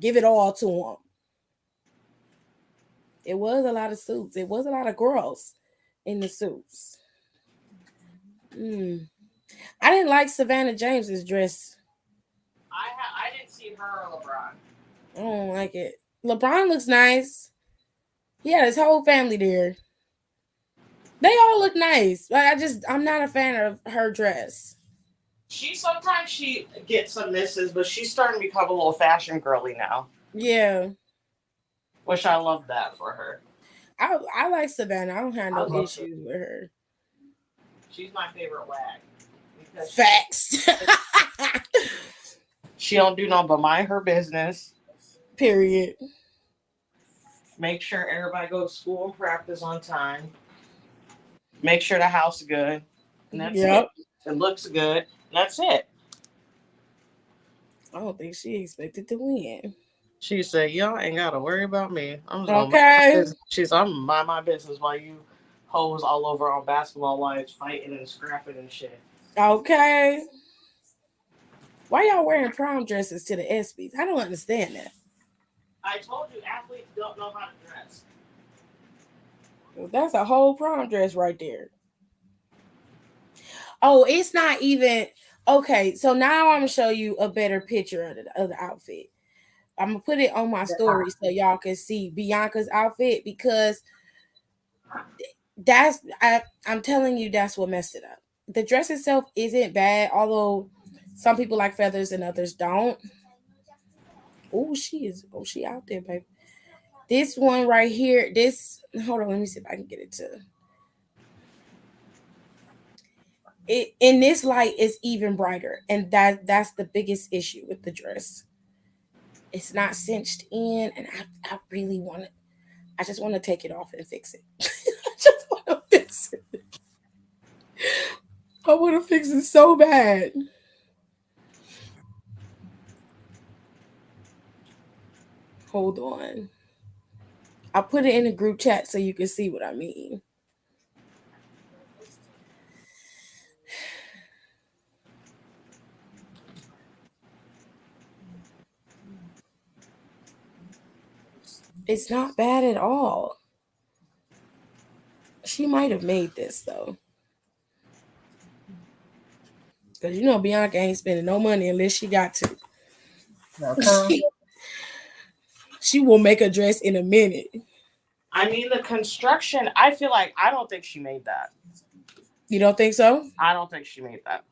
it all to him. It was a lot of suits. It was a lot of girls in the suits. Mm. I didn't like Savannah James's dress. I didn't see her or LeBron. I don't like it. LeBron looks nice. He had his whole family there. They all look nice. Like I'm not a fan of her dress. Sometimes she gets some misses, but she's starting to become a little fashion girly now. Yeah. Which I love that for her. I like Savannah. I don't have I no love issues with her. She's my favorite wag. Because Facts. she don't do nothing but mind her business. Period. Make sure everybody goes to school and practice on time. Make sure the house is good. And that's Yep. it. It looks good. And that's it. I don't think she expected to win. She said, y'all ain't got to worry about me. I'm just going to mind my Okay. business. She said, I'm going to mind my business while you hoes all over on Basketball Wives fighting and scrapping and shit. Okay. Why y'all wearing prom dresses to the ESPYs? I don't understand that. I told you, athletes don't know how to dress. Well, that's a whole prom dress right there. Oh, it's not even okay. So now I'm gonna show you a better picture of the outfit. I'm gonna put it on my story so y'all can see Bianca's outfit because I'm telling you that's what messed it up. The dress itself isn't bad, although some people like feathers and others don't. Oh, she out there, baby. This one right here, hold on, let me see if I can get it to it. In this light, it's even brighter, and that's the biggest issue with the dress. It's not cinched in, and I really want to. I just want to take it off and fix it. I just want to fix it. I want to fix it so bad. Hold on. I'll put it in the group chat so you can see what I mean. It's not bad at all. She might have made this though. Because you know Bianca ain't spending no money unless she got to. Okay. She will make a dress in a minute. I mean, the construction, I feel like, I don't think she made that. You don't think so? I don't think she made that.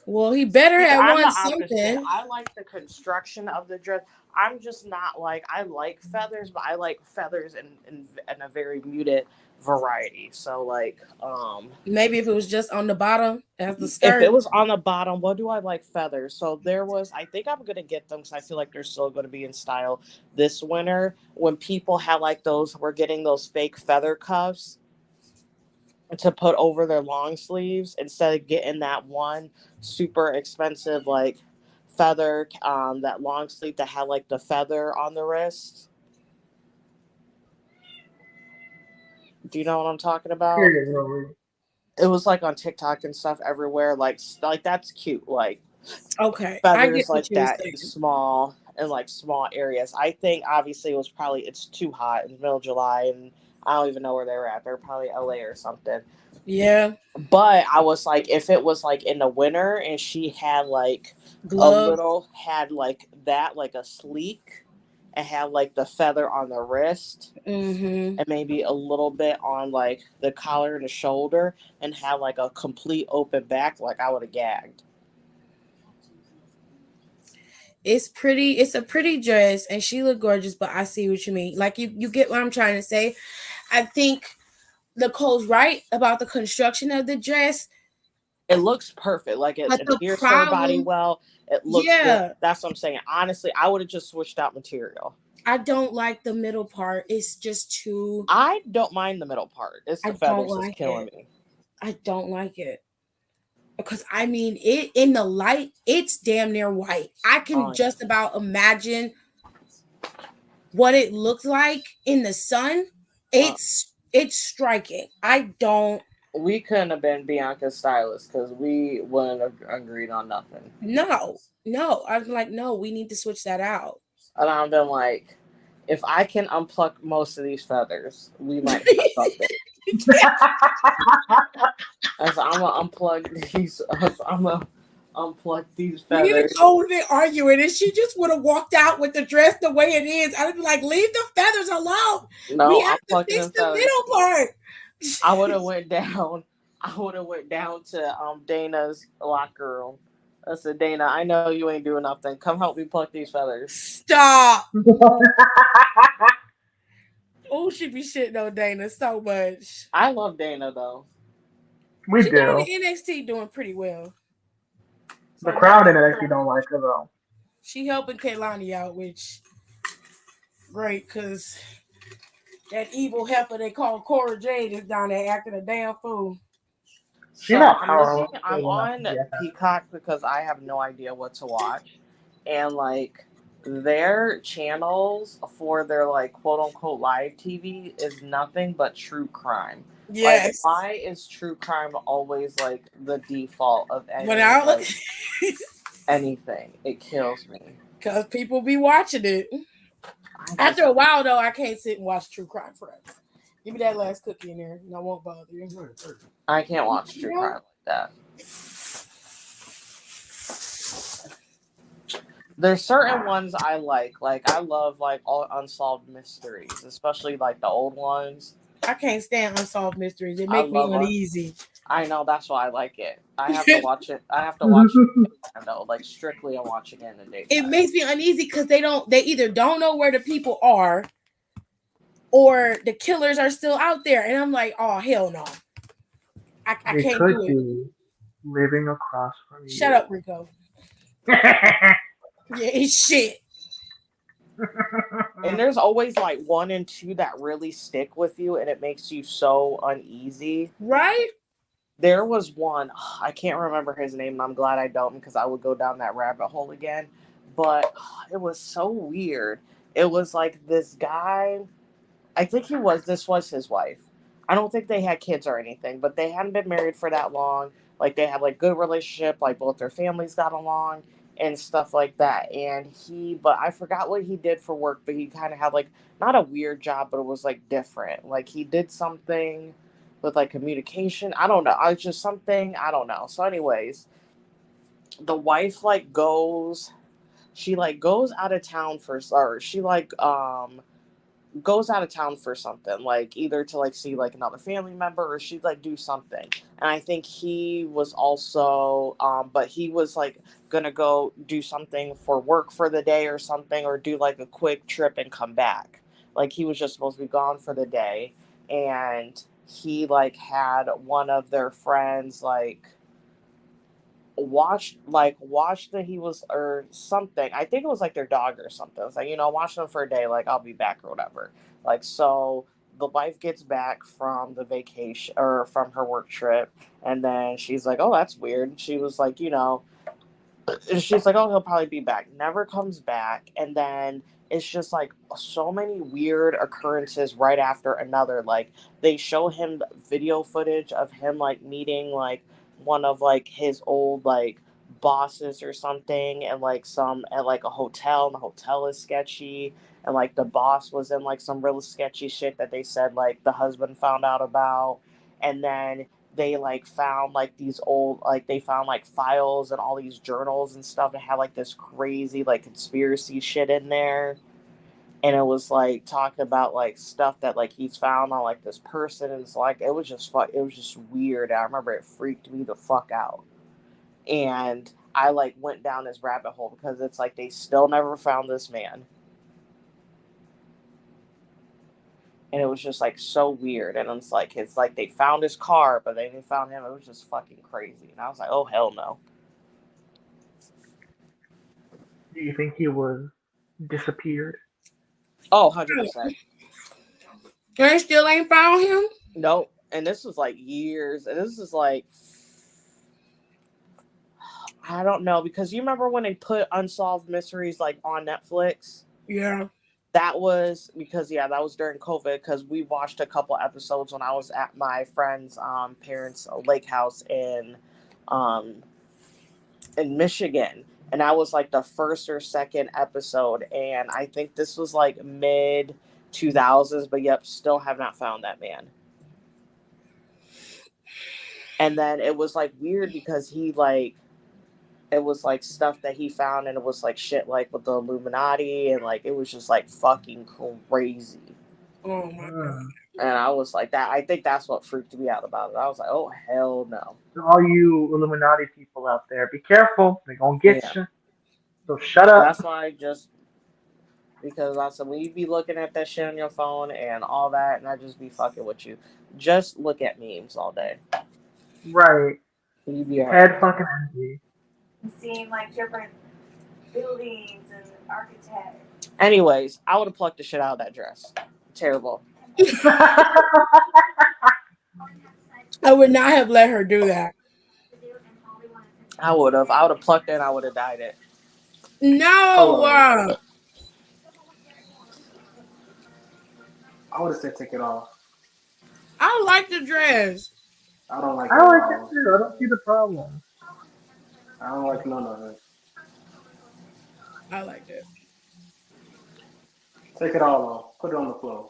Well, he better have I'm won the opposite. something. I like the construction of the dress. I'm just not like, I like feathers, but I like feathers in a very muted variety. So like, Maybe if it was just on the bottom as the if skirt. it was on the bottom, what do I like feathers? So there was, I think I'm gonna get them because I feel like they're still gonna be in style this winter. When people had like those, we're getting those fake feather cuffs to put over their long sleeves instead of getting that one super expensive like feather, that long sleeve that had like the feather on the wrist. Do you know what I'm talking about? Period, Rory. It was like on TikTok and stuff everywhere. Like that's cute. Like Okay, I get feathers what like you were that in saying. small and like small areas. I think obviously it was probably, it's too hot in the middle of July, and I don't even know where they were at. They're probably LA or something. Yeah, But I was like, if it was like in the winter and she had like gloves. had like that, like a sleek, and had like the feather on the wrist Mm-hmm. and maybe a little bit on like the collar and the shoulder, and had like a complete open back, like I would have gagged. It's pretty. It's a pretty dress, and she looked gorgeous. But I see what you mean. Like you get what I'm trying to say. I think Nicole's right about the construction of the dress, It looks perfect. Like it but the adheres to her body problem, well. It looks good. yeah, That's what I'm saying. Honestly, I would have just switched out material. I don't like the middle part. It's just too. I don't mind the middle part. It's I the don't feathers that's like killing it. me. I don't like it because I mean it in the light. It's damn near white. I can Oh, yeah. just about imagine what it looked like in the sun. It's striking. I don't. We couldn't have been Bianca's stylist because we wouldn't have agreed on nothing. No. I'm like, no, we need to switch that out. And I've been like, if I can unpluck most of these feathers, we might have something. As I'm gonna unplug these. I'm gonna unplug these Me and feathers. Nicole been arguing, and she just would have walked out with the dress the way it is. I'd be like, leave the feathers alone. We No, I'm have to plucking fix them the feathers. middle part. I would have went down. I would have went down to Dana's locker room. I said, Dana, I know you ain't doing nothing. Come help me pluck these feathers. Stop. Oh, she be shitting on Dana so much. I love Dana though. We She down do. in NXT doing pretty well. The So crowd in it actually don't like her though. she helping Kaylani out, which great, cause that evil heifer they call Cora Jade is down there acting a damn fool. She's So not I'm powerful looking. I'm enough on to get that. Peacock because I have no idea what to watch, and like their channels for their like quote unquote live TV is nothing but true crime. Like, Yes. why is true crime always like the default of But any I like anything? It kills me. because people be watching it. I just After a while though, I can't sit and watch true crime forever. Give me that last cookie in there, and I won't bother you. I can't watch true crime like that. There's certain ones I like. Like I love like all unsolved mysteries, especially like the old ones. I can't stand unsolved mysteries. It I make me love uneasy. I know that's why I like it. I have to watch it. I have to watch it in the daytime, though, like strictly I'm watching it in the It daytime. makes me uneasy because they either don't know where the people are or the killers are still out there. And I'm like, oh hell no. I They can't could do it. be living across from Shut you. up, Rico. Yeah, it's shit. And there's always like one and two that really stick with you, and it makes you so uneasy. Right? There was one, I can't remember his name, and I'm glad I don't because I would go down that rabbit hole again. But it was so weird. It was like this guy. I think this was his wife. I don't think they had kids or anything, but they hadn't been married for that long. Like they had like good relationship, like both their families got along and stuff like that. And but I forgot what he did for work, but he kind of had like not a weird job, but it was like different. Like he did something with like communication. I don't know. I just something, I don't know. So anyways, the wife she like goes out of town for, or she like goes out of town for something, like either to like see like another family member or she'd like do something. And I think he was also but he was like gonna go do something for work for the day or something, or do like a quick trip and come back. Like he was just supposed to be gone for the day. And he like had one of their friends like watched that he was, or something. I think it was like their dog or something. It's like, watch them for a day, like I'll be back or whatever. Like so the wife gets back from the vacation or from her work trip, and then she's like, oh, that's weird. She was like, she's like, oh, he'll probably be back. Never comes back. And then it's just like so many weird occurrences right after another. Like they show him video footage of him like meeting like one of like his old like bosses or something, and like some at like a hotel, and the hotel is sketchy, and like the boss was in like some real sketchy shit that they said like the husband found out about. And then they like found like these old, like they found like files and all these journals and stuff, and had like this crazy like conspiracy shit in there. And it was like talking about like stuff that like he's found on like this person, and it's like it was just it was just weird. I remember it freaked me the fuck out. And I like went down this rabbit hole because it's like they still never found this man. And it was just like so weird. And it's like they found his car, but they didn't found him. It was just fucking crazy. And I was like, oh hell no. Do you think he was disappeared? Oh, 100%. They still ain't found him? Nope. And this was like years. And this is like, I don't know, because you remember when they put Unsolved Mysteries like on Netflix? Yeah. That was because, yeah, that was during COVID, because we watched a couple episodes when I was at my friend's parents' lake house um, in Michigan. And that was like the first or second episode. And I think this was like mid 2000s, but yep, still have not found that man. And then it was like weird because it was like stuff that he found, and it was like shit like with the Illuminati, and like it was just like fucking crazy. Oh my god. Hmm. And I was like, that, I think that's what freaked me out about it. I was like, oh hell no. So all you Illuminati people out there, be careful. They're gonna get Yeah. you. So shut up. That's why I just, because I said when you be looking at that shit on your phone and all that, and I just be fucking with you, just look at memes all day. Right. You be alright. Head fucking empty. Seeing like different buildings and architects. Anyways, I would have plucked the shit out of that dress. Terrible. I would not have let her do that. I would have. I would have plucked it and I would have dyed it. No. Hello. I would have said take it off. I like the dress. I don't like it I at like it all. too. I don't see the problem. I don't like none of it. I liked it. Take it all off. Put it on the floor.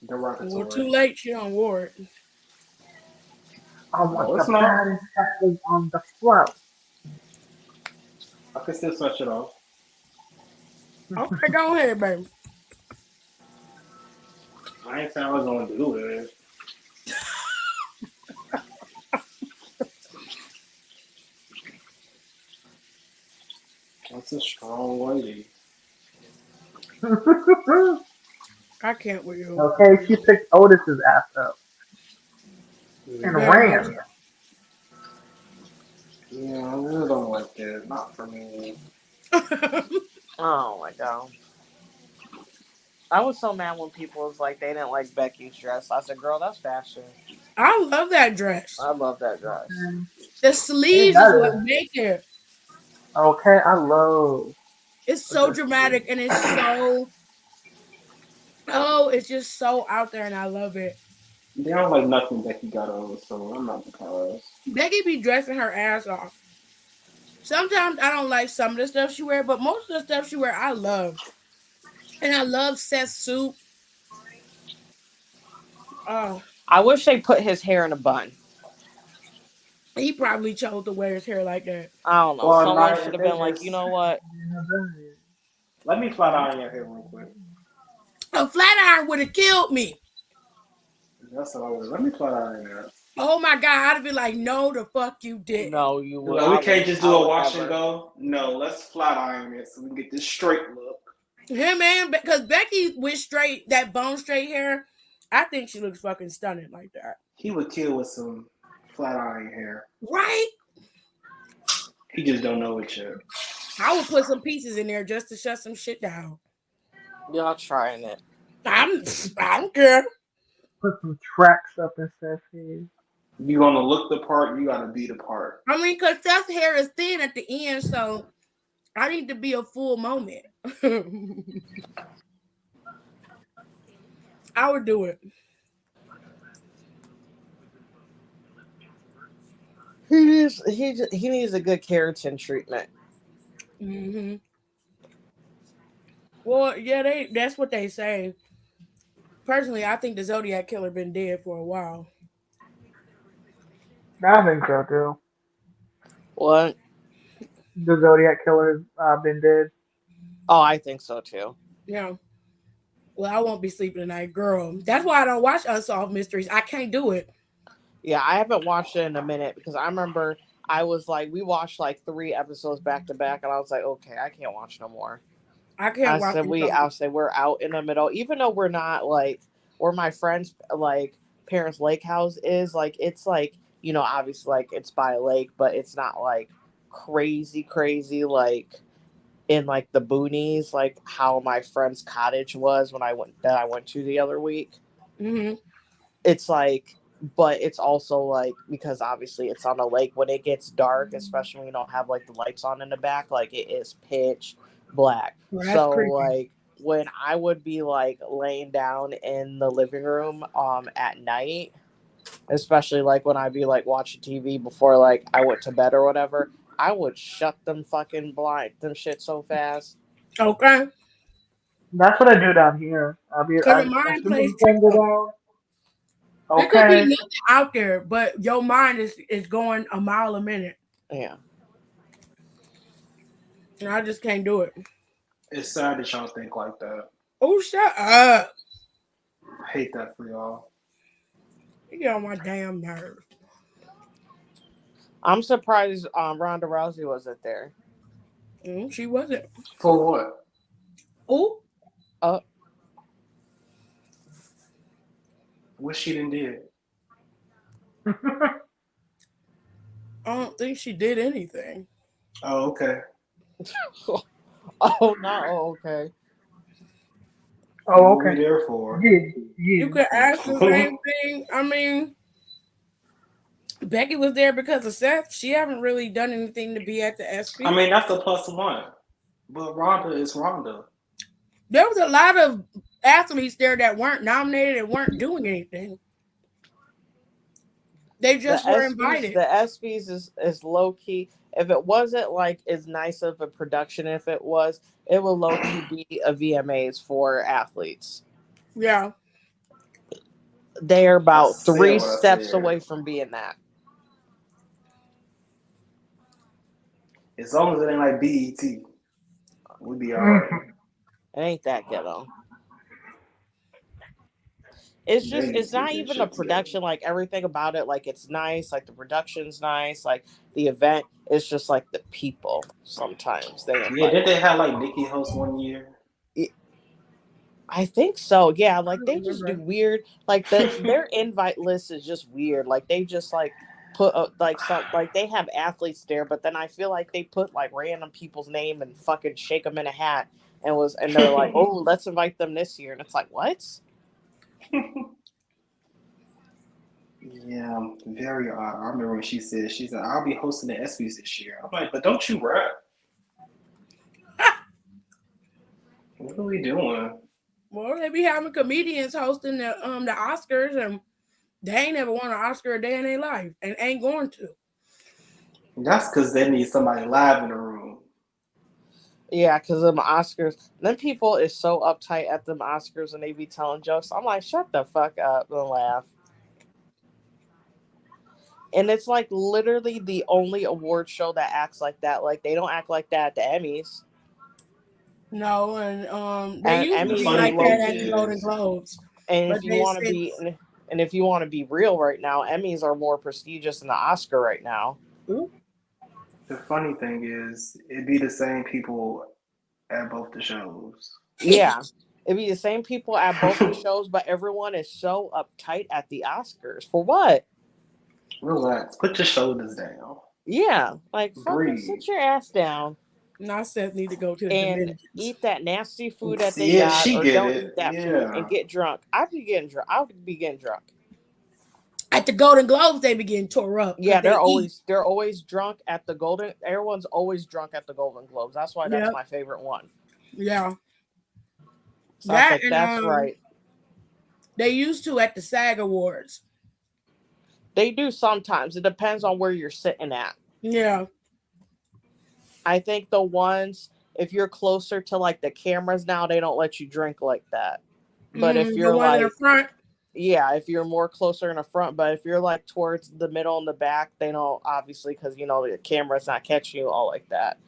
Well, too Derogatory. late. She on ward. I want No, the it's not. baddest tattoo on the floor. I can still switch it off. Okay, go ahead, baby. I ain't saying I was gonna do it. That's a strong lady. I can't with you. Okay, she picked Otis's ass up and Yeah, Very much. ran. yeah, I really don't like that. Not for me. Oh my god. I was so mad when people was like they didn't like Becky's dress. I said, "Girl, that's fashion. I love that dress. I love that dress." Okay, The hey, sleeves is what that is make it. okay. I love It's a so good dramatic sleeve. and it's so it's just so out there and I love it. They don't like nothing Becky got over, so I'm not surprised. Becky be dressing her ass off. Sometimes I don't like some of the stuff she wear, but most of the stuff she wear I love. And I love Seth's suit. Oh, I wish they put his hair in a bun. he probably chose to wear his hair like that. I don't know. Or Someone not should if have they been like, you just know what? let me flat iron your hair real quick. A flat iron would have killed me. That's what I would. Let me flat iron that. Oh my god, I'd be like, no, the fuck you didn't. No, you would. Like, we can't just do I a would wash and never. go. No, let's flat iron it so we can get this straight look. Him and because Becky with straight that bone straight hair, I think she looks fucking stunning like that. He would kill with some flat iron hair. Right? He just don't know it yet. I would put some pieces in there just to shut some shit down. Y'all trying it. I don't care. Put some tracks up in Seth's head. You gonna look the part, you gotta be the part. I mean, because Seth's hair is thin at the end, so I need to be a full moment. I would do it. He needs a good keratin treatment. Hmm. Well, yeah, that's what they say. Personally, I think the Zodiac killer been dead for a while. I think so too. What? The Zodiac killer's been dead. Oh, I think so too. Yeah. Well, I won't be sleeping tonight, girl. That's why I don't watch Unsolved Mysteries. I can't do it. Yeah, I haven't watched it in a minute because I remember I was like, we watched like 3 episodes back to back, and I was like, okay, I can't watch no more. I can't watch I Unsolved. said we're out in the middle, even though we're not like where my friend's like parents' lake house is. Like it's like obviously like it's by a lake, but it's not like crazy like in like the boonies, like how my friend's cottage was when I went to the other week. Hmm. It's like, but it's also like because obviously it's on a lake when it gets dark, especially when you don't have like the lights on in the back, like it is pitch black. Well, that's So creepy. like when I would be like laying down in the living room at night, especially like when I'd be like watching TV before like I went to bed or whatever, I would shut them fucking them shit so fast. Okay. That's what I do down here. Because the As mind soon as plays the sun tricks go on you. down, It could be okay. nothing out there, but your mind is going a mile a minute. Yeah. And I just can't do it. It's sad that y'all think like that. Oh, shut up. I hate that for y'all. You get on my damn nerves. I'm surprised Ronda Rousey wasn't there. She wasn't. For what? Oh, Uh, What she done did? I don't think she did anything. Oh, okay. oh no, okay. Oh, What we okay. there for? Yeah, You yeah. could ask the same thing. I mean, Becky was there because of Seth. She haven't really done anything to be at the I SP. mean, that's a +1. But Rhonda is Rhonda. There was a lot of athletes there that weren't nominated and weren't doing anything. They just were invited. The ESPYS is low key. If it wasn't like as nice of a production, if it will low key be a VMAs for athletes. Yeah. They're I about said three what I steps said. away from being that. As long as it ain't like BET, we'll be all right. Mhm. It ain't that ghetto. It's They just need to it's get not their even the shit together. production, like everything about it, like it's nice, like the production's nice, like the event. It's just like the people sometimes they Yeah, invite. did they have like Nikki host one year? I think so. Yeah, I like don't they just do remember. weird. Like their invite list is just weird. Like they just like put like some like they have athletes there, but then I feel like they put like random people's name and fucking shake them in a hat and they're like, oh, let's invite them this year, and it's like what? Yeah, very odd. I remember when she said, I'll be hosting the ESPYs this year. I'm like, but don't you rap? What are we doing? Well, they be having comedians hosting the Oscars, and they ain't never won an Oscar a day in their life, and ain't going to. That's because they need somebody live in the room. Yeah, because them Oscars, then people is so uptight at them Oscars and they be telling jokes. I'm like, shut the fuck up and laugh. And it's like literally the only award show that acts like that. Like they don't act like that at the Emmys. No, and they And used to The be Emmys funny is like low that thing at the key. Golden is, Globes, And but if you they want to be, since and if you want to be real right now, Emmys are more prestigious than the Oscar right now. the funny thing is, it'd be the same people at both the shows. Yeah, it'd be the same people at both the shows, but everyone is so uptight at the Oscars for what? Relax. Put your shoulders down. Yeah, like fucking Breathe. sit your ass down now Seth need to go to the and Dominicans. eat that nasty food that they Yeah, got, she or get don't it. eat that food and Yeah. get drunk. I'd be getting drunk. I would be getting drunk. At the Golden Globes, they be getting tore up because Yeah, they eat. they're always drunk at the Golden. Everyone's always drunk at the Golden Globes. That's why that's Yep, my favorite one. yeah, So I was that like, and that's right. they used to at the SAG Awards. They do sometimes. It depends on where you're sitting at. Yeah, I think the ones if you're closer to like the cameras now, they don't let you drink like that. But if the you're one in the like front. yeah, if you're more closer in the front, but if you're like towards the middle and the back, they don't obviously because you know the camera's not catching you all like that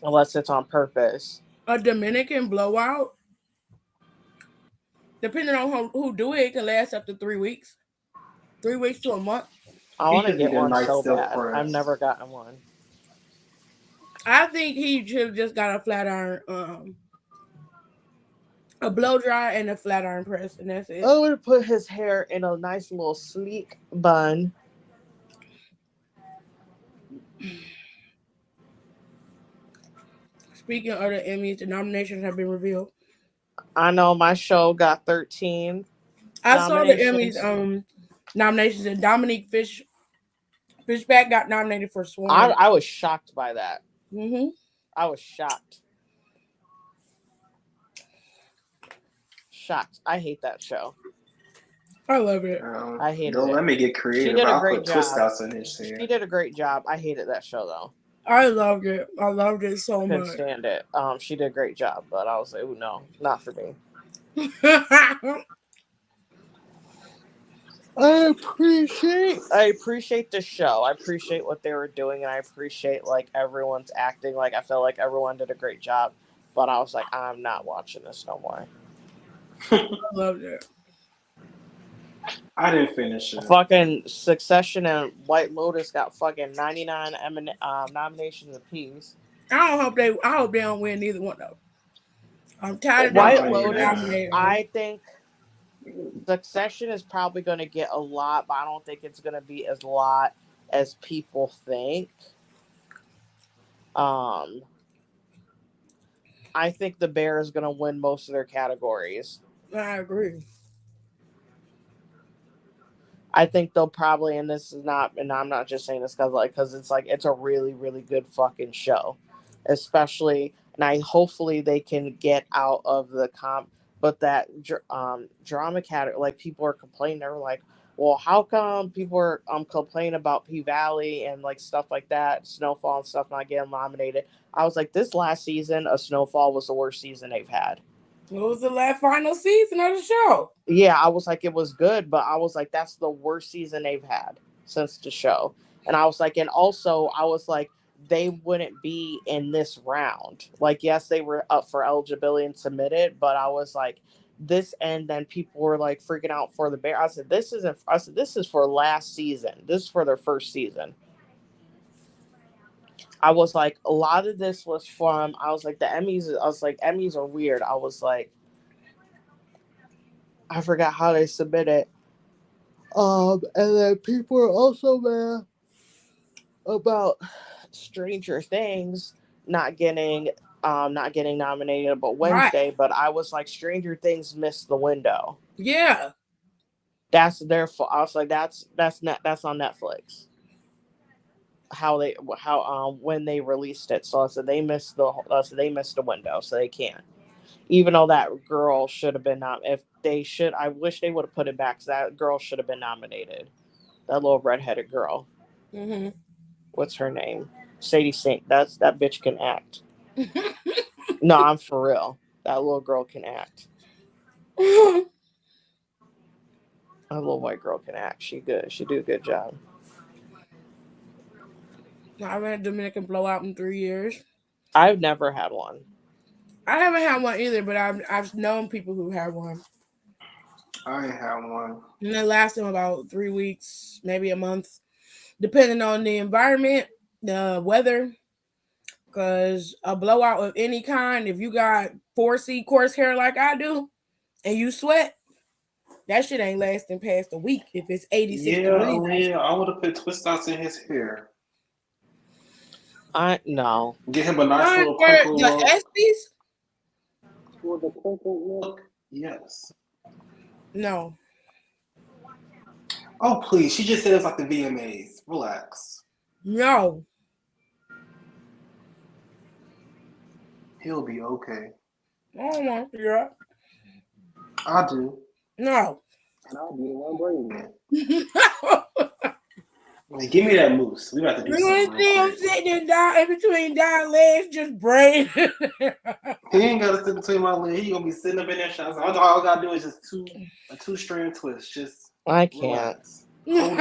unless it's on purpose. A Dominican blowout, depending on who do it, it can last up to 3 weeks, 3 weeks to a month. I He want to should be get the one nice so silk bad. I've press. never gotten one. I think he should have just got a flat iron, a blow dry and a flat iron press, and that's it. I would put his hair in a nice little sleek bun. Speaking of the Emmys, the nominations have been revealed. I know my show got 13 I saw the Emmys nominations. nominations, and Dominique Fishback got nominated for I, Swan. I was shocked by that. hmm I was shocked. Shocked. I hate that show. I love it. I hated Don't it. let me get She creative. did a I'll great put twist job. outs in his She hair. did a great job. I hated that show though. I loved it. I loved it so Couldn't much. stand it. She did a great job, but I was like, oh no, not for me. I appreciate the show. I appreciate what they were doing, and I appreciate like everyone's acting. Like I felt like everyone did a great job, but I was like, I'm not watching this no more. I loved it. I didn't finish it. Fucking Succession and White Lotus got fucking 99 nominations apiece. I hope they don't win neither one of them. I'm tired of them White No, always Lotus, yeah. nominating them. I think Succession is probably going to get a lot, but I don't think it's going to be as lot as people think. Um, I think the Bear is going to win most of their categories. I agree. I think they'll probably, and this is not, and I'm not just saying this because it's like it's a really really good fucking show, especially, and I hopefully they can get out of the but that drama category, like people are complaining, they're like, well, how come people are complaining about P Valley and like stuff like that, Snowfall and stuff not getting nominated? I was like, this last season of Snowfall was the worst season they've had. It was the last final season of the show. Yeah, I was like, it was good, but I was like, that's the worst season they've had since the show. And I was like, and also, I was like, they wouldn't be in this round. Like, yes, they were up for eligibility and submitted, but I was like, this, and then people were like freaking out for the bear. I said, this isn't. I said, this is for last season. This is for their first season. I was like, a lot of this was from. I was like, the Emmys. I was like, Emmys are weird. I was like, I forgot how they submit it. And then people are also mad about Stranger Things not getting nominated but Right. Wednesday, but I was like, Stranger Things missed the window. Yeah. That's their fault. I was like, that's on Netflix. How when they released it. So I said they missed the window, so they can't. Even though that girl should have been if they should, I wish they would have put it back, because that girl should have been nominated. That little redheaded girl. Mm-hmm. What's her name? Sadie Sink. That bitch can act. No, I'm for real. That little girl can act. That little white girl can act. She good. She do a good job. I haven't had Dominican blowout in 3 years. I've never had one. I haven't had one either, but I've known people who had one. I ain't had one. And it lasted them about 3 weeks, maybe a month, depending on the environment, the weather. Because a blowout of any kind, if you got 4C coarse hair like I do, and you sweat, that shit ain't lasting past a week if it's 86 Yeah, degrees. Aaliyah, I would have put twist outs in his hair. I no. Get him a nice little crinkle The look. ESPYs? For the crinkle look, yes. No. Oh, please. She just said it was like the VMAs. Relax. No. He'll be okay. I don't want to hear I do. No. And I'll be the one bringing it. Like, give me that mousse. We about to do You something want to see real him quick. sitting down in between down legs, just brain. He ain't got to sit between my legs. He gonna be sitting up in there. All I gotta do is just a 2-strand twist. Just I can't. Relax. Hold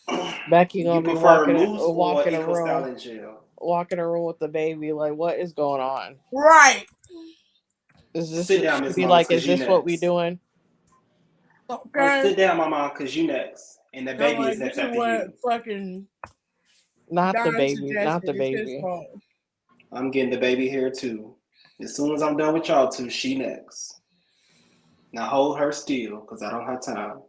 on. Becky gonna You be prefer walking mousse or a eco style room, in jail? walking a room with the baby. Like, what is going on? Right. Is this? Sit down, She Miss be Mama, like, because is you this what we next. doing? Okay. Sit down, Mama, because you next. And the baby Like, is next this is after what you. fucking Not the Don baby. Not suggested. the It's his baby. fault. I'm getting the baby here too. As soon as I'm done with y'all two, she next. Now hold her still, because I don't have time.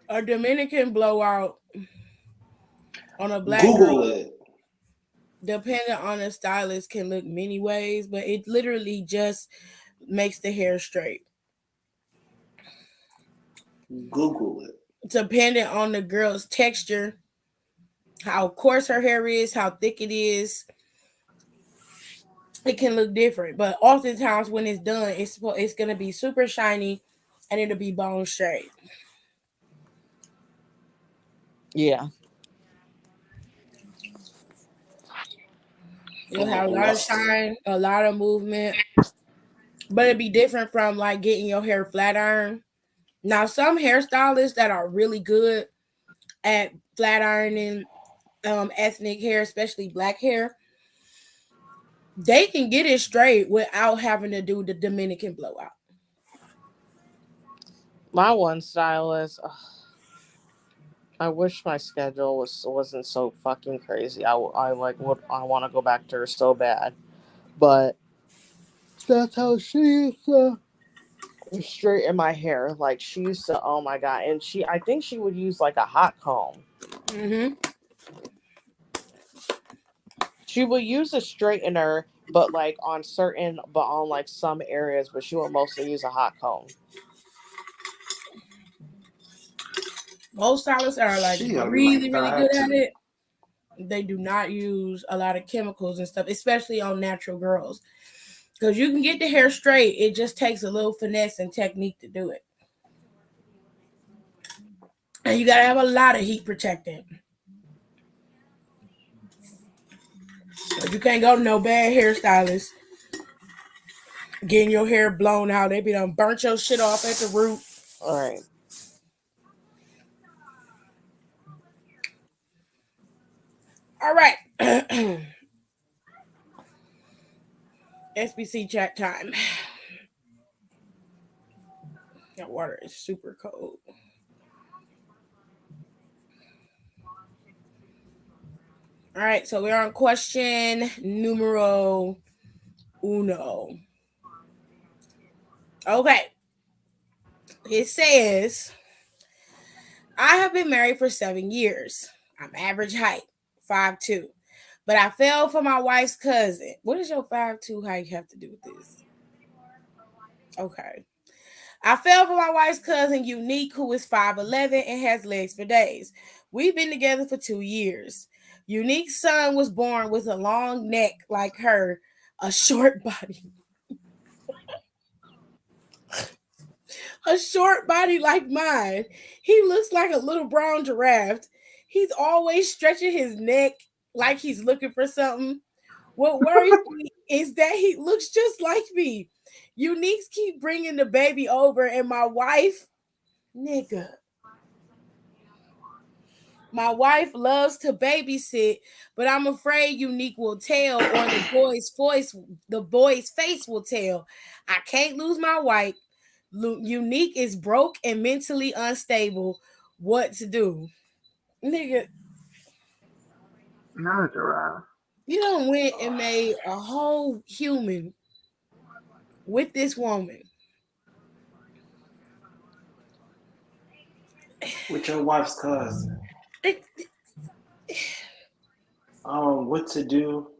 A Dominican blowout on a black Google girl, it. depending on the stylist, can look many ways, but it literally just makes the hair straight. Google it. Depending on the girl's texture, how coarse her hair is, how thick it is, it can look different. But oftentimes when it's done, it's gonna be super shiny, and it'll be bone straight. Yeah. You'll have a lot of Luster. shine, a lot of movement, but it'd be different from like getting your hair flat iron. Now, some hairstylists that are really good at flat ironing ethnic hair, especially black hair, they can get it straight without having to do the Dominican blowout. My one stylist. I wish my schedule wasn't so fucking crazy. I like would I want to go back to her so bad, but that's how she used to straighten my hair. Like, she used to. Oh my god! And I think she would use like a hot comb. Mm-hmm. She would use a straightener, but like on like some areas, but she would mostly use a hot comb. Most stylists are like She gonna be really, like really good at 5'2". it. They do not use a lot of chemicals and stuff, especially on natural girls. Because you can get the hair straight, it just takes a little finesse and technique to do it. And you gotta have a lot of heat protectant. But you can't go to no bad hairstylist getting your hair blown out. They be done burnt your shit off at the root. All right. All right. SBC chat time. That water is super cold. All right, so we're on question numero uno. Okay. It says, I have been married for 7 years. I'm average height, 5'2". But I fell for my wife's cousin. What does your 5'2" height have to do with this? Okay. I fell for my wife's cousin, Unique, who is 5'11" and has legs for days. We've been together for 2 years. Unique's son was born with a long neck like her, a short body. A short body like mine. He looks like a little brown giraffe. He's always stretching his neck like he's looking for something. What worries me is that he looks just like me. Uniques keep bringing the baby over, and nigga, my wife loves to babysit, but I'm afraid Unique will tell, or the boy's face will tell. I can't lose my wife. Unique is broke and mentally unstable. What to do, nigga? Not a giraffe. You done went and made a whole human with this woman. With your wife's cousin. What to do?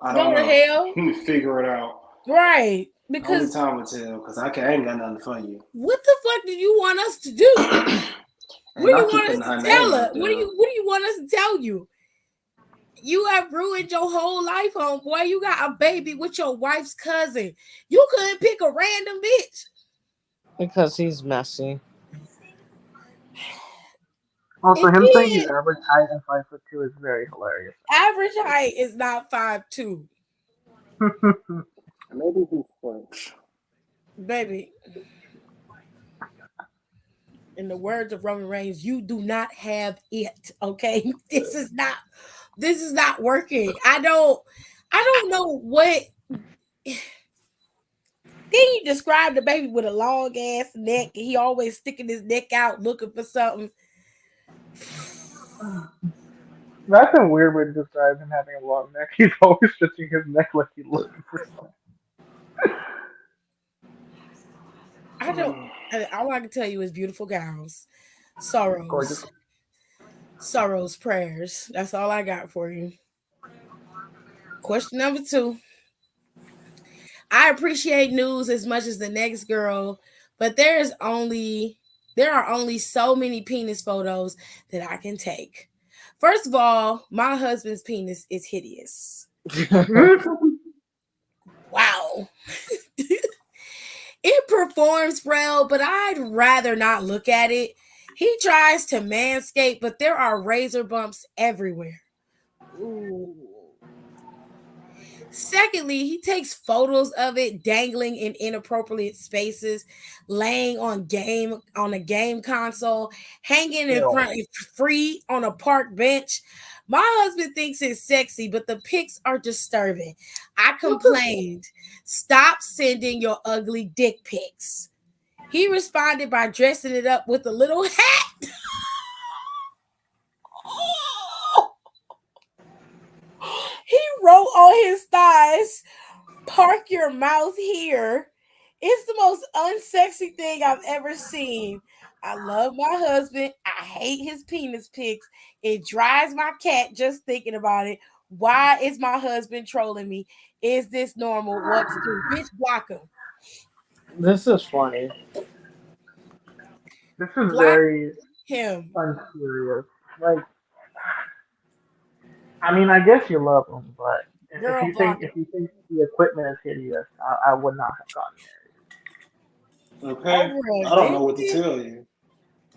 I don't Go to know. hell, Let me figure it out. right? Only Because time will tell, because I ain't got nothing for you. what the fuck do you want us to do? And What do you not want keeping us to her tell name her? out What there. do you want us to tell you? You have ruined your whole life, homeboy. You got a baby with your wife's cousin. You couldn't pick a random bitch. Because he's messy. Also, And him saying he's then average height and 5'2" is very hilarious. average height is not 5'2". Maybe he's French. Baby. In the words of Roman Reigns, you do not have it. Okay. This is not working. I don't know what. Then you describe the baby with a long ass neck, and he always sticking his neck out looking for something. That's a weird way to describe him having a long neck. He's always stretching his neck like he's looking for something. I don't. All I can tell you is beautiful gowns, Gorgeous. sorrows, prayers. That's all I got for you. Question number 2. I appreciate news as much as the next girl, but there are only so many penis photos that I can take. First of all, my husband's penis is hideous. Wow. It performs well, but I'd rather not look at it. He tries to manscape, but there are razor bumps everywhere. Ooh. Secondly, he takes photos of it dangling in inappropriate spaces, laying on a game console, hanging in Ew. front free on a park bench. My husband thinks it's sexy, but the pics are disturbing. I complained, stop sending your ugly dick pics. He responded by dressing it up with a little hat. He wrote on his thighs, park your mouth here. It's the most unsexy thing I've ever seen. I love my husband. I hate his penis pics. It drives my cat just thinking about it. Why is my husband trolling me? Is this normal? What to do? Bitch, block him. This is funny. This is Block very him. unserious. Like, I mean, I guess you love him, but if Girl, you think block him. if you think the equipment is hideous, I would not have gotten Okay? Over a I don't know dick what to pic? tell you. married.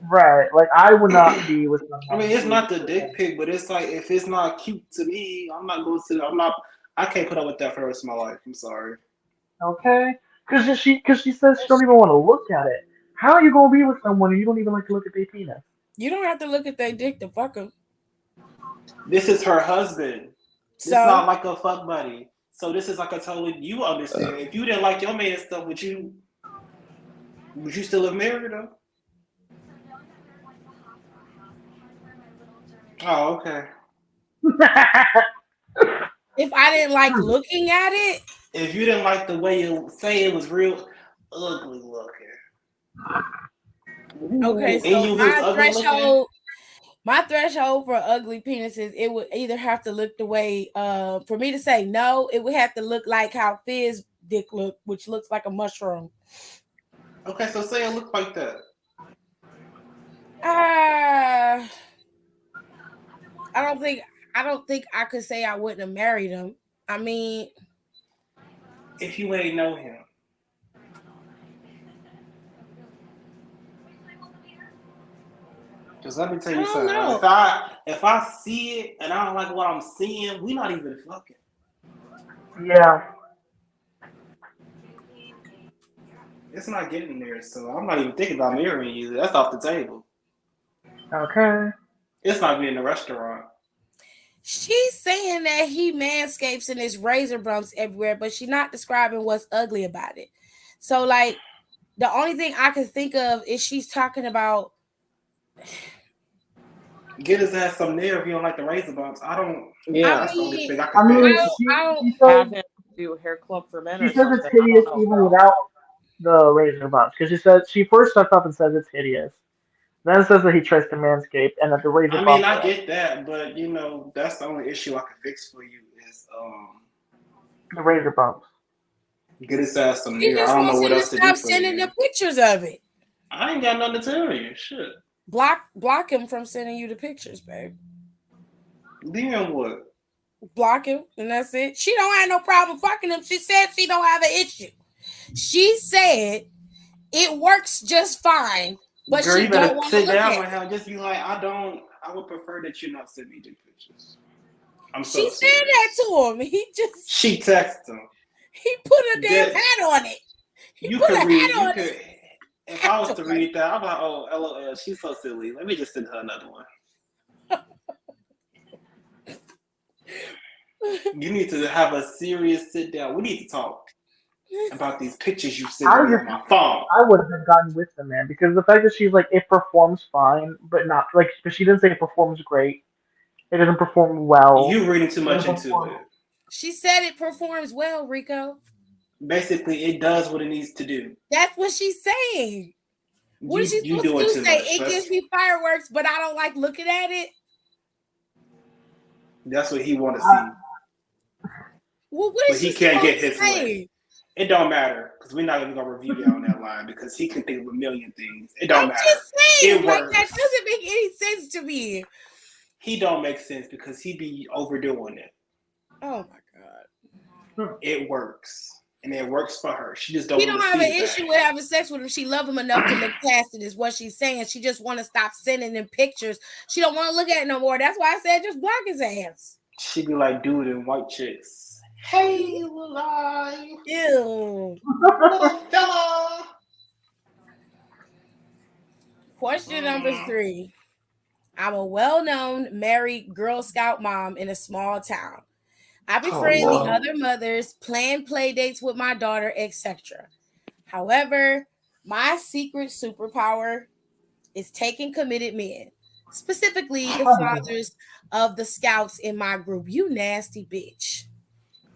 Right? Like, I would not be with I mean, someone it's whose not the dick equipment. pic, but it's like if it's not cute to me, I'm not going to. I'm not. I can't put up with that for the rest of my life. I'm sorry. Okay? Because she says she don't even want to look at it. How are you gonna be with someone and you don't even like to look at their penis? You don't have to look at their dick to fuck him. This is her husband. This So not like a fuck buddy. So this is like a totally you understand. If you didn't like your man stuff, would you still have married her? Oh, okay. if I didn't like looking at it, If you didn't like the way you say it was real ugly looking, okay, and so you was ugly looking, my threshold for ugly penises, it would either have to look the way for me to say no, it would have to look like how Fizz dick look, which looks like a mushroom. okay, so say it looked like that. Uh I don't think I could say I wouldn't have married him. I mean, If you ain't know him. Cause let me tell I you don't something. know. If I see it and I don't like what I'm seeing, we not even fucking. Yeah. It's not getting there, so I'm not even thinking about marrying you. That's off the table. Okay. It's not being in a restaurant. She's saying that he manscapes and his razor bumps everywhere, but she's not describing what's ugly about it. So, like, the only thing I can think of is she's talking about. Get his ass some nail if you don't like the razor bumps. I don't. Yeah. That's the only mean, thing I I can mean, fix. she Have says him do hair club for men she or says it's something. I don't hideous know, even bro. without the razor bumps because she says she first starts off and says it's hideous. Then it says that he tries to manscape and that the razor I mean, bumps I are get that, but that's the only issue I can fix for you is the razor bumps. get his ass some she nail. I just don't know wants what him to else to do stop for sending you. the pictures of it. I ain't got nothing to tell you. Shit. Block him from sending you the pictures, babe. Then what? Block him, and that's it. She don't have no problem fucking him. She said she don't have an issue. She said it works just fine, but Girl, she you don't better want to sit look down at with it. him. Just be like, I would prefer that you not send me the pictures. I'm She so said that serious. to him. She texted him. He put a damn That hat on it. He you put a could hat read. You on it could. If I was to afterwards. read that, I'm like, oh, LOL, she's so silly. Let me just send her another one. You need to have a serious sit down. We need to talk about these pictures you I sending me on just my phone. I would have gone with the man because the fact that she's like it performs fine, but not like but she didn't say it performs great. It doesn't perform well. You reading too It much doesn't into perform. it. She said it performs well, Rico. Basically, it does what it needs to do. That's what she's saying. What is she You supposed to doing do? too Say much. it gives me fireworks, but I don't like looking at it. That's what he want to see. Well, what But is she he can't get supposed his to way. say? It don't matter because we're not even gonna review down that line because he can think of a million things. It I'm don't matter. just saying, It like that works. doesn't make any sense to me. He don't make sense because he be overdoing it. Oh my god. It works. And it works for her. She just don't She want don't to have see an the issue thing. with having sex with him. She love him enough to look past it, is what she's saying. She just want to stop sending them pictures. She don't want to look at it no more. That's why I said just block his ass. She be like dude and white chicks. Hey, little Ew. fella. Question number 3. I'm a well-known married Girl Scout mom in a small town. I Oh befriend the Lord. other mothers, plan play dates with my daughter, etc. However, my secret superpower is taking committed men, specifically the fathers of the scouts in my group. You nasty bitch.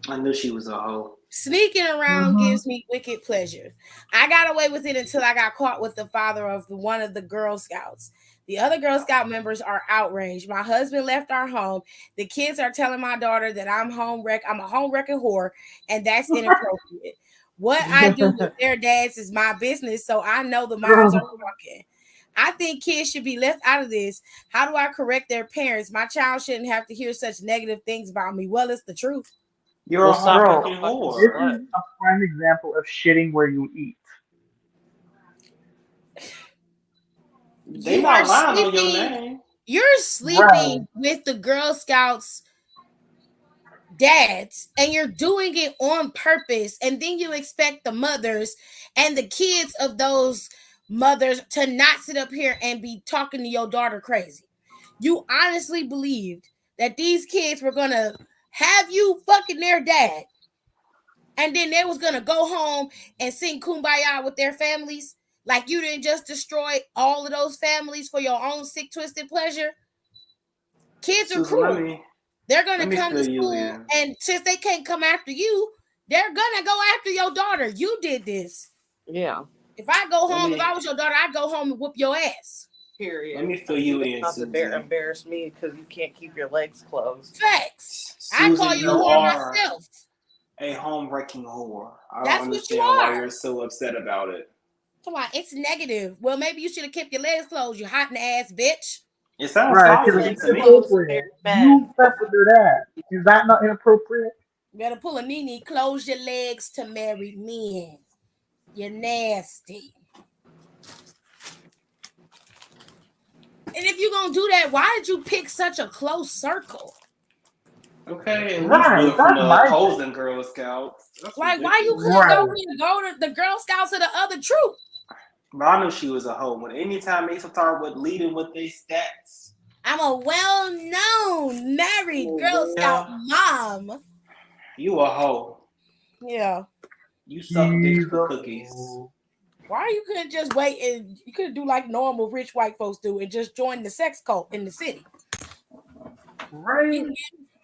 I knew she was a hoe. Sneaking around gives me wicked pleasure. I got away with it until I got caught with the father of one of the Girl Scouts. The other Girl Scout members are outraged. My husband left our home. The kids are telling my daughter that I'm a home wrecking whore, and that's inappropriate. What I do with their dads is my business, so I know the moms are talking. I think kids should be left out of this. How do I correct their parents? My child shouldn't have to hear such negative things about me. Well, it's the truth. You're We'll a stop home being Girl, a wrecking fucking this whore. is slut. a prime example of shitting where you eat. They You are not lying on your sleeping. name. You're Right. sleeping with the Girl Scouts dads, and you're doing it on purpose, and then you expect the mothers and the kids of those mothers to not sit up here and be talking to your daughter crazy. You honestly believed that these kids were gonna have you fucking their dad, and then they was gonna go home and sing kumbaya with their families, like you didn't just destroy all of those families for your own sick, twisted pleasure. Kids are Susan, cruel. They're gonna let me come to fill you school, in. and since they can't come after you, they're gonna go after your daughter. You did this. Yeah. If I go Let home, if I me was your daughter, I'd go home and whoop your ass. let Period. me fill you You in, not to Susan. embarrass me because you can't keep your legs closed. Facts. I call Susan, you a you whore are myself. a home wrecking whore. I don't That's what you understand why are. you're so upset about it. Come on, it's negative. Well, maybe you should have kept your legs closed, you hot and ass bitch. It sounds Right, because positive it's Legs to me. closed, inappropriate. married You men. slept with your dad. Is that not inappropriate? You better pull a Nene, close your legs to married men. You're nasty. And if you're gonna do that, why did you pick such a close circle? Okay, at least Right, one from that's the my thing. opposing Girl Scouts. That's Like, why you ridiculous. couldn't go Right. to the Girl Scouts of the other troop? But I knew she was a hoe. When anytime they start with leading with their stats, I'm a well-known married Girl Scout well, mom. you a hoe. Yeah. You suck dick He's for a cookies. fool. Why you couldn't just wait and you could do like normal rich white folks do and just join the sex cult in the city? Right?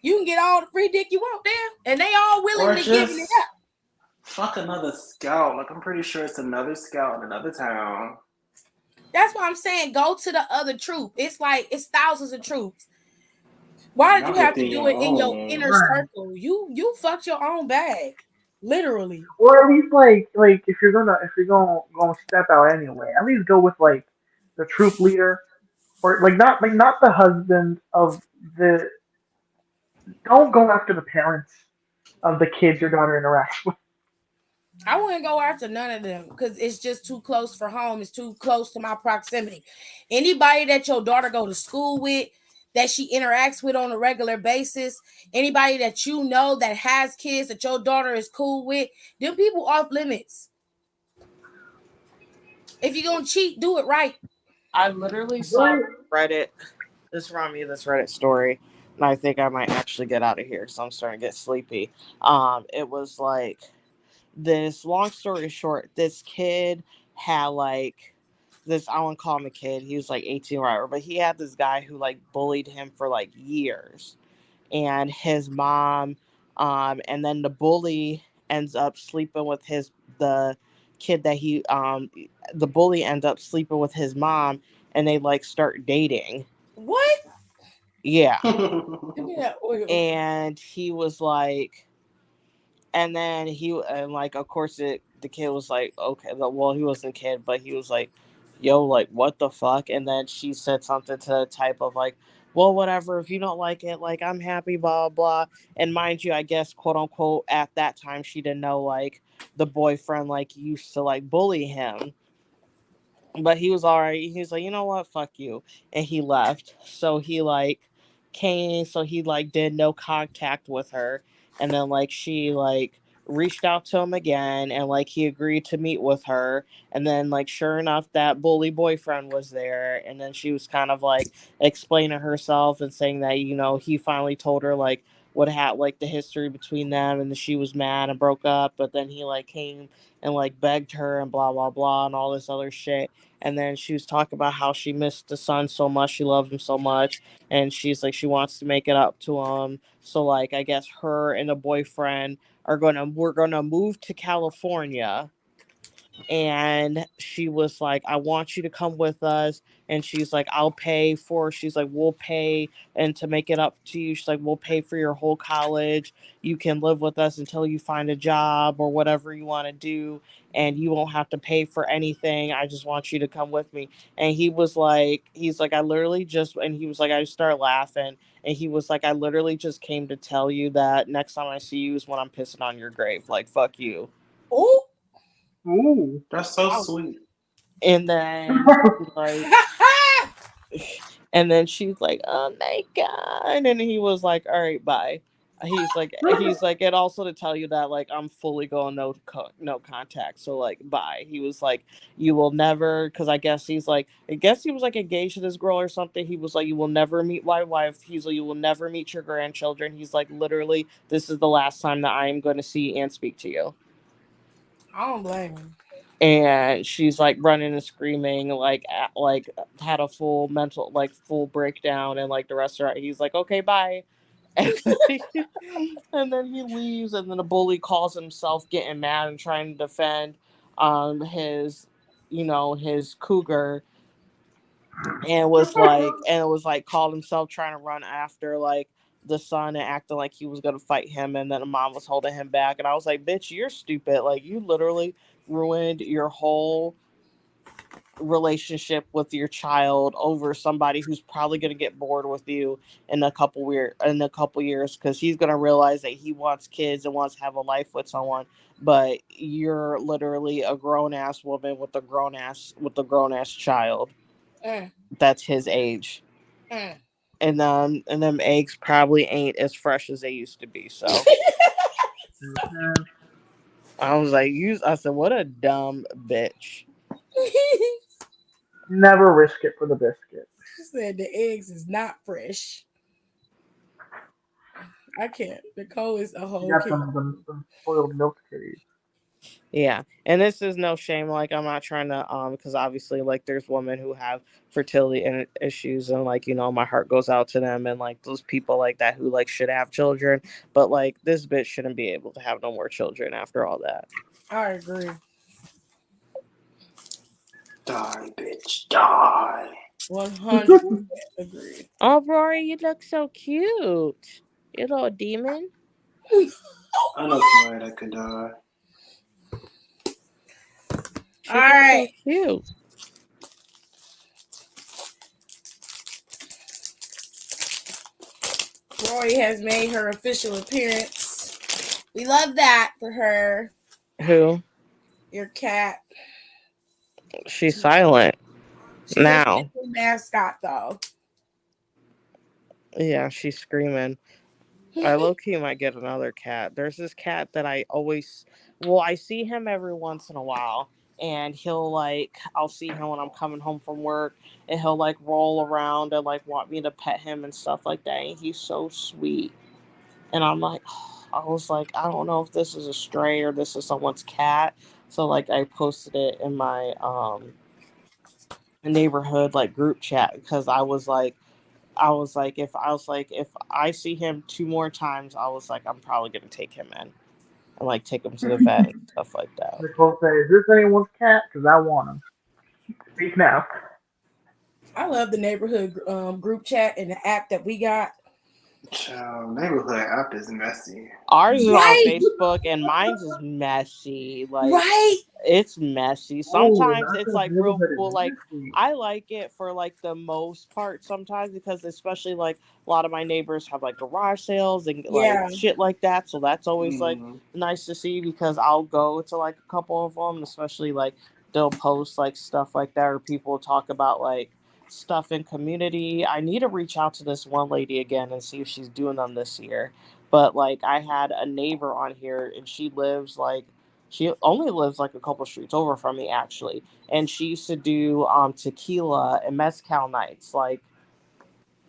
You can get all the free dick you want there, and they all Or willingly giving it just up. fuck another scout. Like I'm pretty sure it's another scout in another town. That's why I'm saying go to the other troop. It's like it's thousands of troops. Why did you Not have to within do your it in your own. inner Right. circle? You fucked your own bag, literally. Or at least like if you're gonna step out anyway, at least go with like the troop leader or like not the husband of the. Don't go after the parents of the kids your daughter interacts with. I wouldn't go after none of them because it's just too close for home. It's too close to my proximity. Anybody that your daughter go to school with, that she interacts with on a regular basis, anybody that you know that has kids that your daughter is cool with, them people off limits. If you're gonna cheat, do it right. I literally saw Right? Reddit. This from me, this Reddit story, and I think I might actually get out of here because I'm starting to get sleepy. It was like this. Long story short, this kid had like this. I won't call him a kid. He was like 18, whatever. But he had this guy who like bullied him for like years, and his mom, and then the bully ends up sleeping with the kid that the bully ends up sleeping with his mom, and they like start dating. What? Yeah. Give me that oil. And he was like, and then and like, of course, the kid was like, okay, well, he wasn't a kid, but he was like, yo, like, what the fuck? And then she said something to the type of like, well, whatever, if you don't like it, like, I'm happy, blah, blah. And mind you, I guess, quote unquote, at that time, she didn't know, like, the boyfriend, like, used to, like, bully him. But he was all right. He was like, you know what, fuck you. And he left. So he, like, came, so he, like, did no contact with her. And then, like, she, like, reached out to him again, and, like, he agreed to meet with her. And then, like, sure enough, that bully boyfriend was there. And then she was kind of, like, explaining herself and saying that, you know, he finally told her, like, what had, like, the history between them, and she was mad and broke up. But then he, like, came and, like, begged her and blah, blah, blah, and all this other shit. And then she was talking about how she missed the son so much, she loved him so much, and she's like, she wants to make it up to him. So, like, I guess her and the boyfriend we're gonna move to California. And she was like, I want you to come with us. And she's like, she's like, we'll pay, and to make it up to you, she's like, we'll pay for your whole college. You can live with us until you find a job or whatever you want to do, and you won't have to pay for anything. I just want you to come with me. And he's like, I literally just, and he was like, I just started laughing. And he was like, I literally just came to tell you that next time I see you is when I'm pissing on your grave. Like, fuck you. Oh, Ooh. That's so wow. sweet. And then like, and then she's like, oh my god. And he was like, all right, bye. he's like, and also to tell you that like I'm fully going no contact, so like bye. He was like, you will never, because I guess he was like engaged to this girl or something. He was like, you will never meet my wife. He's like, you will never meet your grandchildren. He's like, literally, this is the last time that I am going to see and speak to you. I don't blame him. And she's like running and screaming, like had a full mental, like full breakdown, and like the restaurant, he's like, okay, bye. And and then he leaves, and then the bully calls himself getting mad and trying to defend his, his cougar, and it was like called himself trying to run after like the son and acting like he was gonna fight him, and then the mom was holding him back, and I was like, bitch, you're stupid, like you literally ruined your whole relationship with your child over somebody who's probably going to get bored with you in a couple years, because he's going to realize that he wants kids and wants to have a life with someone, but you're literally a grown ass woman with a grown ass child Mm, that's his age, mm. and them eggs probably ain't as fresh as they used to be. So Mhm. I said, what a dumb bitch. Never risk it for the biscuit. She said the eggs is not fresh. I can't. Nicole is a She whole got kid. some spoiled milk kitties. Yeah, and this is no shame. Like, I'm not trying to, because obviously, like, there's women who have fertility issues, and like, my heart goes out to them, and like those people like that who like should have children, but like this bitch shouldn't be able to have no more children after all that. I agree. Die, bitch, die. 100% agree. Oh, Rory, you look so cute. You little demon. I know somebody that could die. All She looks right. so cute. Rory has made her official appearance. We love that for her. Who? Your cat. She's silent She's now. official mascot, though. Yeah, she's screaming. I low key might get another cat. There's this cat that I see him every once in a while, and I'll see him when I'm coming home from work, and he'll like roll around and like want me to pet him and stuff like that. And he's so sweet, and I'm like, I was like, I don't know if this is a stray or this is someone's cat. So like, I posted it in my neighborhood like group chat, because if I see him two more times, I was like, I'm probably gonna take him in and like take him to the vet and stuff like that. Nicole said, "Is this anyone's cat? Because I want him. Speak now." I love the neighborhood group chat and the app that we got. Child, neighborhood app is messy. Ours is on Right, Facebook, and mine's is messy. Like, right. it's messy. Oh, Sometimes not it's the like real neighborhood is cool. Like, messy. I like it for like the most part sometimes, because especially like a lot of my neighbors have like garage sales and like Yeah, shit like that. So that's always like Mm. nice to see, because I'll go to like a couple of them, especially like they'll post like stuff like that, or people talk about like stuff in community. I need to reach out to this one lady again and see if she's doing them this year. But like, I had a neighbor on here, and she only lives like a couple streets over from me actually, and she used to do tequila and mezcal nights, like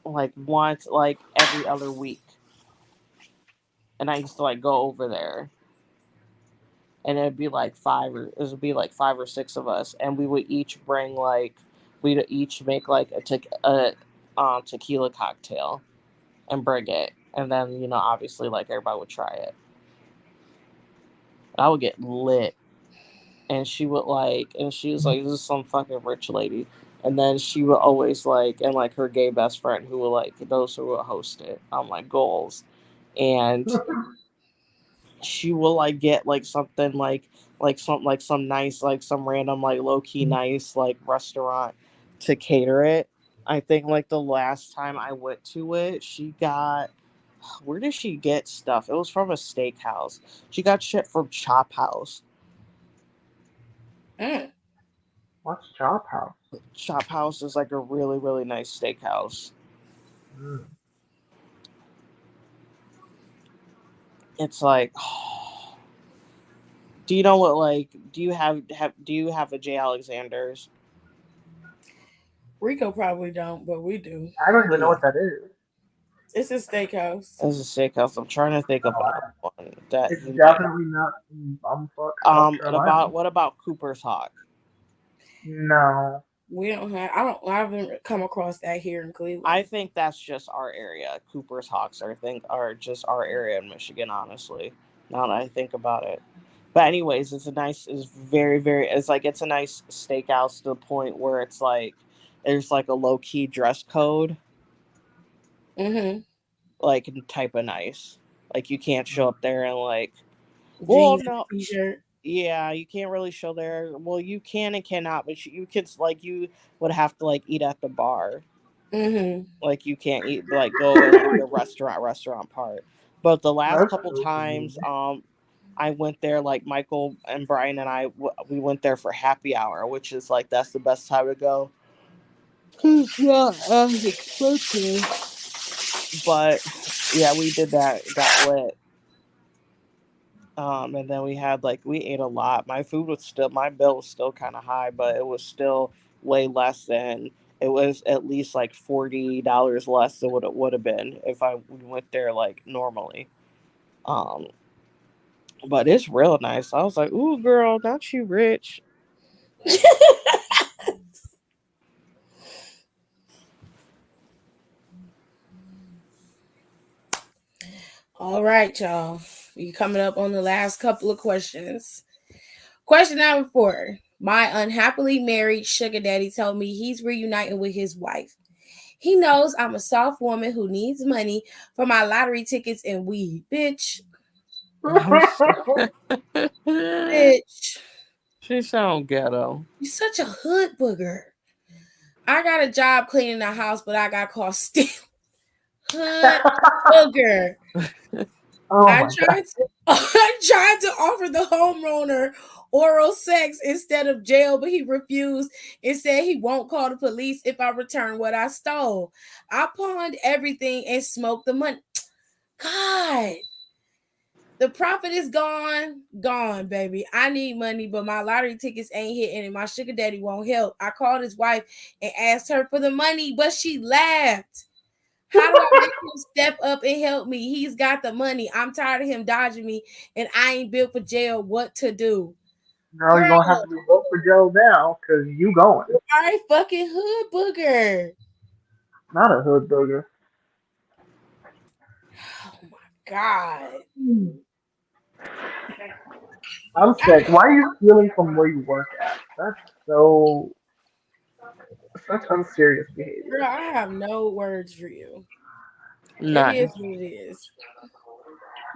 once, like every other week, and I used to like go over there, and it would be like 5 or 6 of us, and we'd each make like a tequila cocktail and bring it, and then obviously like everybody would try it, and I would get lit. And she was like, this is some fucking rich lady. And then she would always like, and like her gay best friend who would like, those who would host it. I'm like, goals. And she will like get like something like some nice, like some random like low key nice like restaurant to cater it. I think like the last time I went to it, she got, where did she get stuff? It was from a steakhouse. She got shit from Chop House. mm. What's Chop House? Chop House is like a really, really nice steakhouse. Mm. It's like, do you know what? Like, do you have a J. Alexander's? Rico probably don't, but we do. I don't even know Yeah, what that is. It's a steakhouse. it's a steakhouse. I'm trying to think of another one that It's you might. definitely not in bumfuck South And Carolina. about what about Cooper's Hawk? No. We don't have. I haven't come across that here in I Cleveland. think that's just our area. Cooper's Hawks, I think, are just our area in Michigan. Honestly, now that I think about it. But anyways, it's very, very, it's like it's a nice steakhouse to the point where it's like there's like a low key dress code, Mm-hmm. like type of nice. Like you can't show up there and like, well, Jeans and no, a t-shirt. yeah, you can't really show there. Well, you can and cannot, but you could like you would have to like eat at the bar. Mm-hmm. Like you can't eat like go in like the restaurant part. But the last That's couple so times, weird. I went there like Michael and Brian and we went there for happy hour, which is like that's the best time to go. It's not as expensive, but yeah, we did that. Got lit. And then we had like we ate a lot. My bill was still kind of high, but it was still way less than it was at least like $40 less than what it would have been if I went there like normally. Um, but it's real nice. I was like, "Ooh, girl, not you rich." All right, y'all. We coming up on the last couple of questions. Question number 4. My unhappily married sugar daddy told me he's reuniting with his wife. He knows I'm a soft woman who needs money for my lottery tickets and weed. Bitch. Bitch. She sound ghetto. You such a hood booger. I got a job cleaning the house, but I got caught stealing. Hood booger. Oh I my god. tried to I tried to offer the homeowner oral sex instead of jail, but he refused and said he won't call the police if I return what I stole. I pawned everything and smoked the money. God, the profit is gone, baby. I need money, but my lottery tickets ain't hitting and my sugar daddy won't help. I called his wife and asked her for the money, but she laughed. How do I make him step up and help me? He's got the money. I'm tired of him dodging me, and I ain't built for jail. What to do? Girl, you're Girl, gonna have to be booked for Joe now, cause you going. I fucking hood booger. Not a hood booger. Oh my god. I'm sick. Why are you stealing from where you work at? That's so such unserious Girl, behavior. I have no words for you. It is None. what it is.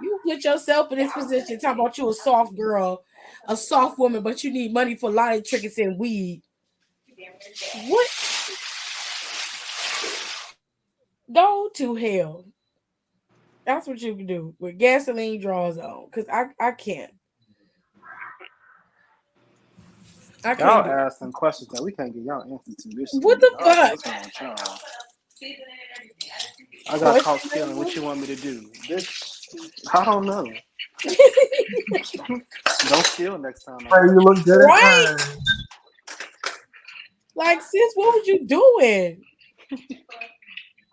You put yourself in this position, talking about you a soft girl, a soft woman, but you need money for lottery tickets and weed. What? Go to hell. That's what you can do with gasoline draws on. Cause I can't. I can't Y'all do it. ask some questions that we can't get y'all answers to this What season. the I don't know fuck? what's wrong with y'all. I got caught Question stealing. What number. you want me to do? Bitch, I don't know. Don't steal next time I But catch you you. look good and Right? earned. Like, sis, what was you doing?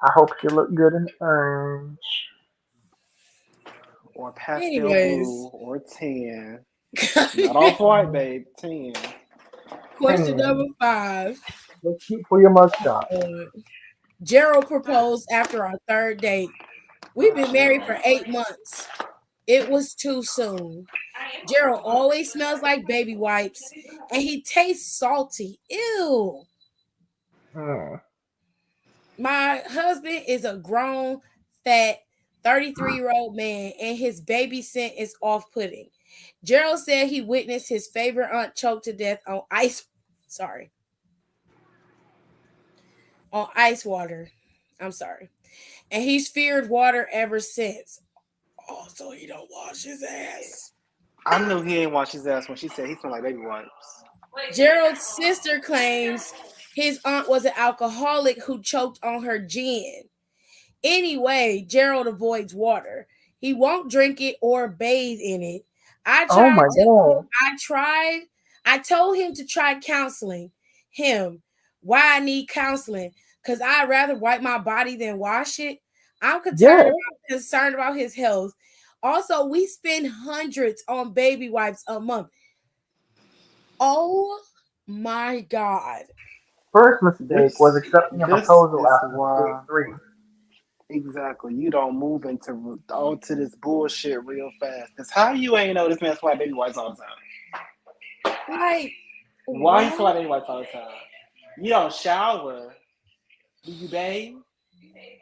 I hope you look good and earned. Or pastel blue, Anyways. or tan. Not off white, babe. Tan. Question number Tan. 5. Look cute for your mugshot. Gerald proposed after our third date. We've been married for Chill. 8 months. It was too soon. Gerald always smells like baby wipes and he tastes salty. Ew. Hmm. My husband is a grown, fat, 33-year-old man and his baby scent is off putting. Gerald said he witnessed his favorite aunt choke to death on ice water. I'm sorry. And he's feared water ever since. Also, he don't wash his ass. I knew he ain't wash his ass when she said he smelled like baby wipes. Gerald's sister claims his aunt was an alcoholic who choked on her gin. Anyway, Gerald avoids water. He won't drink it or bathe in it. I Oh tried my to god. I told him to try counseling him. Why I need counseling? Because I'd rather wipe my body than wash it. I'm Yeah. concerned about his health. Also, we spend hundreds on baby wipes a month. Oh my God. First mistake was This accepting a this proposal is after day why 3. exactly you don't move onto this bullshit real fast. Cause how you ain't know this man fly baby whites all the time? Like, Why you what? fly baby whites all the time? You don't shower. Do you bathe?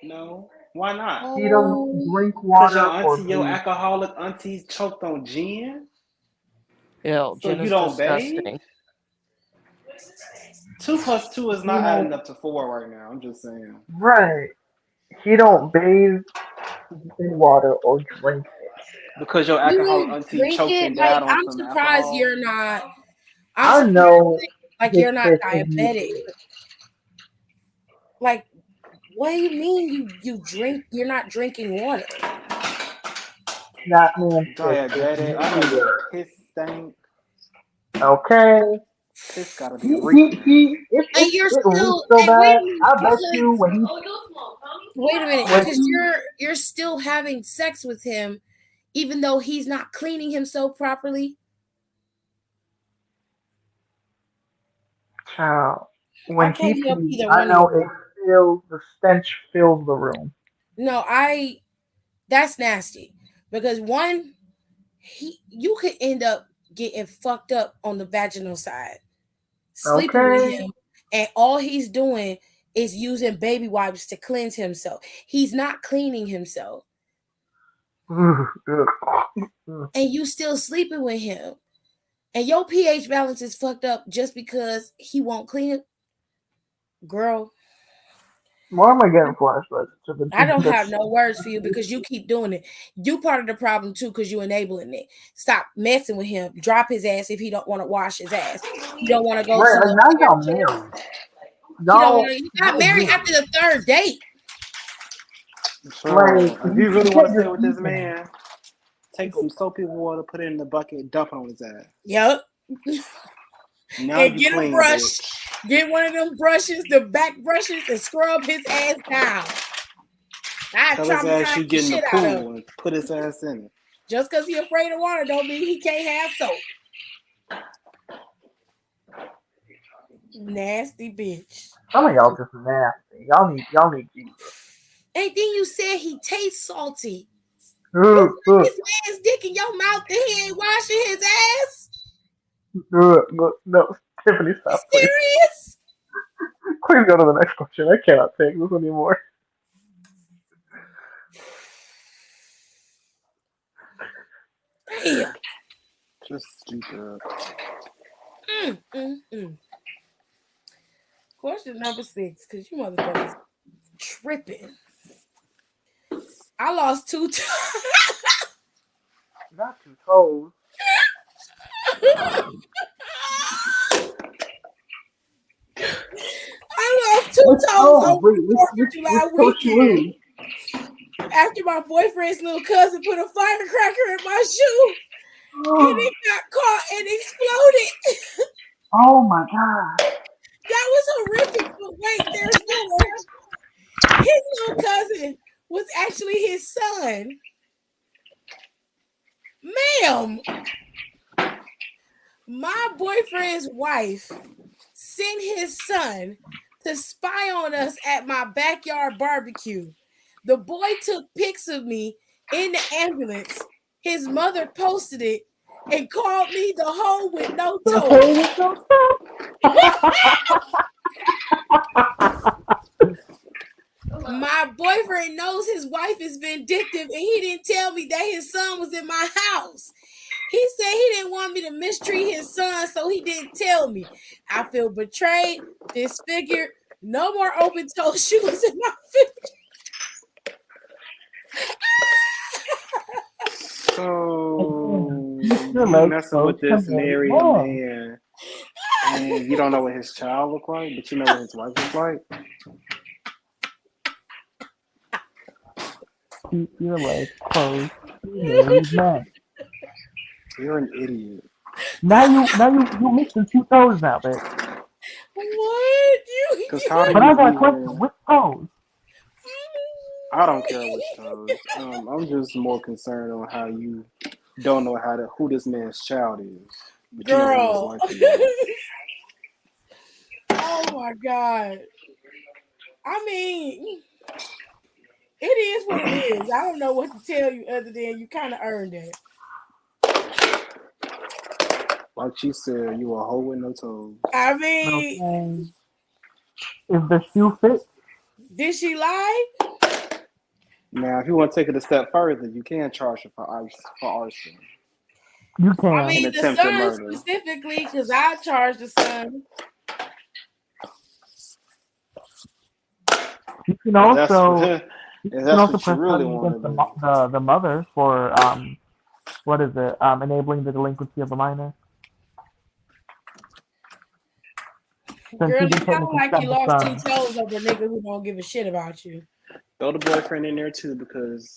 No. Why not? He don't Oh, drink Cause water or your bathe. alcoholic auntie choked on gin, Ew, so gin you is don't bathe. disgusting. 2 plus 2 is He not adding don't up to 4 right now. I'm just saying. right. He don't bathe in water or drink it. Because your you alcoholic don't auntie drink choked it? and Like, died on I'm some surprised alcohol. you're not. I'm I surprised, know like his you're not piss is diabetic. useless. Like, what do you mean you drink? You're not drinking water. That man's piss is Diabetic. I know your meteor. piss stank. Okay. Piss gotta be reeking. He And you're it reeks still. so And wait bad. a minute, I bet because you wait a minute, when because you're still having sex with him, even though he's not cleaning himself properly. child, I when he can't help pees, either I one of know you. it fills the stench fills the room. No, that's nasty because one, you could end up getting fucked up on the vaginal side, sleeping with Okay. him, and all he's doing is using baby wipes to cleanse himself. He's not cleaning himself, and you still sleeping with him, and your pH balance is fucked up just because he won't clean it, girl. Why am I getting flashbacks to I don't the have no words for you because you keep doing it. You part of the problem too because you enabling it. Stop messing with him. Drop his ass if he don't want to wash his ass. He don't want to go right? to Like the now hair y'all care. married. He don't want to. He got Y'all married married. after the third date. Like So if you you really want get to your stay with this teeth in. man, take some soapy water, put it in the bucket, dump it on his ass. Yep. Now And you get a clean, brush. bitch. Get one of them brushes, the back brushes, and scrub his ass down. I Tell his ass traumatize you the get in the shit out of him. pool and put his ass in it. Just because he afraid of water don't mean he can't have soap. Nasty bitch. Some of y'all just nasty. Y'all need Jesus. And then you said he tastes salty. You Ugh, put ugh, this man's dick in your mouth and he ain't washing his ass? no, Tiffany, stop, please. Serious? Please go to the next question. I cannot take this anymore. Damn. Just keep it. Mm, mm, mm. Question number 6, because you motherfuckers tripping. I lost 2 times. Not two toes. I lost 2 Which toes toe? over Wait, the 4th of which July toe she weekend lose? after my boyfriend's little cousin put a firecracker in my shoe and it got caught and exploded. Oh my god. That was horrific. But wait, there's more. His little cousin was actually his son. Ma'am, my boyfriend's wife sent his son to spy on us at my backyard barbecue. The boy took pics of me in the ambulance. His mother posted it and called me the hoe with no The toes. hole with no My boyfriend knows his wife is vindictive and he didn't tell me that his son was in my house. He said he didn't want me to mistreat his son, so he didn't tell me. I feel betrayed, disfigured, no more open toe shoes in my feet. So your you legs messing with closed to this very married long. man and you don't know what his child look like, but you know what his wife look like? Keep your legs closed He married men. You're an idiot. Now you mixing two toes now, bitch. What? You Cause how do But I you got a question. even? Which toes? I don't care which toes. I'm just more concerned on how you don't know who this man's child is, but you know who his girl. wife is. Oh my god. I mean, it is what it is. I don't know what to tell you other than you kind of earned it. Like she said, you a hoe with no toes. I mean, Okay. If the shoe fits, did she lie? Now, if you want to take it a step further, you can charge her for arson you I can. and mean, the attempted son murder. specifically, because I charged the son. You can If that's also if you can that's also what you press really charges want to against do. the mother for what is it? Enabling the delinquency of a minor. Since Girl, he you did sound technically like stab you the lost two son. toes over a nigga who don't give a shit about you. Throw the boyfriend in there too, because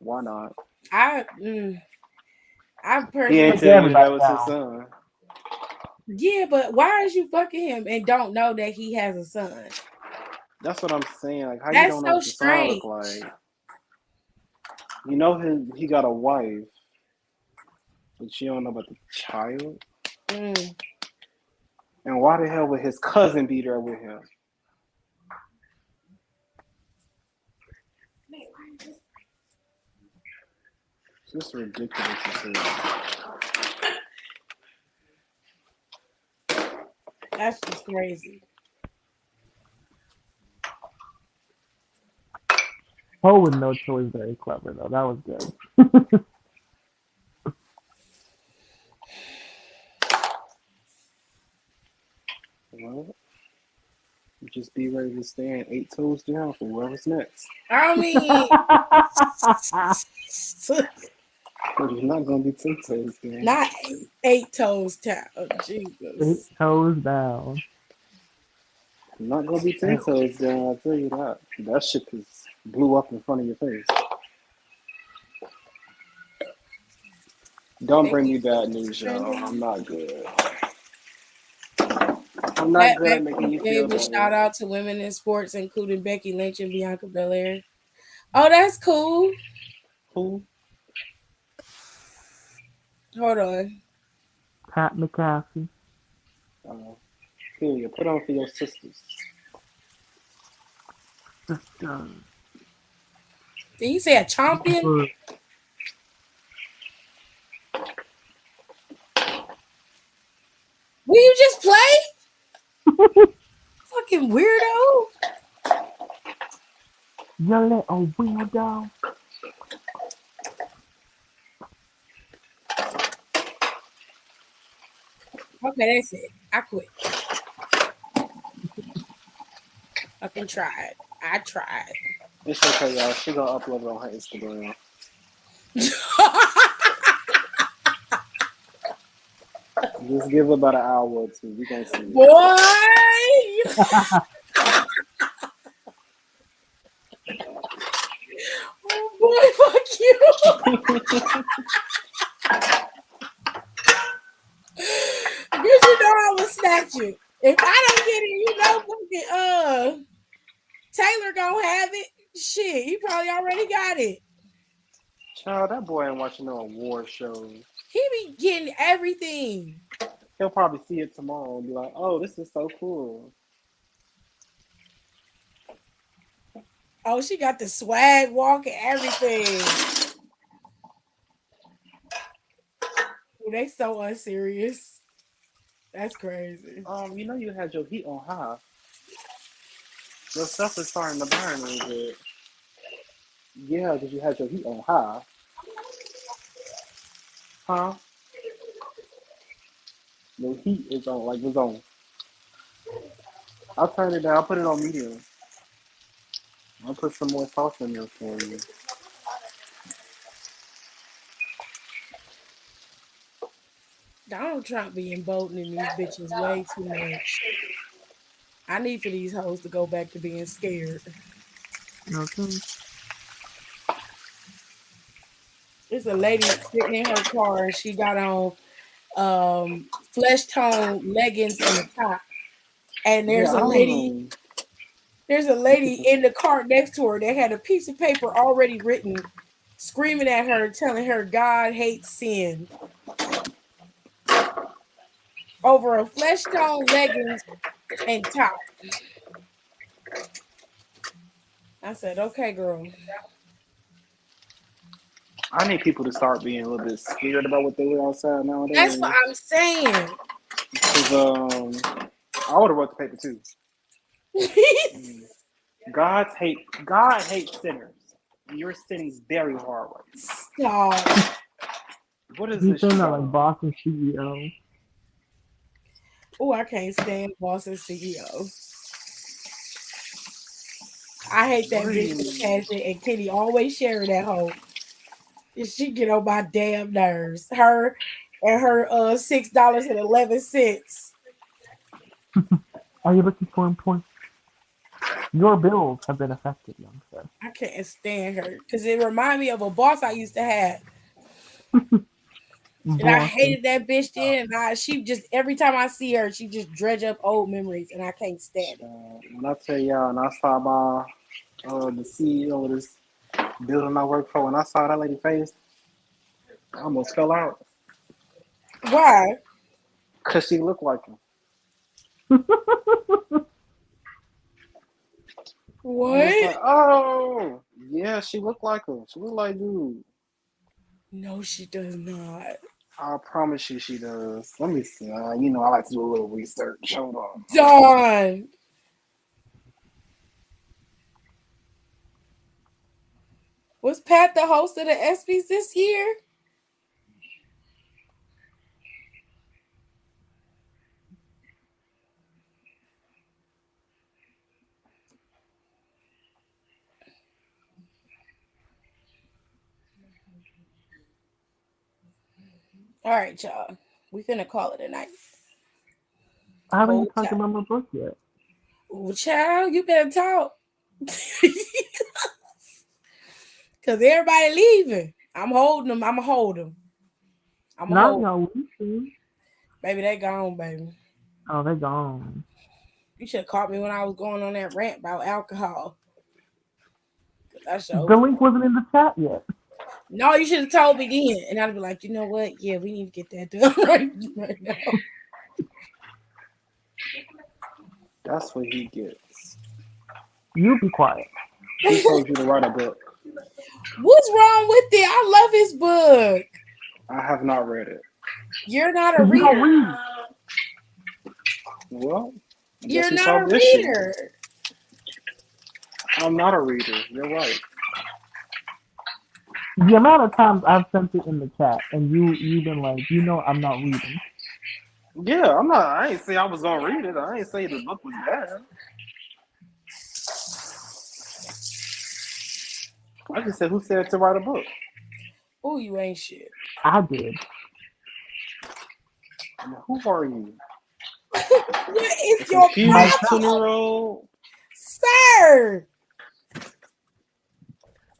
why not? I, I He ain't Take personally, tell you that everybody was his down. son. yeah, but why is you fucking him and don't know that he has a son? That's what I'm saying. Like, how you That's don't know so what the son look strange. like? You know he got a wife, but you don't know about the child. Mm. And why the hell would his cousin be there with him? It's just ridiculous to say. That's just crazy. Poe with no toe is very clever though. That was good. Well, just be ready to stand 8 toes down for whoever's next. I mean, But you're not gonna be 10 toes down. not eight toes down. Eight Jesus. toes down. You're not gonna be 10 Damn. toes down. I'll tell you that. That shit just blew up in front of your face. Don't bring me bad news, y'all. I'm not good. I'm not Pat good at making you McAfee feel gave a shout better. out to women in sports, including Becky Lynch and Bianca Belair. Oh, that's cool. Who? Hold on. Pat McAfee. Uh, Period. Put on for your sisters. Sister. Did you say a champion? Super. Will you just play? Fucking weirdo. You little weirdo. Okay, that's it. I quit. Fucking tried. I tried. It's okay, y'all. She gonna upload it on her Instagram. Just give her about an hour or two. We gonna see Boy. Oh, boy, fuck you. Because you know I will snatch you. If I don't get it, you know fucking Taylor gonna have it. Shit, he probably already got it. Child, that boy ain't watching no award shows. He be getting everything. He'll probably see it tomorrow and be like, "Oh, this is so cool." Oh, she got the swag walk and everything. Ooh, they so unserious. That's crazy. You know you had your heat on high. Your stuff is starting to burn a little bit. Yeah, because you had your heat on high. Huh? Your heat is on, like, it's on. I'll turn it down. I'll put it on medium. I'll put some more sauce in there for you. Donald Trump be emboldening these bitches way too much. I need for these hoes to go back to being scared. Okay. It's a lady sitting in her car and she got on flesh tone leggings and a top. And Yeah, I don't know. there's a lady in the car next to her that had a piece of paper already written, screaming at her, telling her God hates sin over a flesh tone leggings and top. I said, okay, girl. I need people to start being a little bit scared about what they wear outside That's what nowadays. I'm saying. Cause I would have wrote the paper too. God hates sinners. You're sinning very hard right Stop. now. What is He's this saying you that got like on? boss and CEO. Oh, I can't stand boss and CEO. I hate What that are bitch with a you? passion, and Kenny always sharing that hoe. She get on my damn nerves. Her and her $6.11. Are you looking for employment? Your bills have been affected, young sir. I can't stand her because it remind me of a boss I used to have, and I Boss and hated that bitch then. And she just every time I see her, she just dredge up old memories, and I can't stand it. When I tell y'all, and I saw my the CEO of this building I work for, when I saw that lady face, I almost fell out Why? because she looked like him. I'm just What? like, oh, yeah, she looked like him. She looked like dude. No, she does not. I promise you she does. Let me see. You know, I like to do a little research. Hold on. Dawn. Was Pat the host of the ESPYs this year? All right, y'all. We finna call it a night. I haven't even Hold talked tight. about my book yet. Ooh, child, you better talk. Cause everybody leaving. I'm holding them. I'm going to hold them. I'm going to Not hold. y'all leasing. Baby, they gone, baby. Oh, they gone. You should have caught me when I was going on that rant about alcohol. Cause I The showed. link wasn't in the chat yet. No, you should have told me then. And I'd be like, you know what? Yeah, we need to get that done right now. That's what he gets. You be quiet. He told you to write a book. What's wrong with it? I love his book. I have not read it. You're not a Cause you don't reader. read. Well, I guess You're you not solved a the issue. reader. I'm not a reader. You're right. The amount of times I've sent it in the chat and you've been like, I'm not reading. Yeah, I'm not. I ain't say I was gonna read it. I ain't say the book was bad. I just said who said to write a book. Oh, you ain't shit. I did. Now, who are you? What A is your confused Myself. 20-year-old, sir?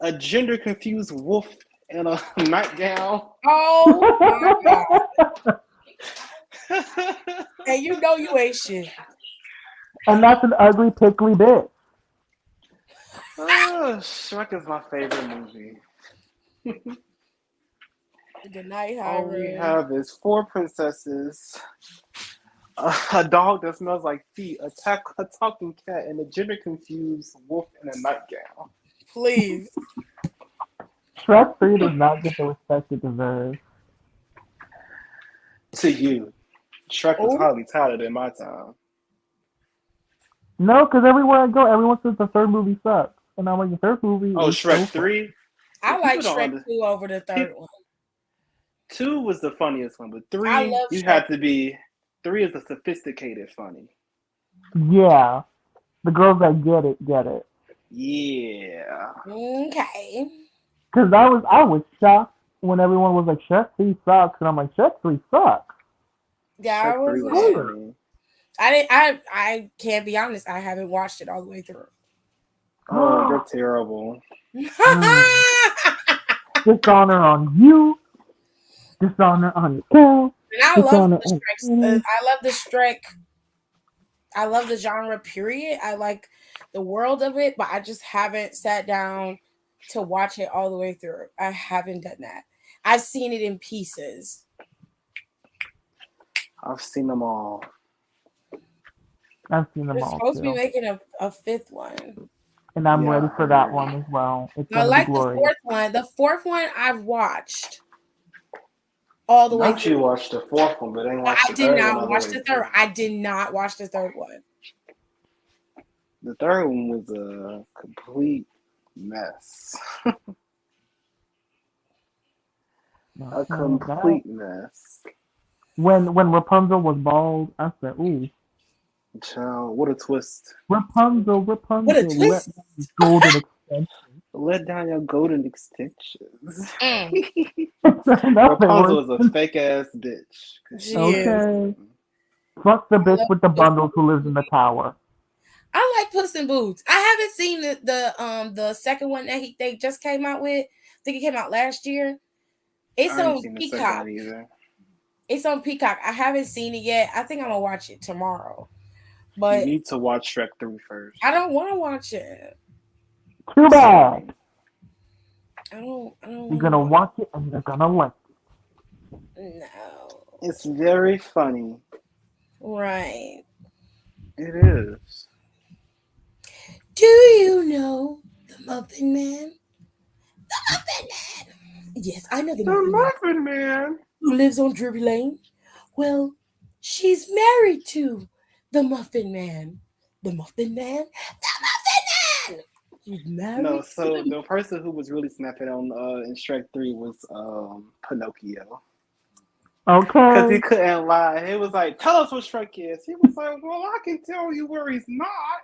a gender confused wolf in a nightgown. Oh my god. And you know you ain't shit. And that's an ugly, pickly bitch. Shrek is my favorite movie. Good night, All we Hyra. have is four princesses, a dog that smells like feet, a talking cat, and a gender confused wolf in a nightgown. Please. Shrek 3 does not get the respect it deserves. To you, Shrek was Oh, highly touted in my time. No, because everywhere I go, everyone says the third movie sucks. And I'm like, the third movie Oh, is so Shrek fun. 3? I Yeah, like people don't Shrek understand. 2 over the third one. 2 was the funniest one, but I 3, love you Shrek. had to be. 3 is a sophisticated funny. Yeah. The girls that get it, get it. Yeah. Okay. Because I was shocked when everyone was like, Shrek 3 sucks. And I'm like, Shrek 3 sucks. Yeah, I Shrek 3 was wasn't. Good. funny. I didn't. I can't be honest. I haven't watched it all the way through. Oh, you're terrible. Mm. Dishonor on you. Dishonor on your girl. And I love Dishonor the on Shrek. I love the Shrek. I love the genre. Period. I like the world of it, but I just haven't sat down to watch it all the way through. I haven't done that. I've seen it in pieces. I've seen them all. I've seen them They're all supposed to be too. making a fifth one. And I'm Yeah, ready I for that heard. one as well. It's I gonna be like the glorious. fourth one. The fourth one I've watched all the way Not you through. watched the fourth one, but ain't watched I the did third one not all the watch way the through. third. I did not watch the third one. The third one was a complete mess. A complete mess. When Rapunzel was bald, I said, "Ooh, Child, what a twist. Rapunzel, What a Rapunzel, let twist! me golden extension." Let down your golden extensions. That's the Rapunzel worst. is a fake ass bitch. She is. Okay, fuck the I bitch love with the Puss in bundles who lives in the tower. I like Puss in Boots. I haven't seen the second one that they just came out with. I think it came out last year. It's I ain't on seen the second Peacock. one either. It's on Peacock. I haven't seen it yet. I think I'm gonna watch it tomorrow. You But need to watch Shrek 3 first. I don't want to watch it. Too Sorry. bad. I don't You're gonna watch it and you're gonna like it. No. It's very funny. Right. It is. Do you know the Muffin Man? The Muffin Man. Yes, I know the The Muffin Man Muffin Man. who lives on Drury Lane. Well, she's married to the Muffin Man. The Muffin Man? The Muffin Man! She's married No, to so the person who was really snapping on in Shrek 3 was Pinocchio. Because he okay. couldn't lie. He was like, tell us what Shrek is. He was like, well, I can tell you where he's not.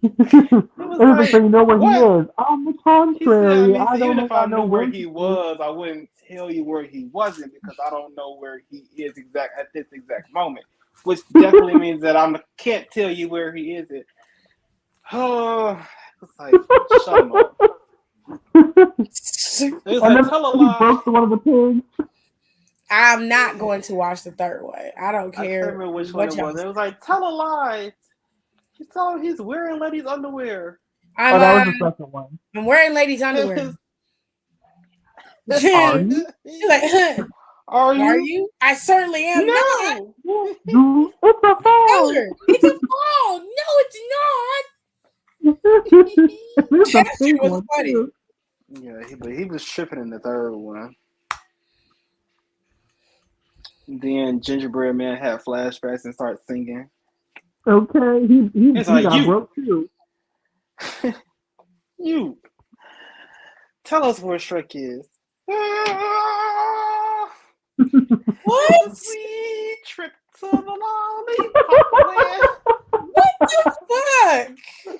It's like, so you know where what? he is. On the He said, contrary, I even don't if know. I I know knew where where he he is. was, I wouldn't tell you where he wasn't because I don't know where he is at this exact moment. Which definitely means that I can't tell you where he is. Oh, it's like, shut him up. It's And like, then tell a he lie. broke to one of the pigs. I'm not going to watch the third one. I don't I can't care remember which one it was. It was like, tell a lie. He's wearing ladies' underwear. Oh, that was the second one. I'm wearing ladies' underwear. Are you? He's like, Are are you? you? I certainly am not. No. Dude, it's a phone. Color. It's a phone. No, it's It's not. a That shit pink was one funny. too. Yeah, but he was tripping in the third one. Then Gingerbread Man had flashbacks and started singing. Okay, he It's like, got broke too. You tell us where Shrek is. What? Sweet trip to the lollipop land. What the fuck?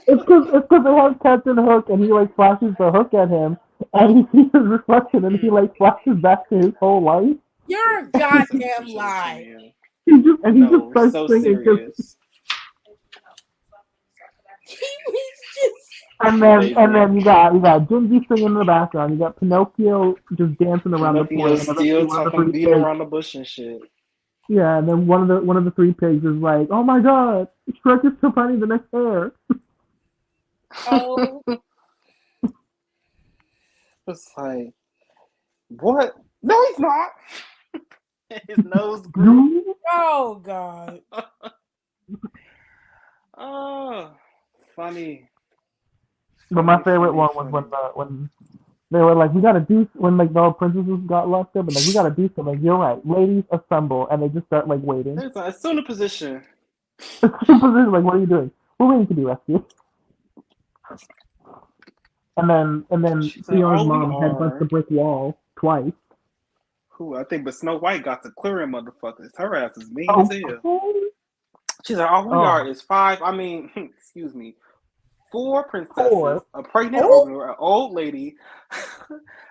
It's because they have Captain Hook and he like flashes the hook at him and he sees his reflection and he like flashes back to his whole life. You're a goddamn lie. He just starts so singing. serious. And then you got Gingy singing in the background. You got Pinocchio just dancing around the Pinocchio point. And still one of the talking, three beating pigs, around the bush and shit. yeah, and then one of the three pigs is like, "Oh my God, Shrek is still finding the next hair." Oh, It's like, what? No, he's not. His nose grew. oh God. Oh, funny. But my favorite one was when they were like, "We gotta do," when like the princesses got locked up, and like, "We gotta do something." Like, you're right, ladies assemble, and they just start like waiting. There's a assume position. Like, what are you doing? We're waiting to be rescued. And then She's Fiona's like, mom headbutts the brick wall twice. Who I think, but Snow White got the clearing motherfuckers. Her ass is mean as hell. She's like, all we are is five. I mean, excuse me, 4 princesses, a pregnant an old lady,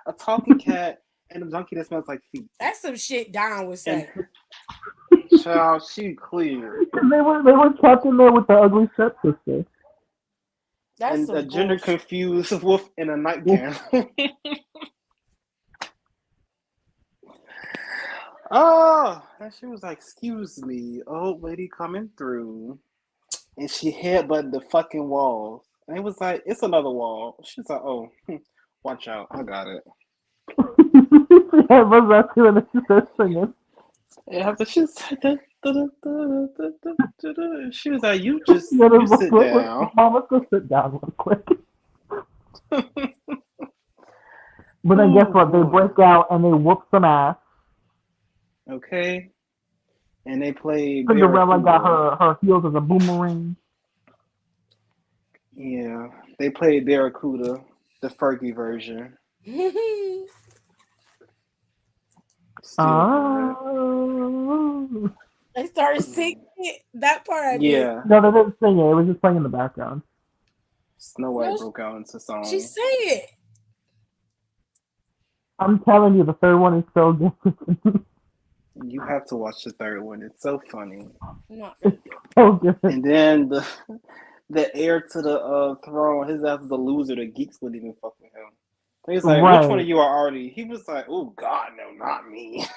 a talking cat, and a donkey that smells like feet. That's some shit Don would say. Child, she clear. They were trapped in there with the ugly stepsister. That's and some a gender bullshit. confused wolf in a nightgown. Oh, and she was like, "Excuse me, old lady coming through," and she headbutted the fucking walls. And it was like, "It's another wall." She's like, "Oh, watch out, I got it." Yeah, it was that too, and then she started singing. Yeah, but she said, she was like, "You just Yeah, you sit down." Mom, let's go sit down real quick. But then guess Oh what? They boy. break out and they whoop some ass. Okay, and they play Cinderella got Barracuda. her heels as a boomerang. Yeah, they played Barracuda, the Fergie version. Still good. Oh. They started singing it. That part I did. Yeah, No, they didn't sing it. It was just playing in the background. Snow White No, broke out into she song. sang it. I'm telling you, the third one is so good. You have to watch the third one. It's so funny. I'm not gonna It's do it. so good. And then the heir to the throne, his ass is a loser. The geeks wouldn't even fuck with him. He's like, "Which one of Right. you are already?" He was like, "Oh God, no, not me."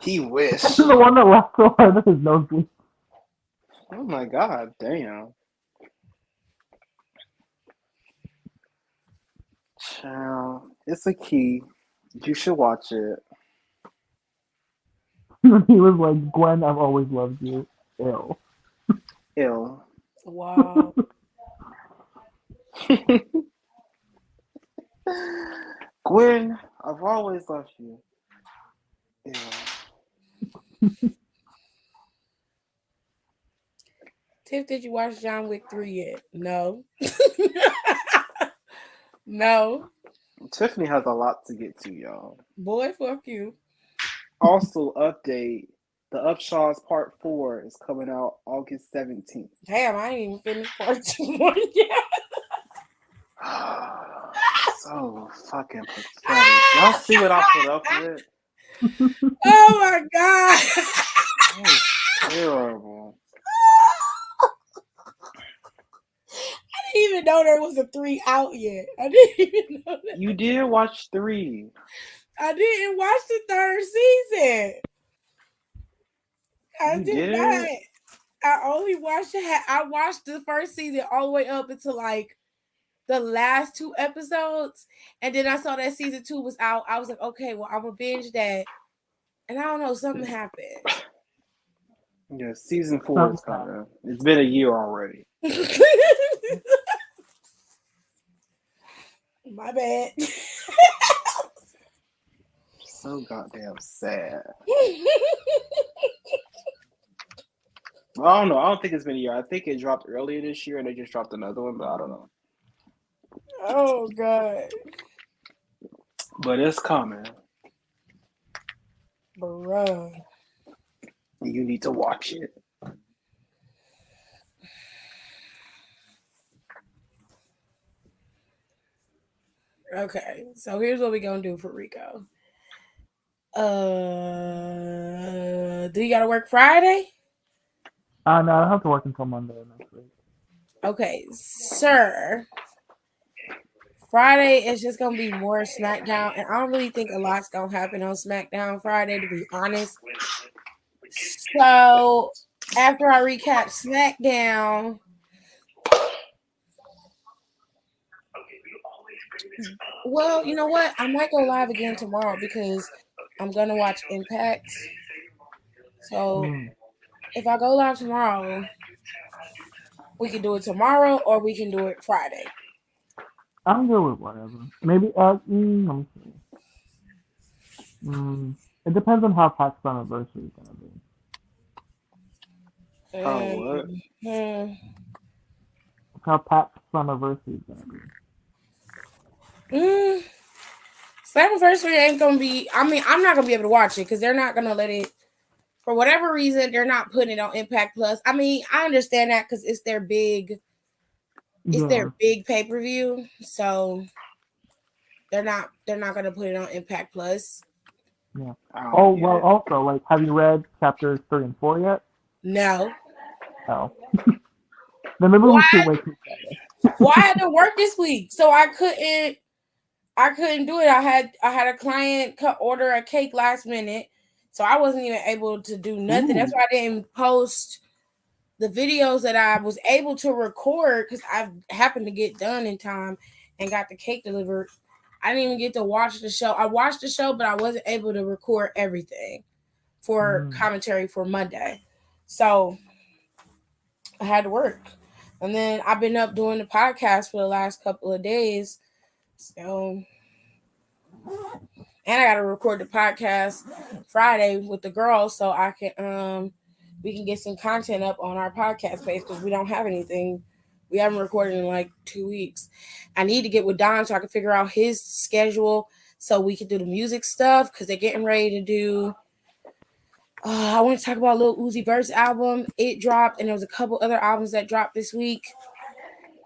He wished. The one that laughed so hard that his nose bleeds. Oh my God, damn. Child, it's a key. You should watch it. He was like, Gwen, I've always loved you. Ew. Ill. Wow. Gwen, I've always loved you. Ill. Tiff, did you watch John Wick 3 yet? No. No. Tiffany has a lot to get to, y'all. Boy, fuck you. Also, update. The Upshaws Part 4 is coming out August 17th. Damn, I ain't even finished part 2 yet. So fucking pathetic. Y'all see what I put up with? Oh my God. That was terrible. I didn't even know there was a 3 out yet. I didn't even know that. You did watch 3. I didn't watch the 3rd season. I You did did? not. I only watched it. I watched the 1st season all the way up until like the last 2 episodes, and then I saw that season 2 was out. I was like, okay, well, I'm gonna binge that, and I don't know, something happened. Yeah, season 4 is coming. It's been a year already. My bad. So goddamn sad. I don't know. I don't think it's been a year. I think it dropped earlier this year and they just dropped another one, but I don't know. Oh God. But it's coming. Bruh. You need to watch it. Okay, so here's what we're gonna do for Rico. Do you gotta work Friday? No, I have to work until Monday next week. Okay, sir. Friday is just gonna be more SmackDown, and I don't really think a lot's gonna happen on SmackDown Friday, to be honest. So after I recap SmackDown, well, you know what? I might go live again tomorrow because I'm gonna watch Impact. So if I go live tomorrow, we can do it tomorrow or we can do it Friday. I'm good with whatever. Maybe, let me see. It depends on how Pat's anniversary is gonna be. Oh, what? How Pat's anniversary is gonna be. Slammiversary ain't gonna be. I mean, I'm not gonna be able to watch it because they're not gonna let it. For whatever reason, they're not putting it on Impact Plus. I mean, I understand that because it's their big. It's their big pay-per-view, so they're not gonna put it on Impact Plus. Yeah. Oh well. Also, like, have you read chapters 3 and 4 yet? No. Oh. Then maybe we should Why? wait. Well, I had to work this week, so I couldn't do it. I had a client order a cake last minute, so I wasn't even able to do nothing. That's Ooh. why I didn't post the videos that I was able to record because I happened to get done in time and got the cake delivered. I didn't even get to watch the show. I watched the show, but I wasn't able to record everything for commentary for Monday. So I had to work. And then I've been up doing the podcast for the last couple of days. So, and I got to record the podcast Friday with the girls so I can we can get some content up on our podcast page because we don't have anything. We haven't recorded in like 2 weeks. I need to get with Don so I can figure out his schedule so we can do the music stuff because they're getting ready to do. I want to talk about Lil Uzi Vert's album. It dropped, and there was a couple other albums that dropped this week.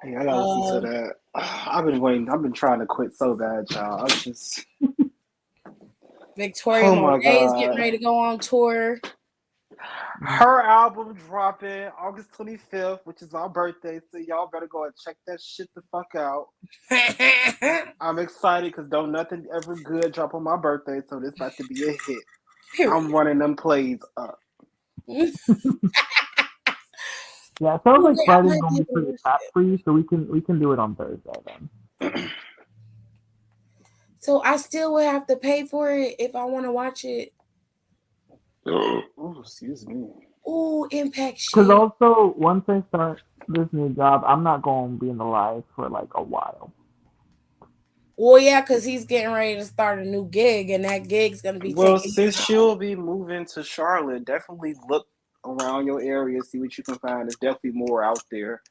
Yeah, I gotta listen to that. I've been waiting. I've been trying to quit so bad, y'all. I'm just. Victoria Monet is getting ready to go on tour. Her album dropping August 25th, which is our birthday, so y'all better go and check that shit the fuck out. I'm excited because don't nothing ever good drop on my birthday, so this about to be a hit. Period. I'm running them plays up. Yeah, it sounds like Friday's gonna be pretty fast for you, so we can do it on Thursday then. So I still will have to pay for it if I want to watch it. Oh, excuse me. Ooh, impact shit. Because also, once I start this new job, I'm not going to be in the live for like a while. Well, yeah, because he's getting ready to start a new gig, and that gig's going to be since she'll be moving to Charlotte, definitely look around your area, see what you can find. There's definitely more out there.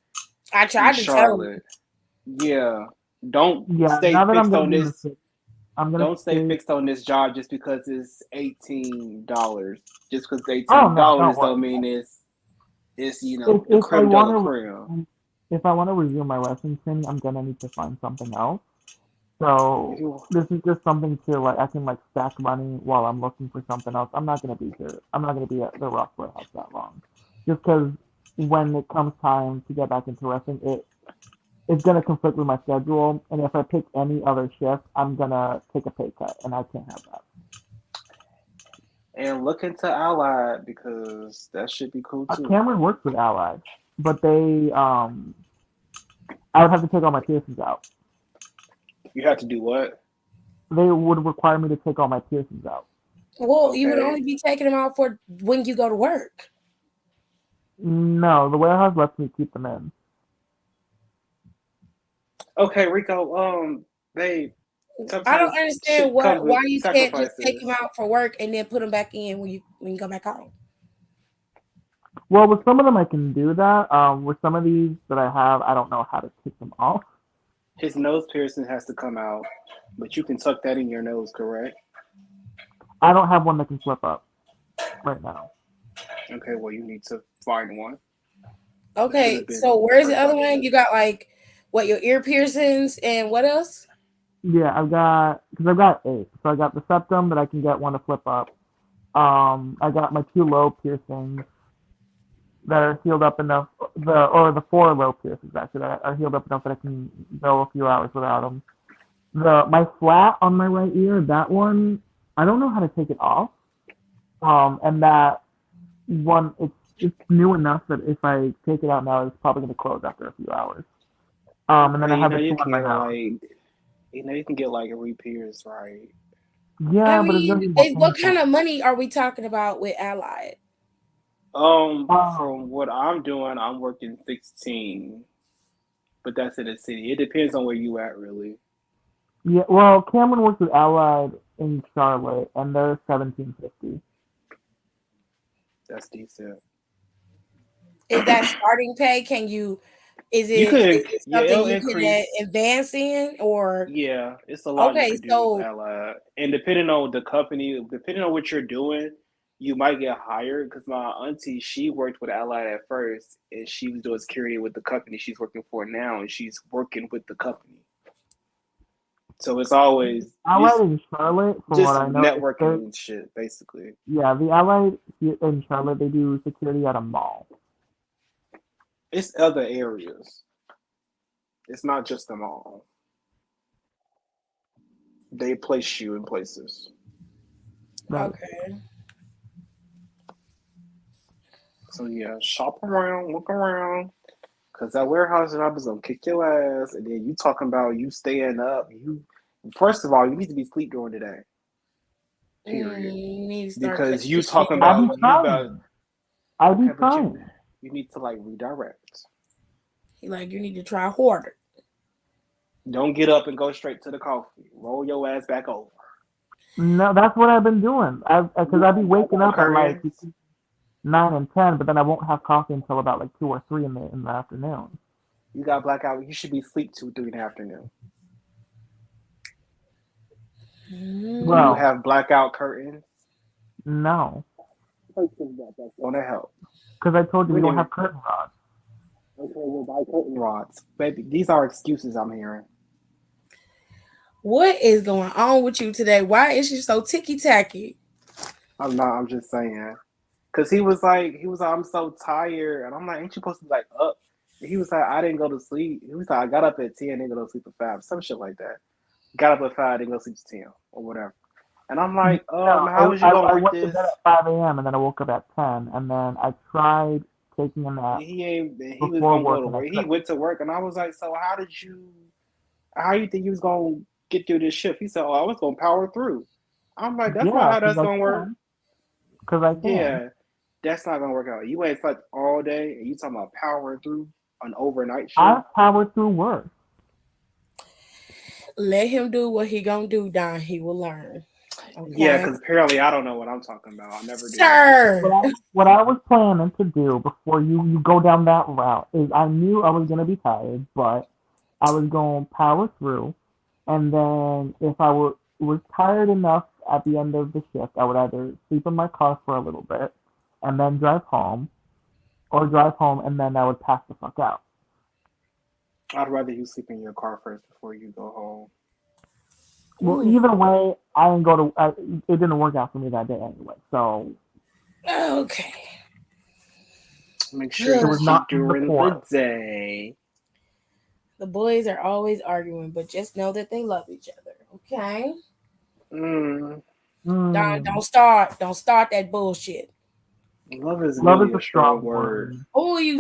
I tried to Charlotte. Yeah. Don't stay fixed on this. Don't stay fixed on this job just because it's $18. Just because $18 don't mean it's the creme de la creme. If I want to resume my wrestling training, I'm gonna need to find something else. So this is just something to like I can like stack money while I'm looking for something else. I'm not gonna be here. I'm not gonna be at the Rock Warehouse that long. Just because when it comes time to get back into wrestling, it's going to conflict with my schedule, and if I pick any other shift, I'm going to take a pay cut, and I can't have that. And look into Allied, because that should be cool, too. Cameron works with Allied, but they, I would have to take all my piercings out. You have to do what? They would require me to take all my piercings out. Well, you would only be taking them out for when you go to work. No, the warehouse lets me keep them in. Okay, Rico, babe. I don't understand why you can't just take them out for work and then put them back in when you go back home. Well, with some of them I can do that. With some of these that I have, I don't know how to take them off. His nose piercing has to come out, but you can tuck that in your nose, correct? I don't have one that can flip up right now. Okay, well, you need to find one. Okay, so where's the other one? You got like your ear piercings and what else? Yeah, I've got 8. So I got the septum that I can get one to flip up. I got my 2 low piercings that are healed up enough, the 4 low piercings actually that are healed up enough that I can go a few hours without them. My flat on my right ear, that one, I don't know how to take it off. And that one, it's new enough that if I take it out now, it's probably going to close after a few hours. And then I have the 2 on my mouth. You can get like a re-pierce, right? Yeah, but what kind of money are we talking about with Allied? From what I'm doing, I'm working 16, but that's in the city. It depends on where you at, really. Yeah, well, Cameron works with Allied in Charlotte, and they're $17.50. That's decent. Is that starting pay? Is it something you can advance in, or? Yeah, it's a lot you can do with Allied. And depending on the company, depending on what you're doing, you might get hired. Because my auntie, she worked with Allied at first, and she was doing security with the company she's working for now, and she's working with the company. So it's always Allied in Charlotte, from just what I know, networking and shit, basically. Yeah, the Allied in Charlotte, they do security at a mall. It's other areas. It's not just the mall. They place you in places. Right. Okay. So yeah, shop around, look around. Cause that warehouse job is gonna kick your ass, and then you talking about you staying up. You first of all, you need to be asleep during the day. Period. You need to start cutting Because you your shit talking I about be out. you about trying. I be okay, but trying. you need to like redirect. He like, you need to try harder. Don't get up and go straight to the coffee. Roll your ass back over. No, that's what I've been doing. Because I be waking up at like Curtains. 9 and 10, but then I won't have coffee until about like 2 or 3 in the afternoon. You got blackout. You should be asleep 2, 3 in the afternoon. Do you Well, have blackout curtains? no, Want to help? because I told you We we don't didn't have curtain rods. Okay, we'll buy curtain rods. Baby, these are excuses I'm hearing. What is going on with you today? Why is you so ticky tacky? I'm not. I'm just saying. Cause he was like, I'm so tired, and I'm like, ain't you supposed to be like up? And he was like, I didn't go to sleep. He was like, I got up at 10, didn't go to sleep at 5, some shit like that. Got up at 5, didn't go to sleep at 10 or whatever. And I'm like, No, how was you gonna I work went to this? bed at 5 a.m. and then I woke up at 10, and then I tried taking a nap He was before gonna go work to and I work. He couldn't. went to work, and I was like, so how you think you was gonna get through this shift? He said, oh, I was gonna power through. I'm like, that's not Yeah, how because that's I gonna work. can. Because I can. Yeah, that's not gonna work out. You ain't slept all day, and you talking about powering through an overnight shift. I've powered through work. Let him do what he gonna do, Don. He will learn. Yeah, Okay, because apparently I don't know what I'm talking about. I never did. sir. What I was planning to do before you go down that route is I knew I was going to be tired, but I was going to power through. And then if was tired enough at the end of the shift, I would either sleep in my car for a little bit and then drive home, or drive home and then I would pass the fuck out. I'd rather you sleep in your car first before you go home. Well, Ooh, either way, I didn't go to. It didn't work out for me that day anyway, so okay. Make sure it you was sleep not the during point. the day. The boys are always arguing, but just know that they love each other. Okay. Mm, Don, Mm, don't start that bullshit. love is love is really a a strong strong word. word. Who you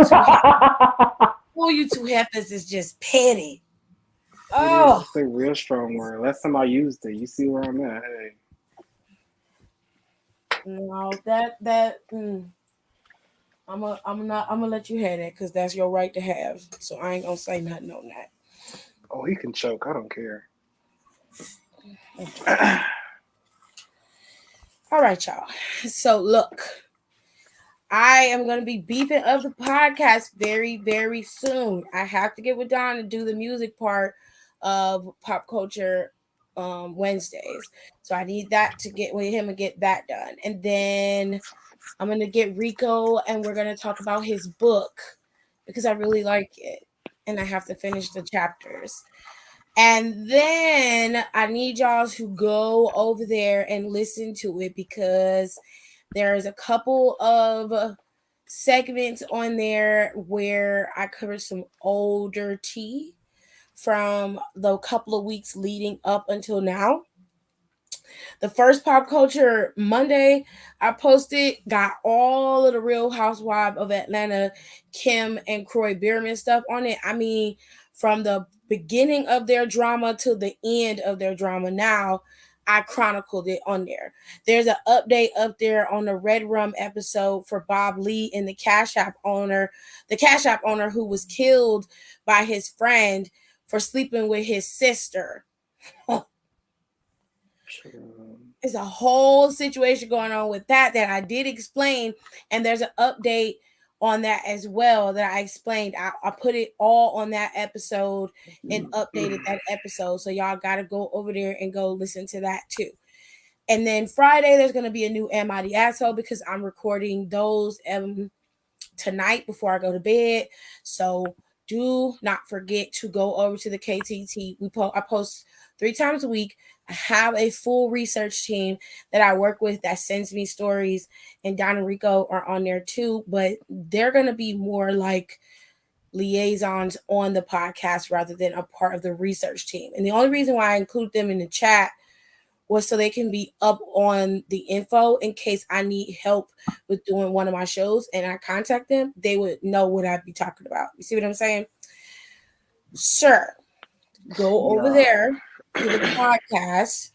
two heifers is just petty. It is. Oh It's a real strong word. Last time I used it, you see where I'm at. Hey, no, I'm gonna let you have that because that's your right to have. So I ain't gonna say nothing on that. oh, he can choke. I don't care. All right, y'all. So look, I am gonna be beefing up the podcast very, very soon. I have to get with Don and do the music part of Pop Culture Wednesdays. So I need that to get with him and get that done. And then I'm gonna get Rico and we're gonna talk about his book because I really like it. And I have to finish the chapters. And then I need y'all to go over there and listen to it because there's a couple of segments on there where I covered some older tea from the couple of weeks leading up until now. The first Pop Culture Monday I posted got all of the Real Housewives of Atlanta, Kim and Croy Bierman stuff on it. I mean, from the beginning of their drama to the end of their drama. Now, I chronicled it on there. There's an update up there on the Red Rum episode for Bob Lee and the Cash App owner who was killed by his friend for sleeping with his sister. It's a whole situation going on with that I did explain, and there's an update on that as well that I explained. I put it all on that episode and updated that episode, so y'all got to go over there and go listen to that too. And then Friday there's going to be a new Am I the Asshole because I'm recording those tonight before I go to bed. So do not forget to go over to the KTT. I post 3 times a week. I have a full research team that I work with that sends me stories, and Don and Rico are on there too. But they're gonna be more like liaisons on the podcast rather than a part of the research team. And the only reason why I include them in the chat was so they can be up on the info in case I need help with doing one of my shows and I contact them, they would know what I'd be talking about. You see what I'm saying? Sure. Go over there to the podcast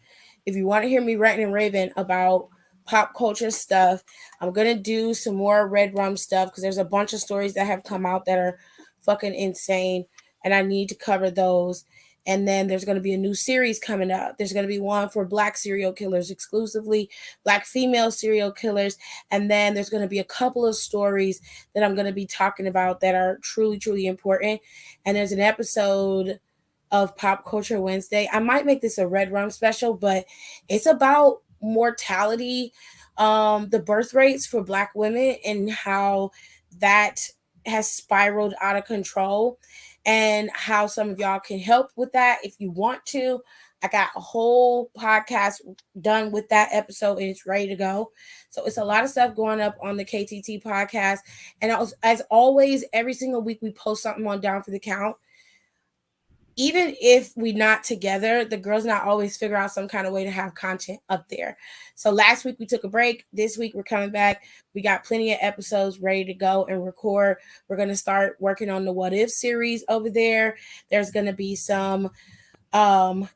if you want to hear me ranting and raving about pop culture stuff. I'm gonna do some more red rum stuff because there's a bunch of stories that have come out that are fucking insane, and I need to cover those. And then there's going to be a new series coming up. There's going to be one for Black serial killers exclusively, Black female serial killers. And then there's going to be a couple of stories that I'm going to be talking about that are truly, truly important. And there's an episode of Pop Culture Wednesday. I might make this a red rum special, but it's about mortality, the birth rates for Black women and how that has spiraled out of control and how some of y'all can help with that if you want to. I got a whole podcast done with that episode and it's ready to go. So it's a lot of stuff going up on the KTT podcast. And as always, every single week we post something on Down for the Count. Even if we're not together, the girls not always figure out some kind of way to have content up there. So last week we took a break. This week we're coming back. We got plenty of episodes ready to go and record. We're going to start working on the What If series over there. There's going to be some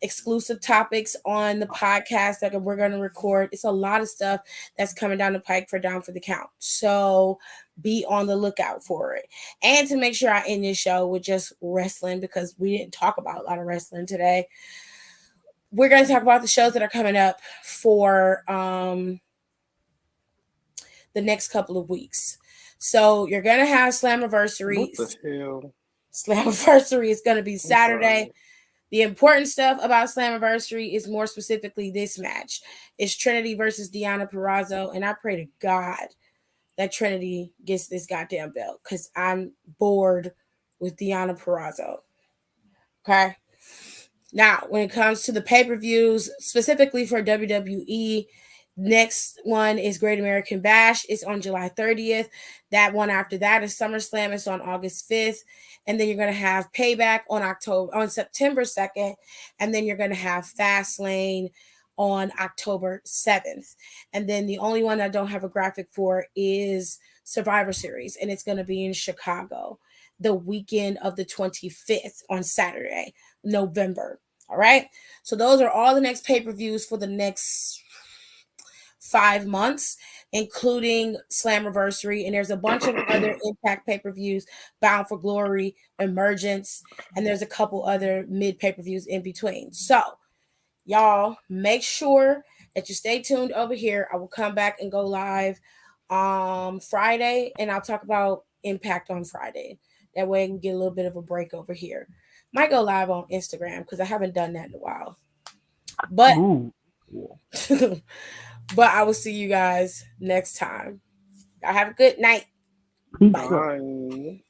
exclusive topics on the podcast that we're going to record. It's a lot of stuff that's coming down the pike for Down for the Count. So be on the lookout for it. And to make sure I end this show with just wrestling, because we didn't talk about a lot of wrestling today, we're going to talk about the shows that are coming up for the next couple of weeks. So you're going to have Slammiversary. What the hell? Slammiversary is going to be Saturday. The important stuff about Slammiversary is more specifically this match. It's Trinity versus Deonna Purrazzo, and I pray to God that Trinity gets this goddamn belt because I'm bored with Deonna Purrazzo. Okay? Now, when it comes to the pay-per-views, specifically for WWE, next one is Great American Bash. It's on July 30th. That one after that is SummerSlam. It's on August 5th. And then you're going to have Payback on September 2nd. And then you're going to have Fastlane on October 7th. And then the only one I don't have a graphic for is Survivor Series. And it's going to be in Chicago the weekend of the 25th on Saturday, November. All right. So those are all the next pay-per-views for the next 5 months, including Slammiversary, and there's a bunch of other Impact pay-per-views, Bound for Glory, Emergence, and there's a couple other mid pay-per-views in between. So y'all make sure that you stay tuned over here. I will come back and go live Friday, and I'll talk about Impact on Friday. That way we get a little bit of a break over here. Might go live on Instagram because I haven't done that in a while. But but I will see you guys next time. Y'all have a good night. Bye. Bye.